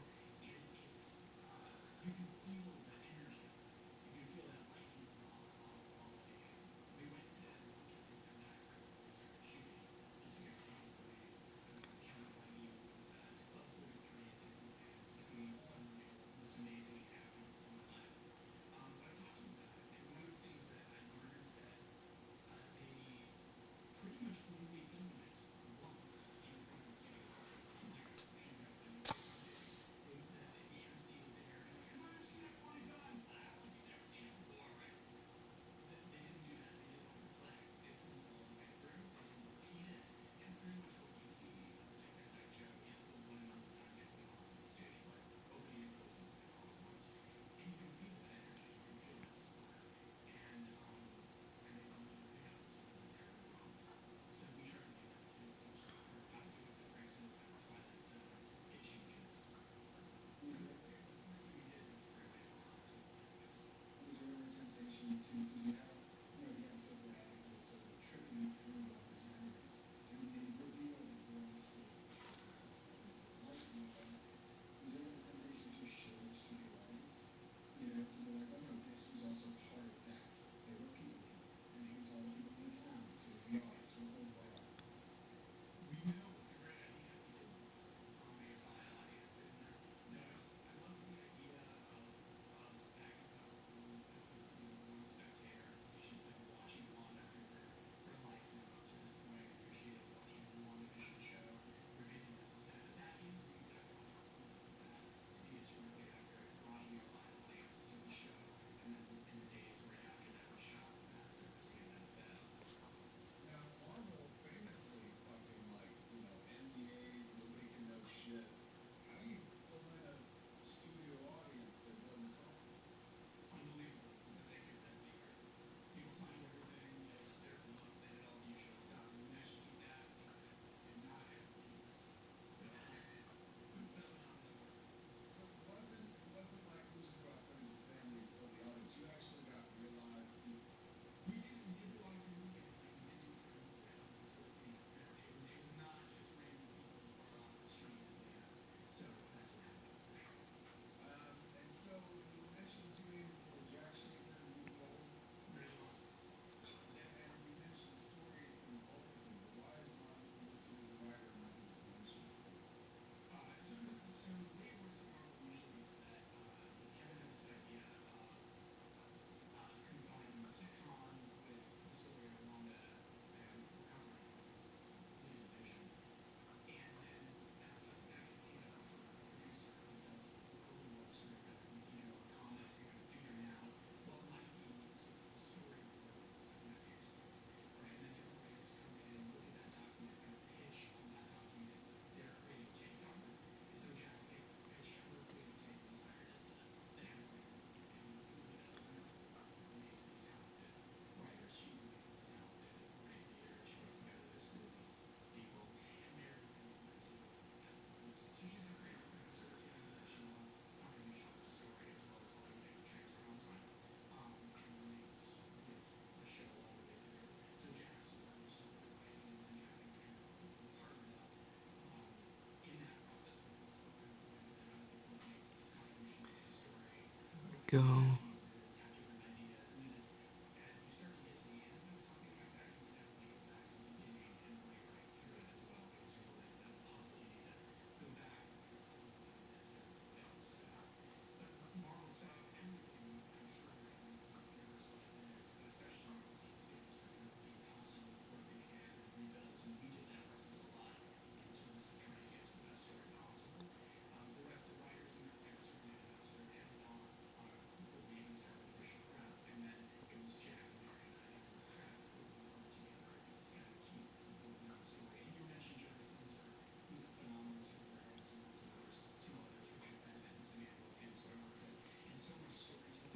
Go.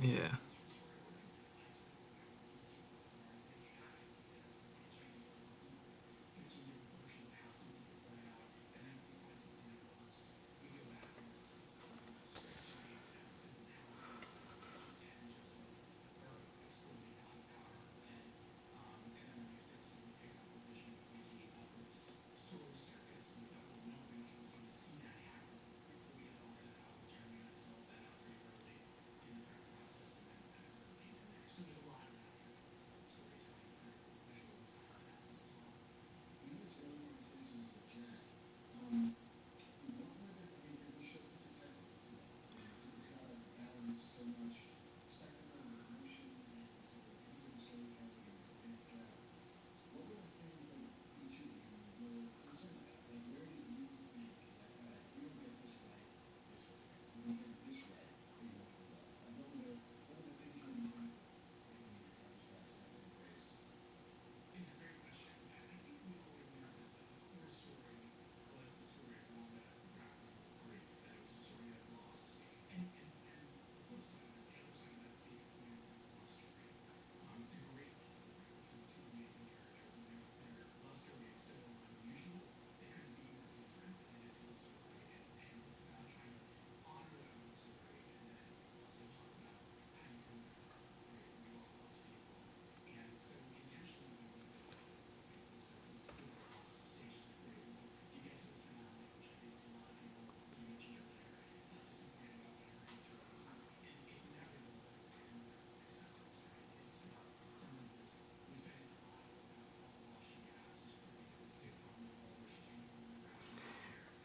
Yeah.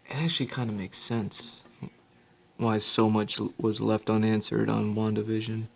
It actually kind of makes sense why so much was left unanswered on WandaVision.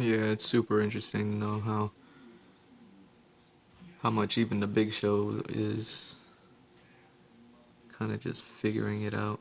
Yeah, it's super interesting to know how much even the big show is kind of just figuring it out.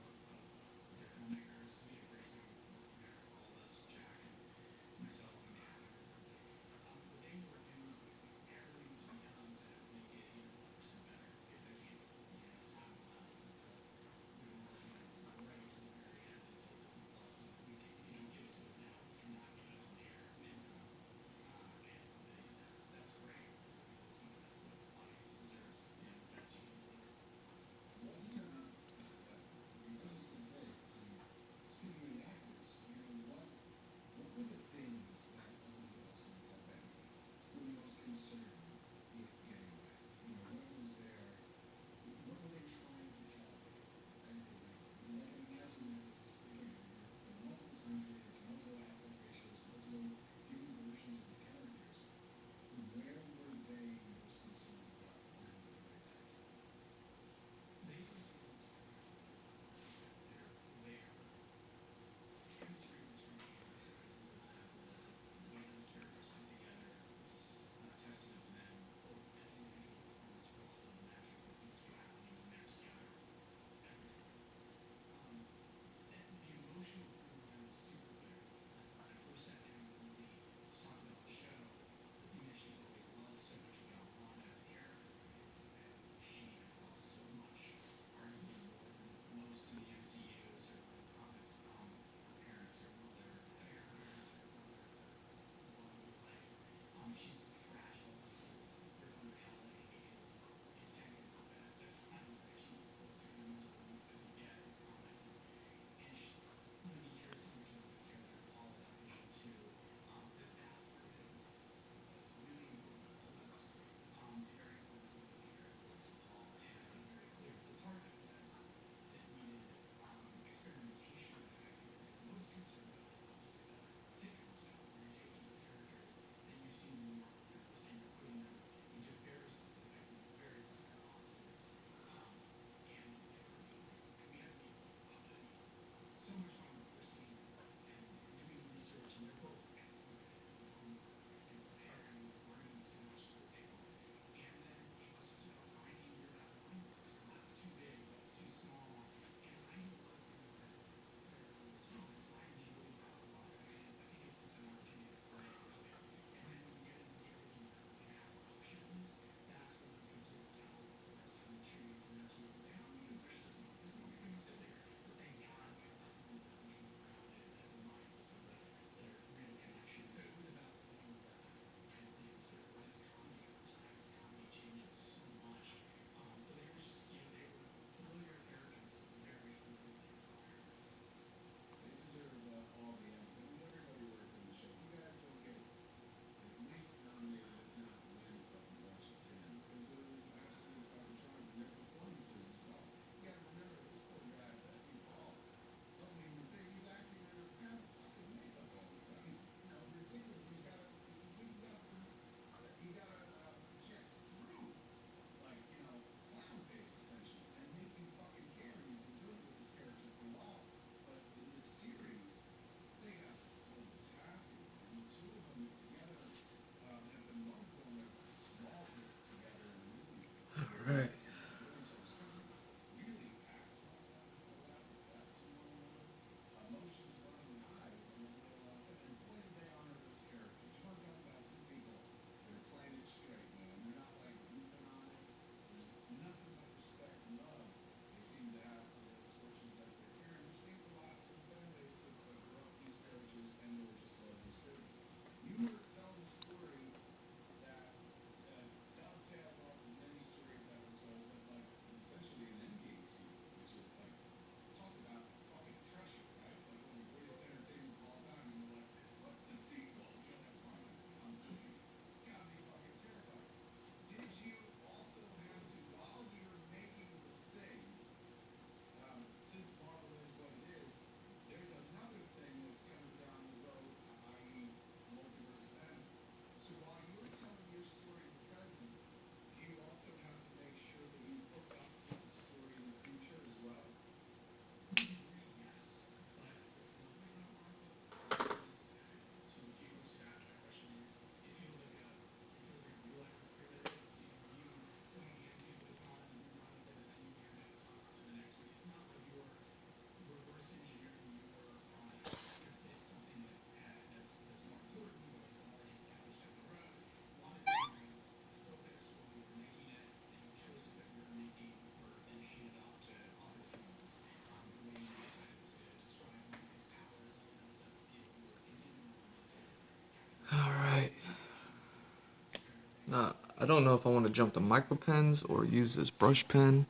I don't know if I want to jump to micro pens or use this brush pen.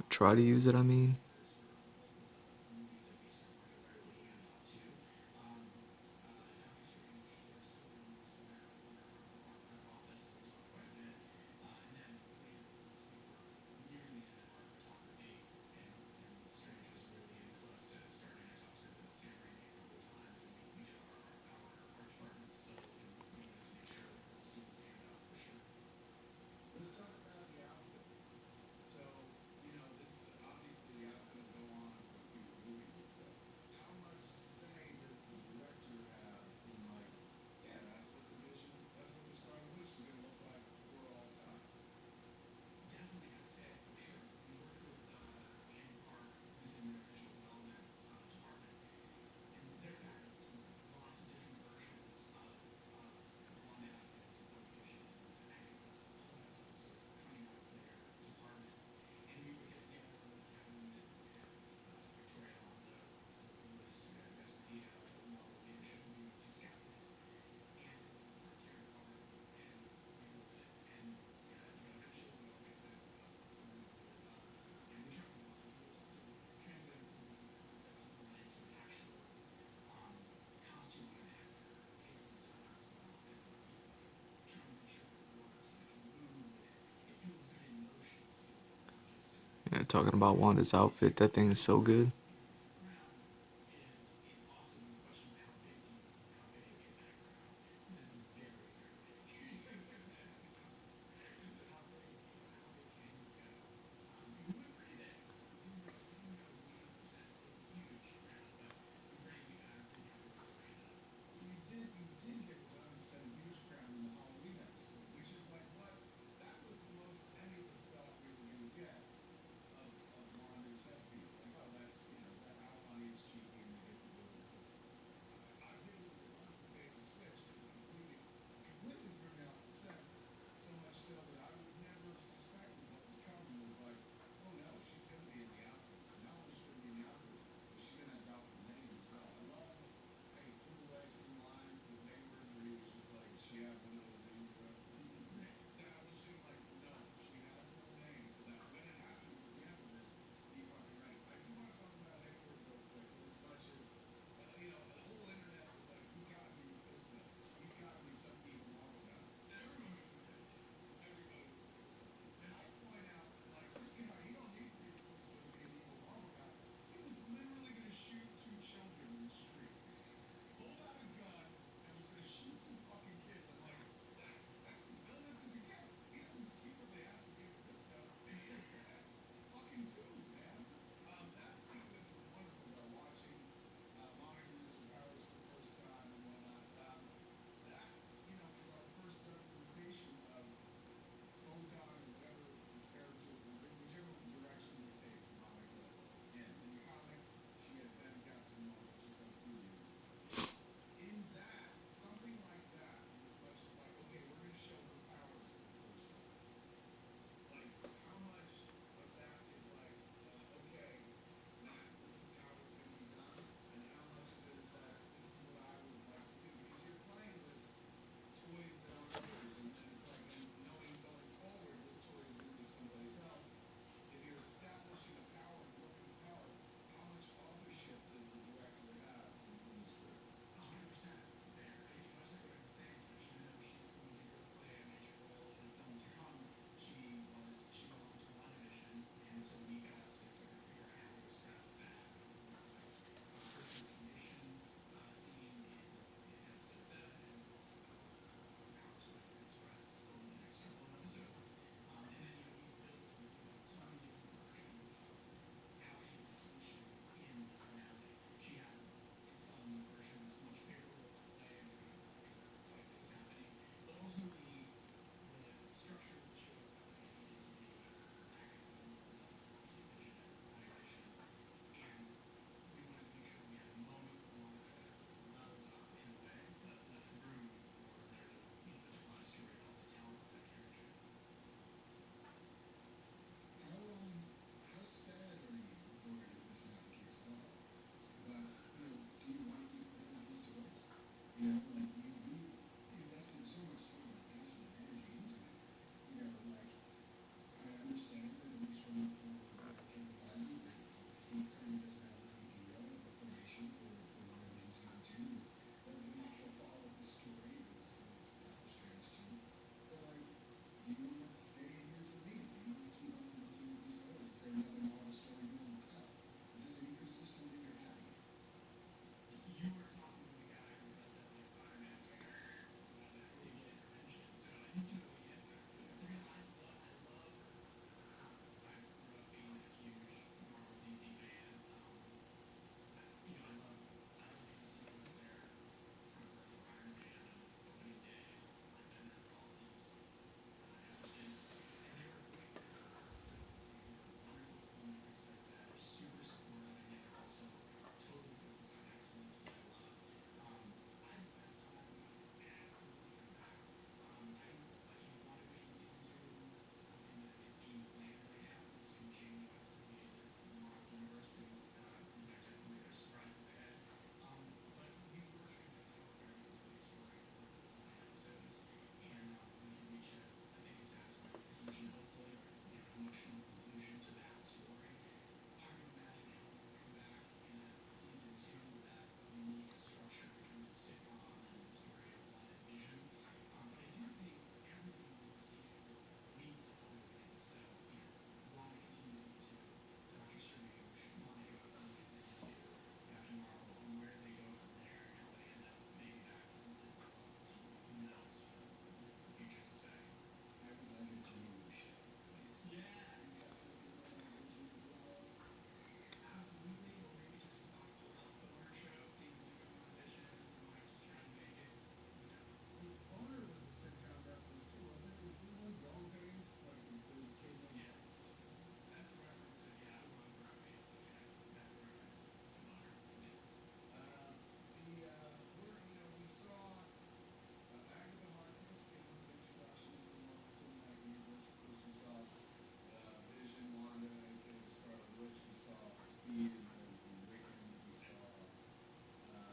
Try to use it, I mean. Yeah, talking about Wanda's outfit, that thing is so good.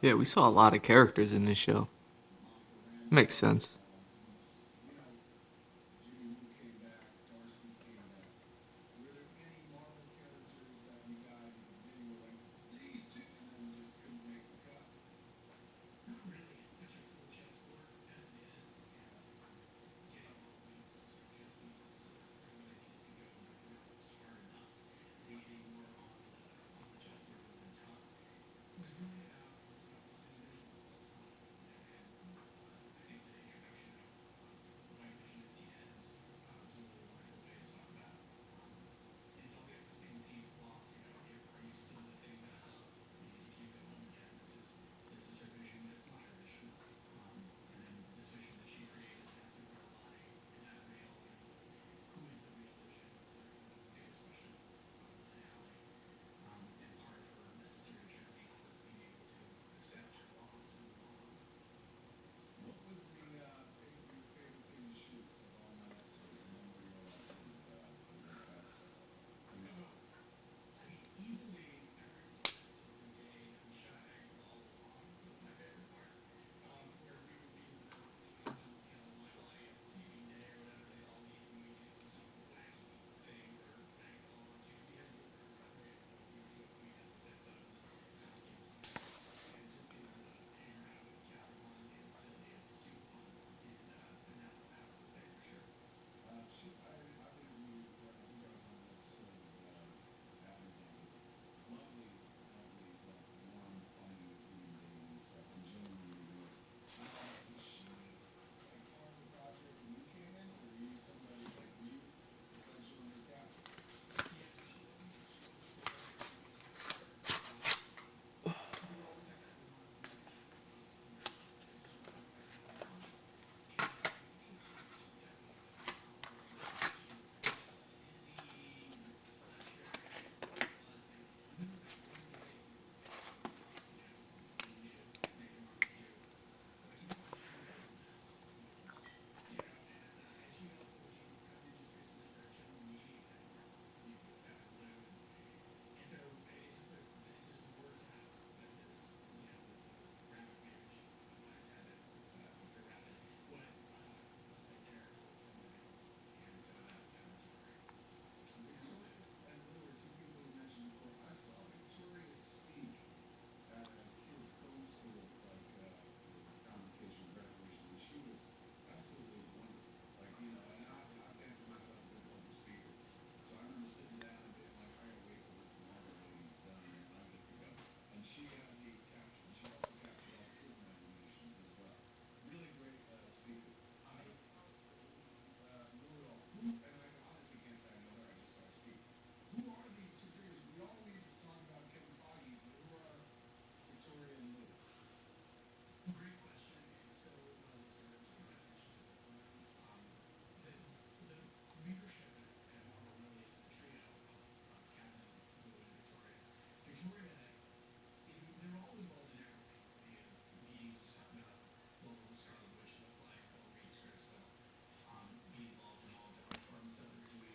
Yeah, we saw a lot of characters in this show. Makes sense.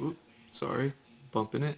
Oop, sorry, bumping it.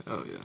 Oh yeah.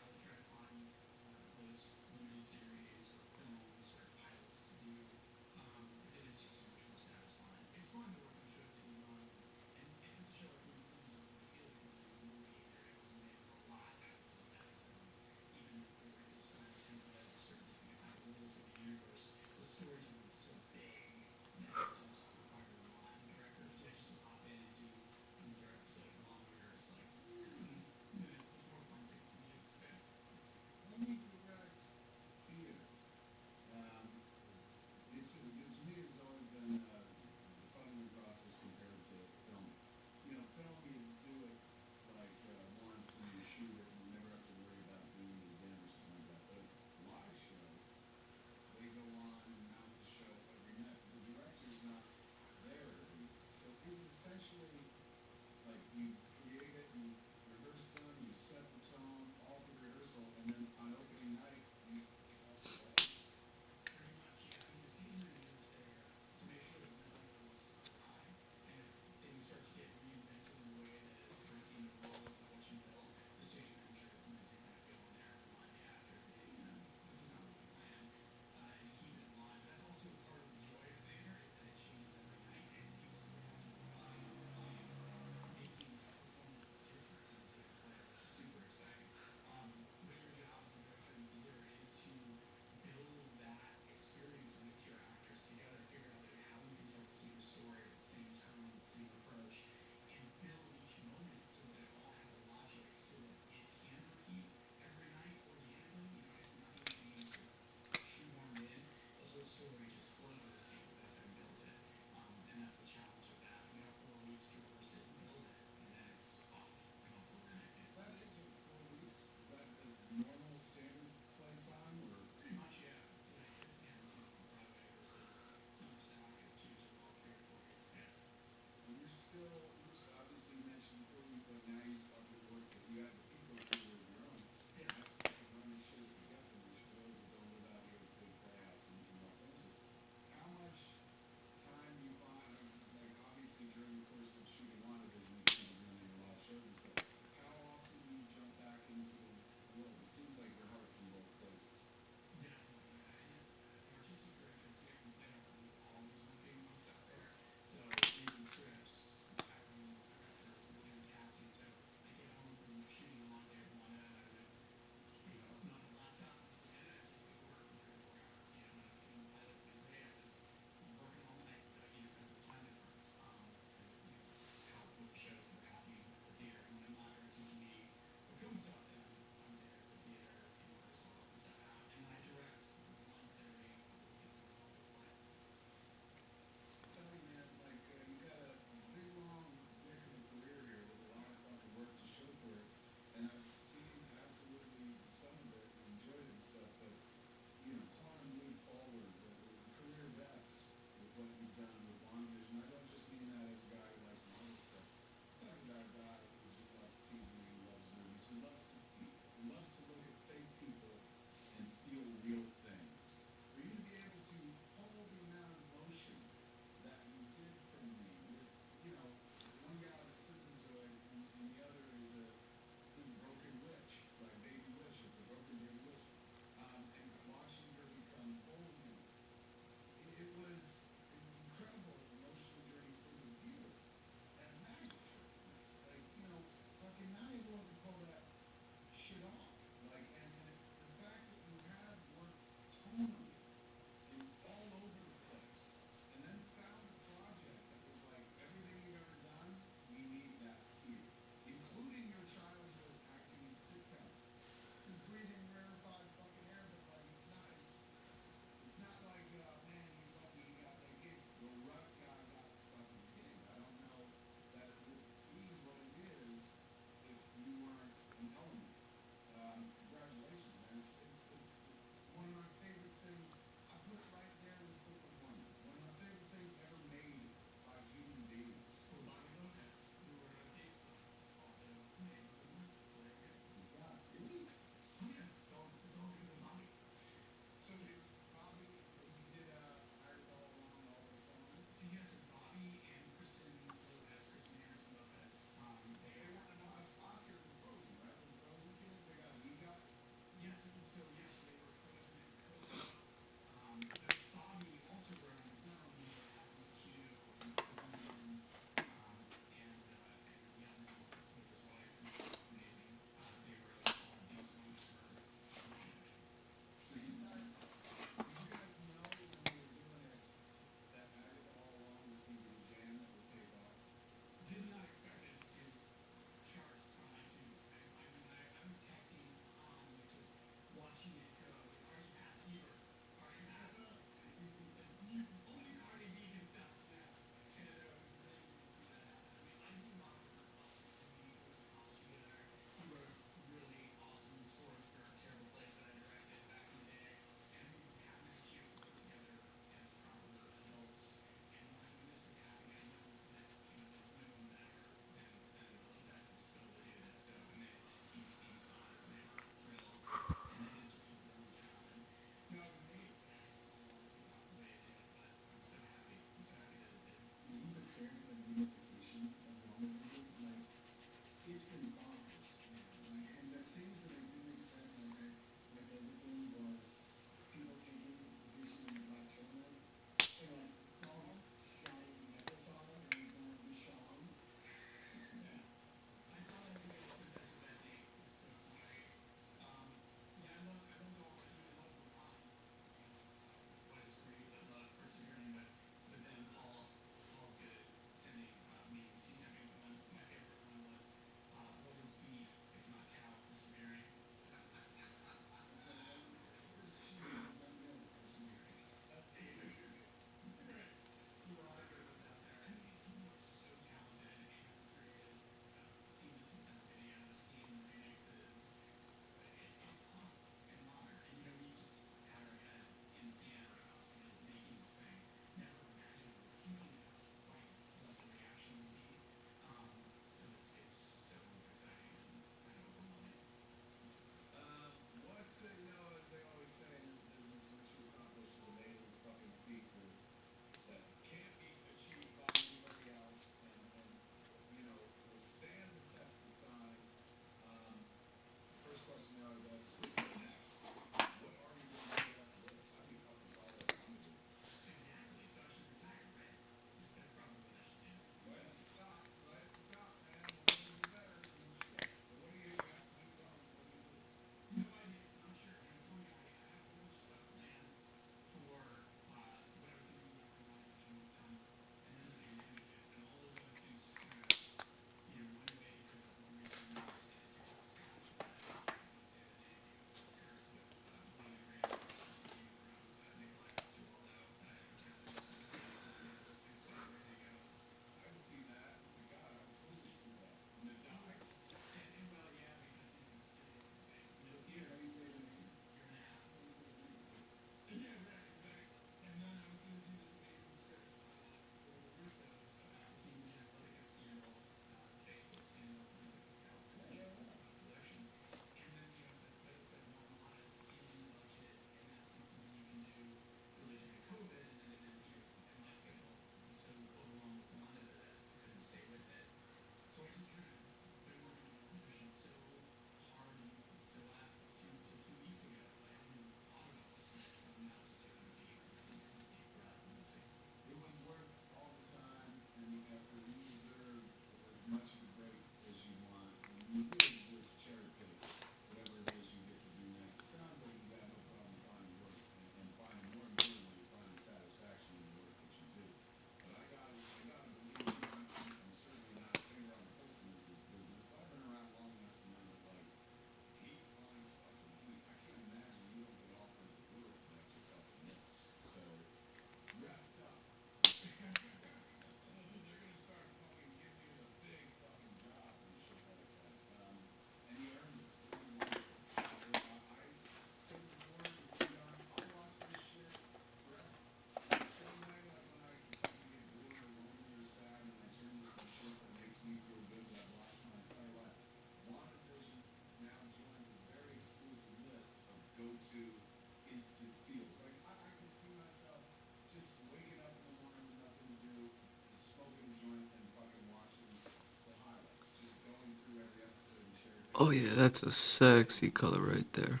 Oh yeah, that's a sexy color right there.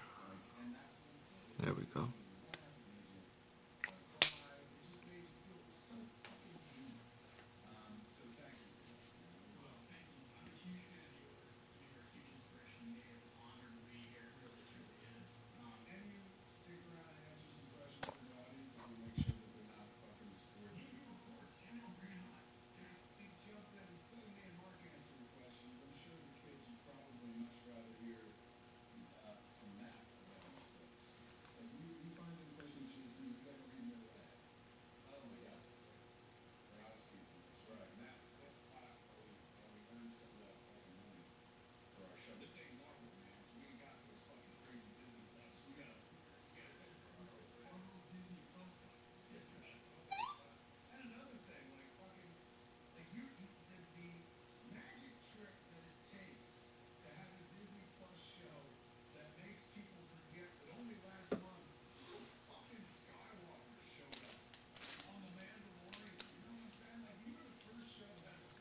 There we go.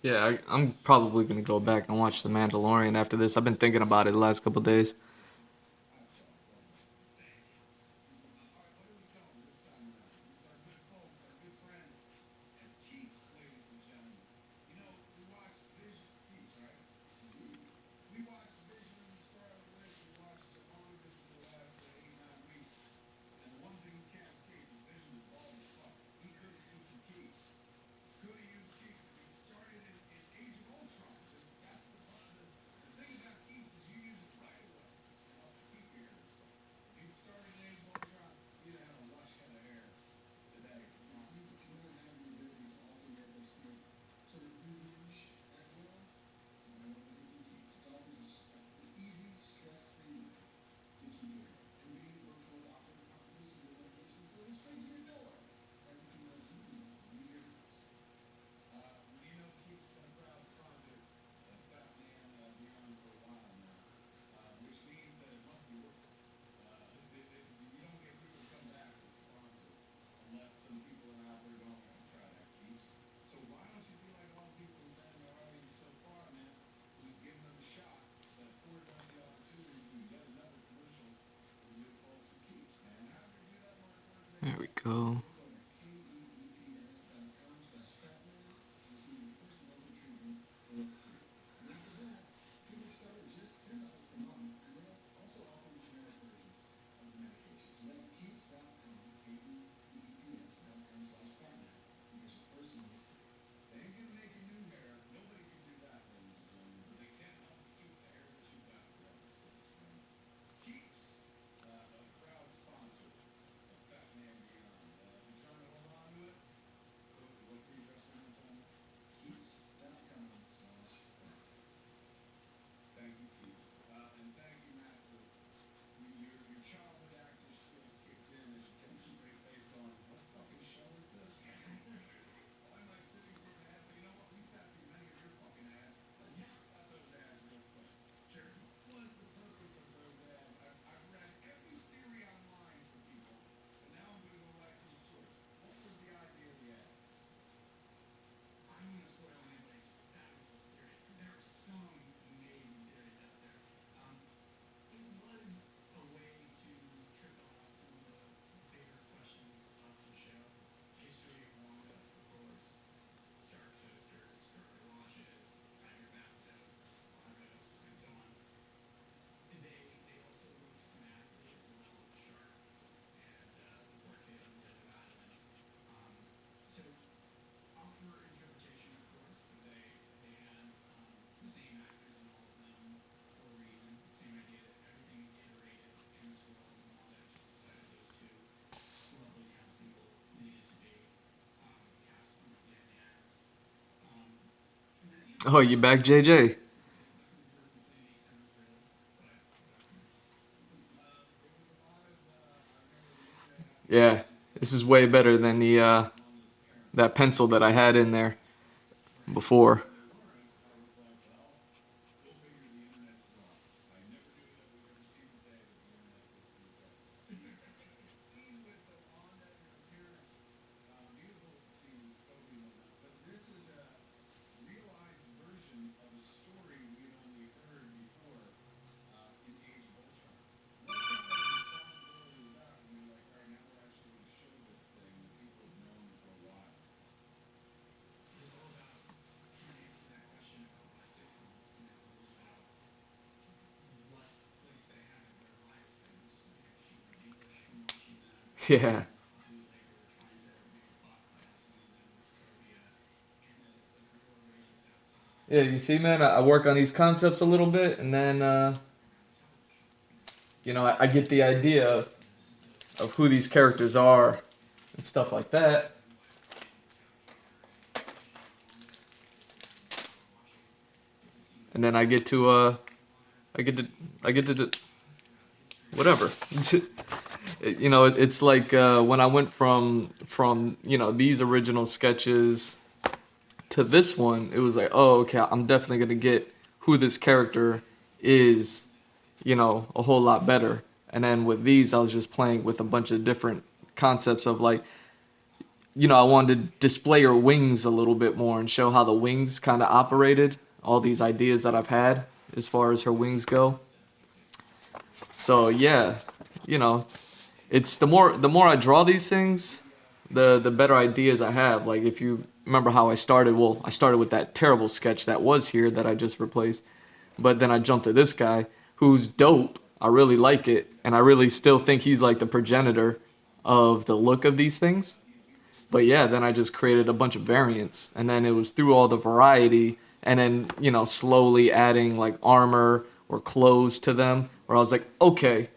Yeah, I'm probably gonna go back and watch The Mandalorian after this. I've been thinking about it the last couple days. There we go. Oh, you back, JJ? Yeah, this is way better than the that pencil that I had in there before. Yeah. Yeah, you see, man, I work on these concepts a little bit, and then, I get the idea of who these characters are and stuff like that. And then I get to, I get to, whatever. It's like when I went from these original sketches to this one, it was like, oh, okay, I'm definitely gonna get who this character is, a whole lot better. And then with these, I was just playing with a bunch of different concepts of like, I wanted to display her wings a little bit more and show how the wings kind of operated. All these ideas that I've had as far as her wings go. So yeah, you know, it's the more I draw these things, the better ideas I have. Like if you remember how I started, well, I started with that terrible sketch that was here that I just replaced, but then I jumped to this guy who's dope. I really like it, and I really still think he's like the progenitor of the look of these things. But yeah, then I just created a bunch of variants, and then it was through all the variety, and then slowly adding like armor or clothes to them, where I was like, okay,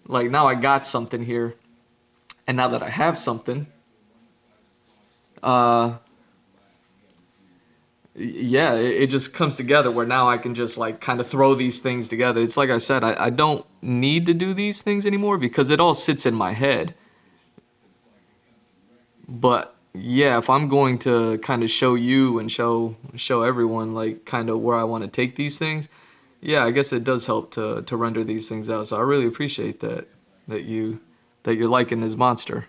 like now I got something here, and now that I have something, uh, yeah, it just comes together where now I can just like kind of throw these things together. It's like I said, I don't need to do these things anymore because it all sits in my head. But yeah, if I'm going to kind of show you and show everyone like kind of where I want to take these things, yeah, I guess it does help to render these things out. So I really appreciate that you that you're liking this monster.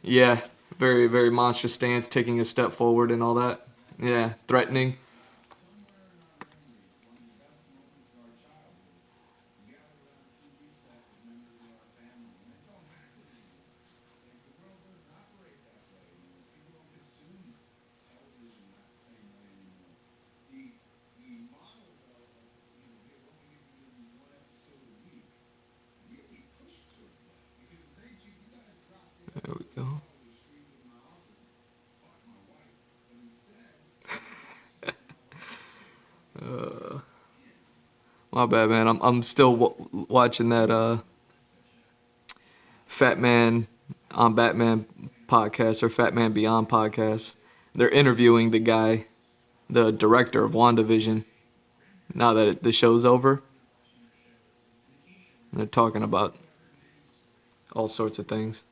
Yeah, very very monster stance, taking a step forward and all that. Yeah, threatening. There we go. Uh, my bad, man. I'm still watching that Fat Man on Batman podcast or Fat Man Beyond podcast. They're interviewing the guy, the director of WandaVision. Now that the show's over, they're talking about all sorts of things.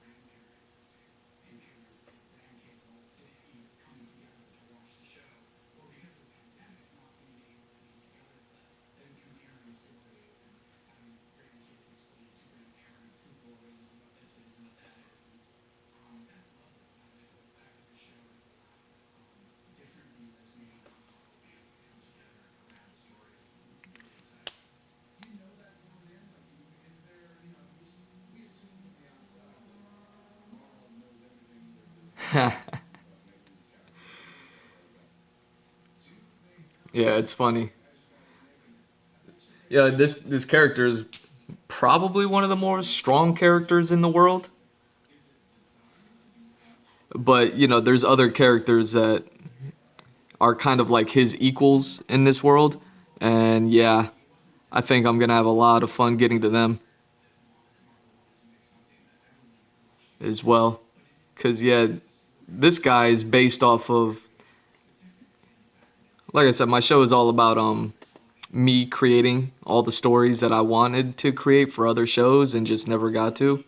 Yeah, it's funny. Yeah, this character is probably one of the more strong characters in the world. But there's other characters that are kind of like his equals in this world, and yeah, I think I'm gonna have a lot of fun getting to them as well. Cause yeah, this guy is based off of, like I said, my show is all about me creating all the stories that I wanted to create for other shows and just never got to.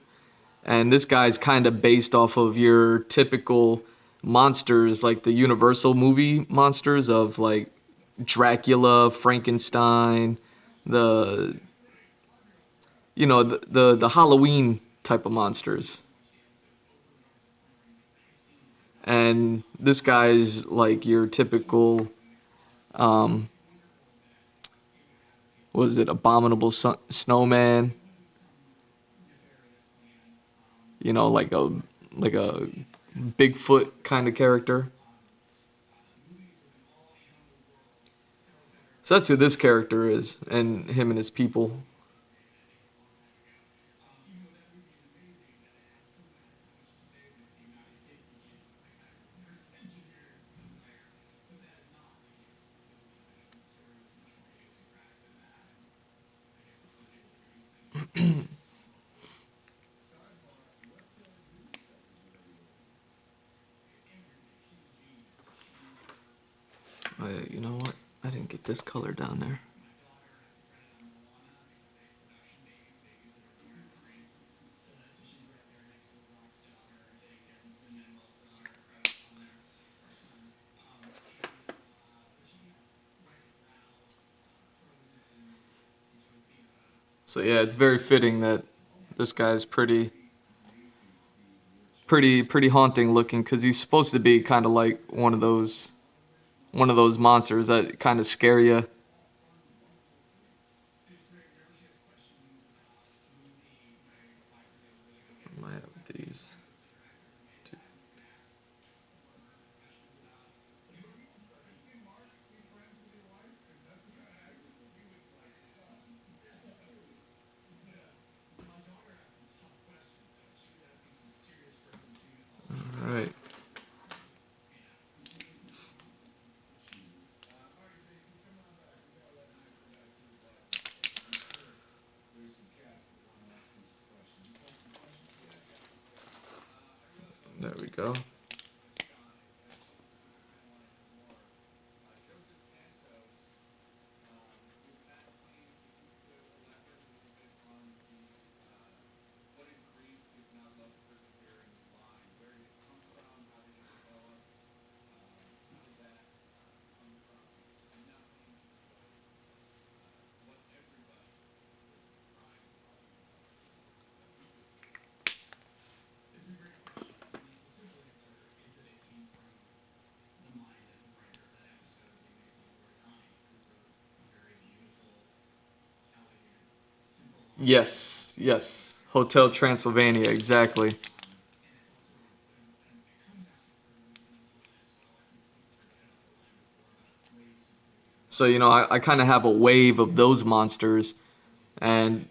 And this guy's kind of based off of your typical monsters, like the Universal movie monsters of like Dracula, Frankenstein, the the Halloween type of monsters. And this guy's like your typical um was it abominable snowman, like a Bigfoot kind of character. So that's who this character is, and him and his people. You know what? I didn't get this color down there. So yeah, it's very fitting that this guy's pretty haunting looking because he's supposed to be kind of like one of those monsters that kind of scare you. I have these. All right. There we go. Yes, yes. Hotel Transylvania, exactly. So, I kind of have a wave of those monsters, and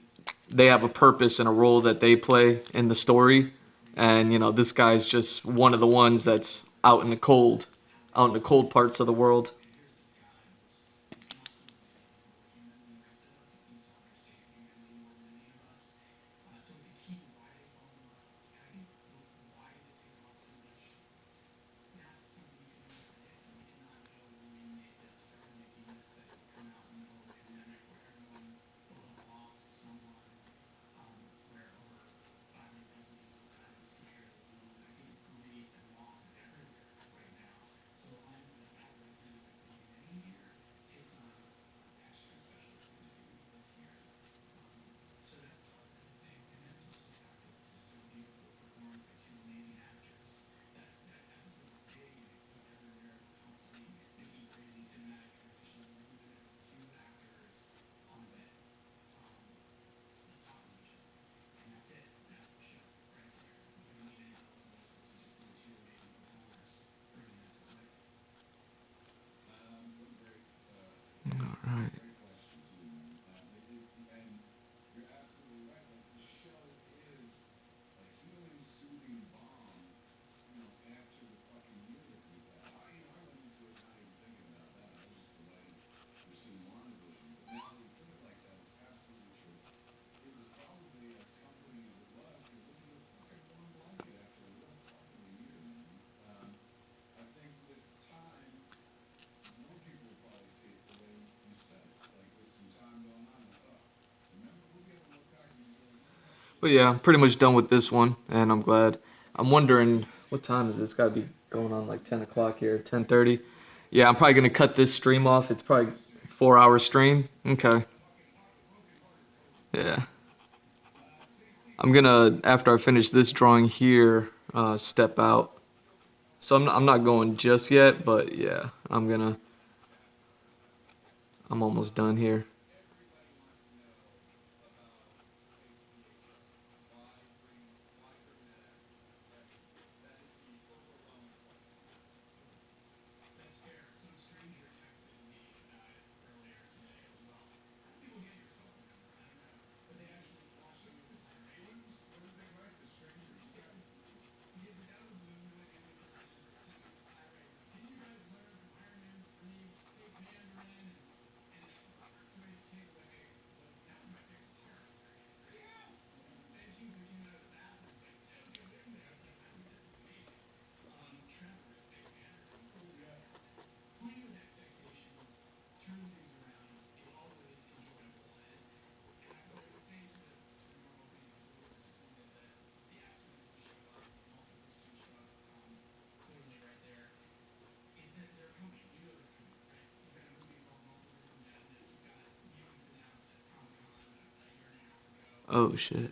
they have a purpose and a role that they play in the story. And, this guy's just one of the ones that's out in the cold parts of the world. All right. But yeah, I'm pretty much done with this one, and I'm glad. I'm wondering what time is it? It's got to be going on like 10 o'clock here, 10:30. Yeah, I'm probably gonna cut this stream off. It's probably 4 hour stream. Okay. Yeah. I'm gonna after I finish this drawing here, step out. So I'm not going just yet, but yeah, I'm almost done here. Oh shit.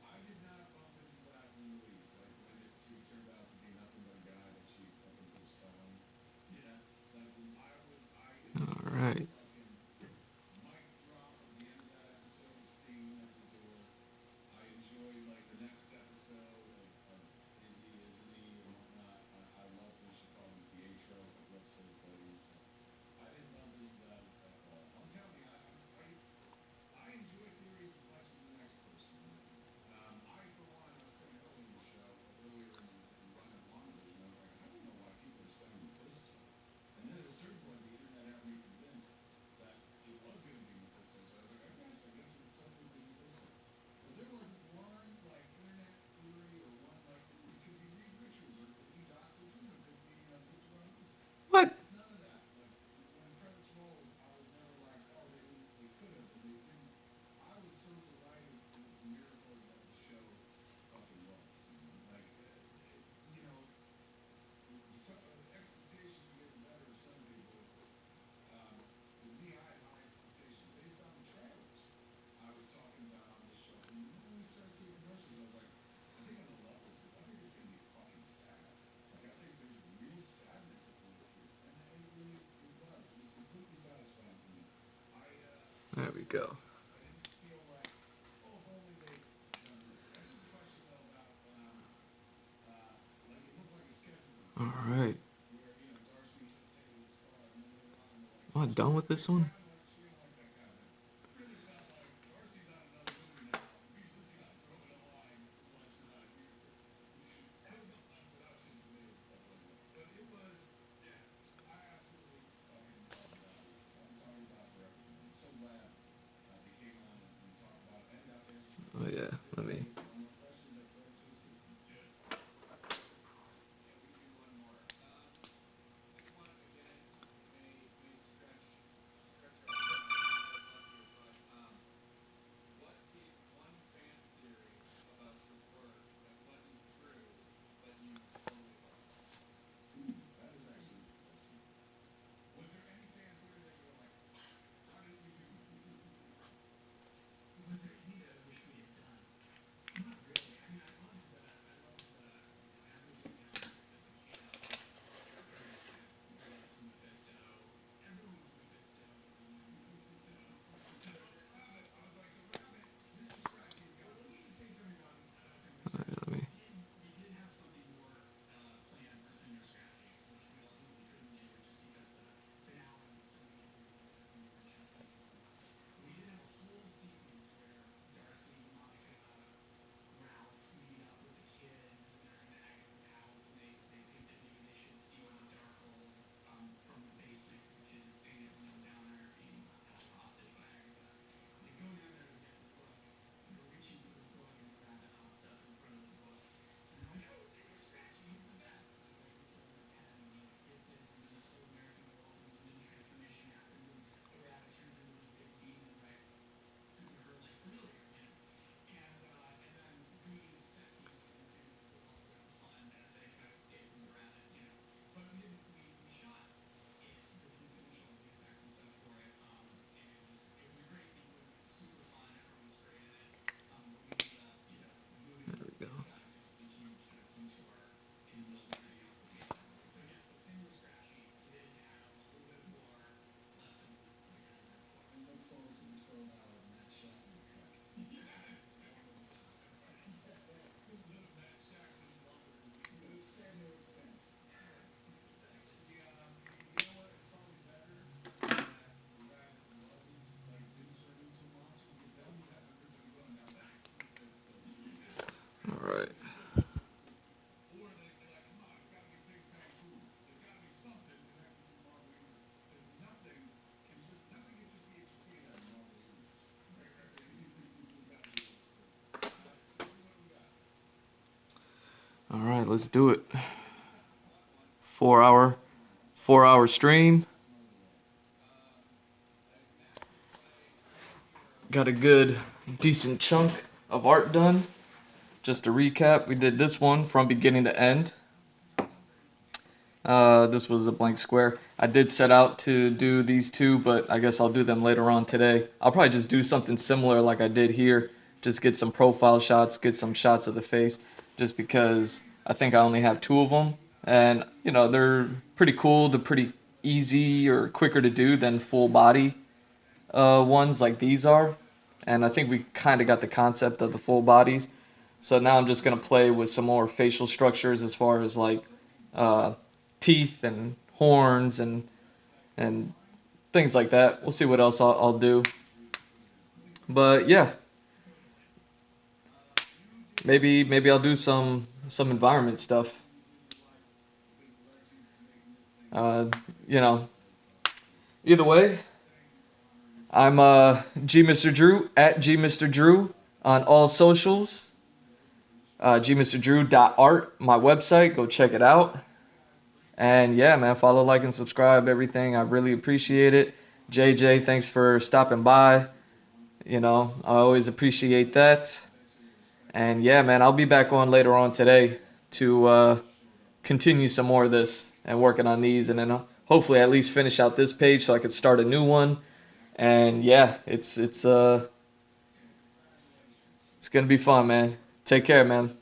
I did not bump into that in the least. Like when it turned out to be nothing but a guy that she fucking put a spell on. Yeah, that didn't. I All enjoyed the right. fucking mic drop of the end of that episode scene at the door. I enjoyed like the next episode of Izzy, isn't he, and whatnot. I loved when she called him Pietro a couple episodes later. So I didn't bump into that at all. I'm telling you, I enjoy theories as much as the next person in here. For one, I was saying earlier in the show, earlier in the run of WandaVision, I was like, I don't know why people are saying Mephisto. And then at a certain point, the internet had me convinced that it was going to be Mephisto. So I was like, I guess it would totally be Mephisto. But there wasn't one like internet theory or one like, ooh, it could be Reed Richards or it could be Doctor Doom, it could be Victor Von Doom. What? None of that. Like when credits rolled, I was never like, oh, they didn't, they could have, but they didn't. I was so delighted with the miracle that the show fucking was, man. Like, you know, expectations are getting the better of some people. With me, I had high expectations based on the trailers I was talking about on this show. From the moment we started seeing commercials, I was like, I think I'm gonna love this. I think it's gonna be fucking sad. Like I think there's real sadness at work here, and it really it was. It was completely satisfying for me. There we go. I didn't feel like, oh, if only they'd done this. I did question though about like it looked like a schedule All conflict right. where Darcy hits Hayward's car, and then later on they're like, Am I oh, done with this one? she didn't like that kind of thing. Really felt like Darcy's on another movie now. We just got thrown in a line while she's not here. On production delay and stuff like that. But it was, yeah, I absolutely fucking loved that. I'm talking about forever, man. I'm so glad they came on and talked about it and got the answers we Oh wanted. yeah. If Let we me. get one more question to Glowczewski, do it. Yeah, we can do one more. I just wanted to get it. May stretch right, let's do it. 4 hour stream. Got a good, decent chunk of art done. Just to recap, we did this one from beginning to end. This was a blank square. I did set out to do these two, but I guess I'll do them later on today. I'll probably just do something similar like I did here. Just get some profile shots, get some shots of the face, just because I think I only have two of them. And, you know, they're pretty cool. They're pretty easy or quicker to do than full body ones like these are. And I think we kind of got the concept of the full bodies. So now I'm just going to play with some more facial structures as far as like uh, teeth and horns and things like that. We'll see what else I'll do. But yeah, maybe I'll do some environment stuff. Uh, you know, either way, I'm GMrDrew at GMrDrew on all socials. GMrDrew.art, my website. Go check it out. And yeah, man, follow, like, and subscribe, everything. I really appreciate it. JJ, thanks for stopping by. You know, I always appreciate that. And yeah, man, I'll be back on later on today to continue some more of this and working on these, and then hopefully at least finish out this page so I could start a new one. And yeah, it's gonna be fun, man. Take care, man.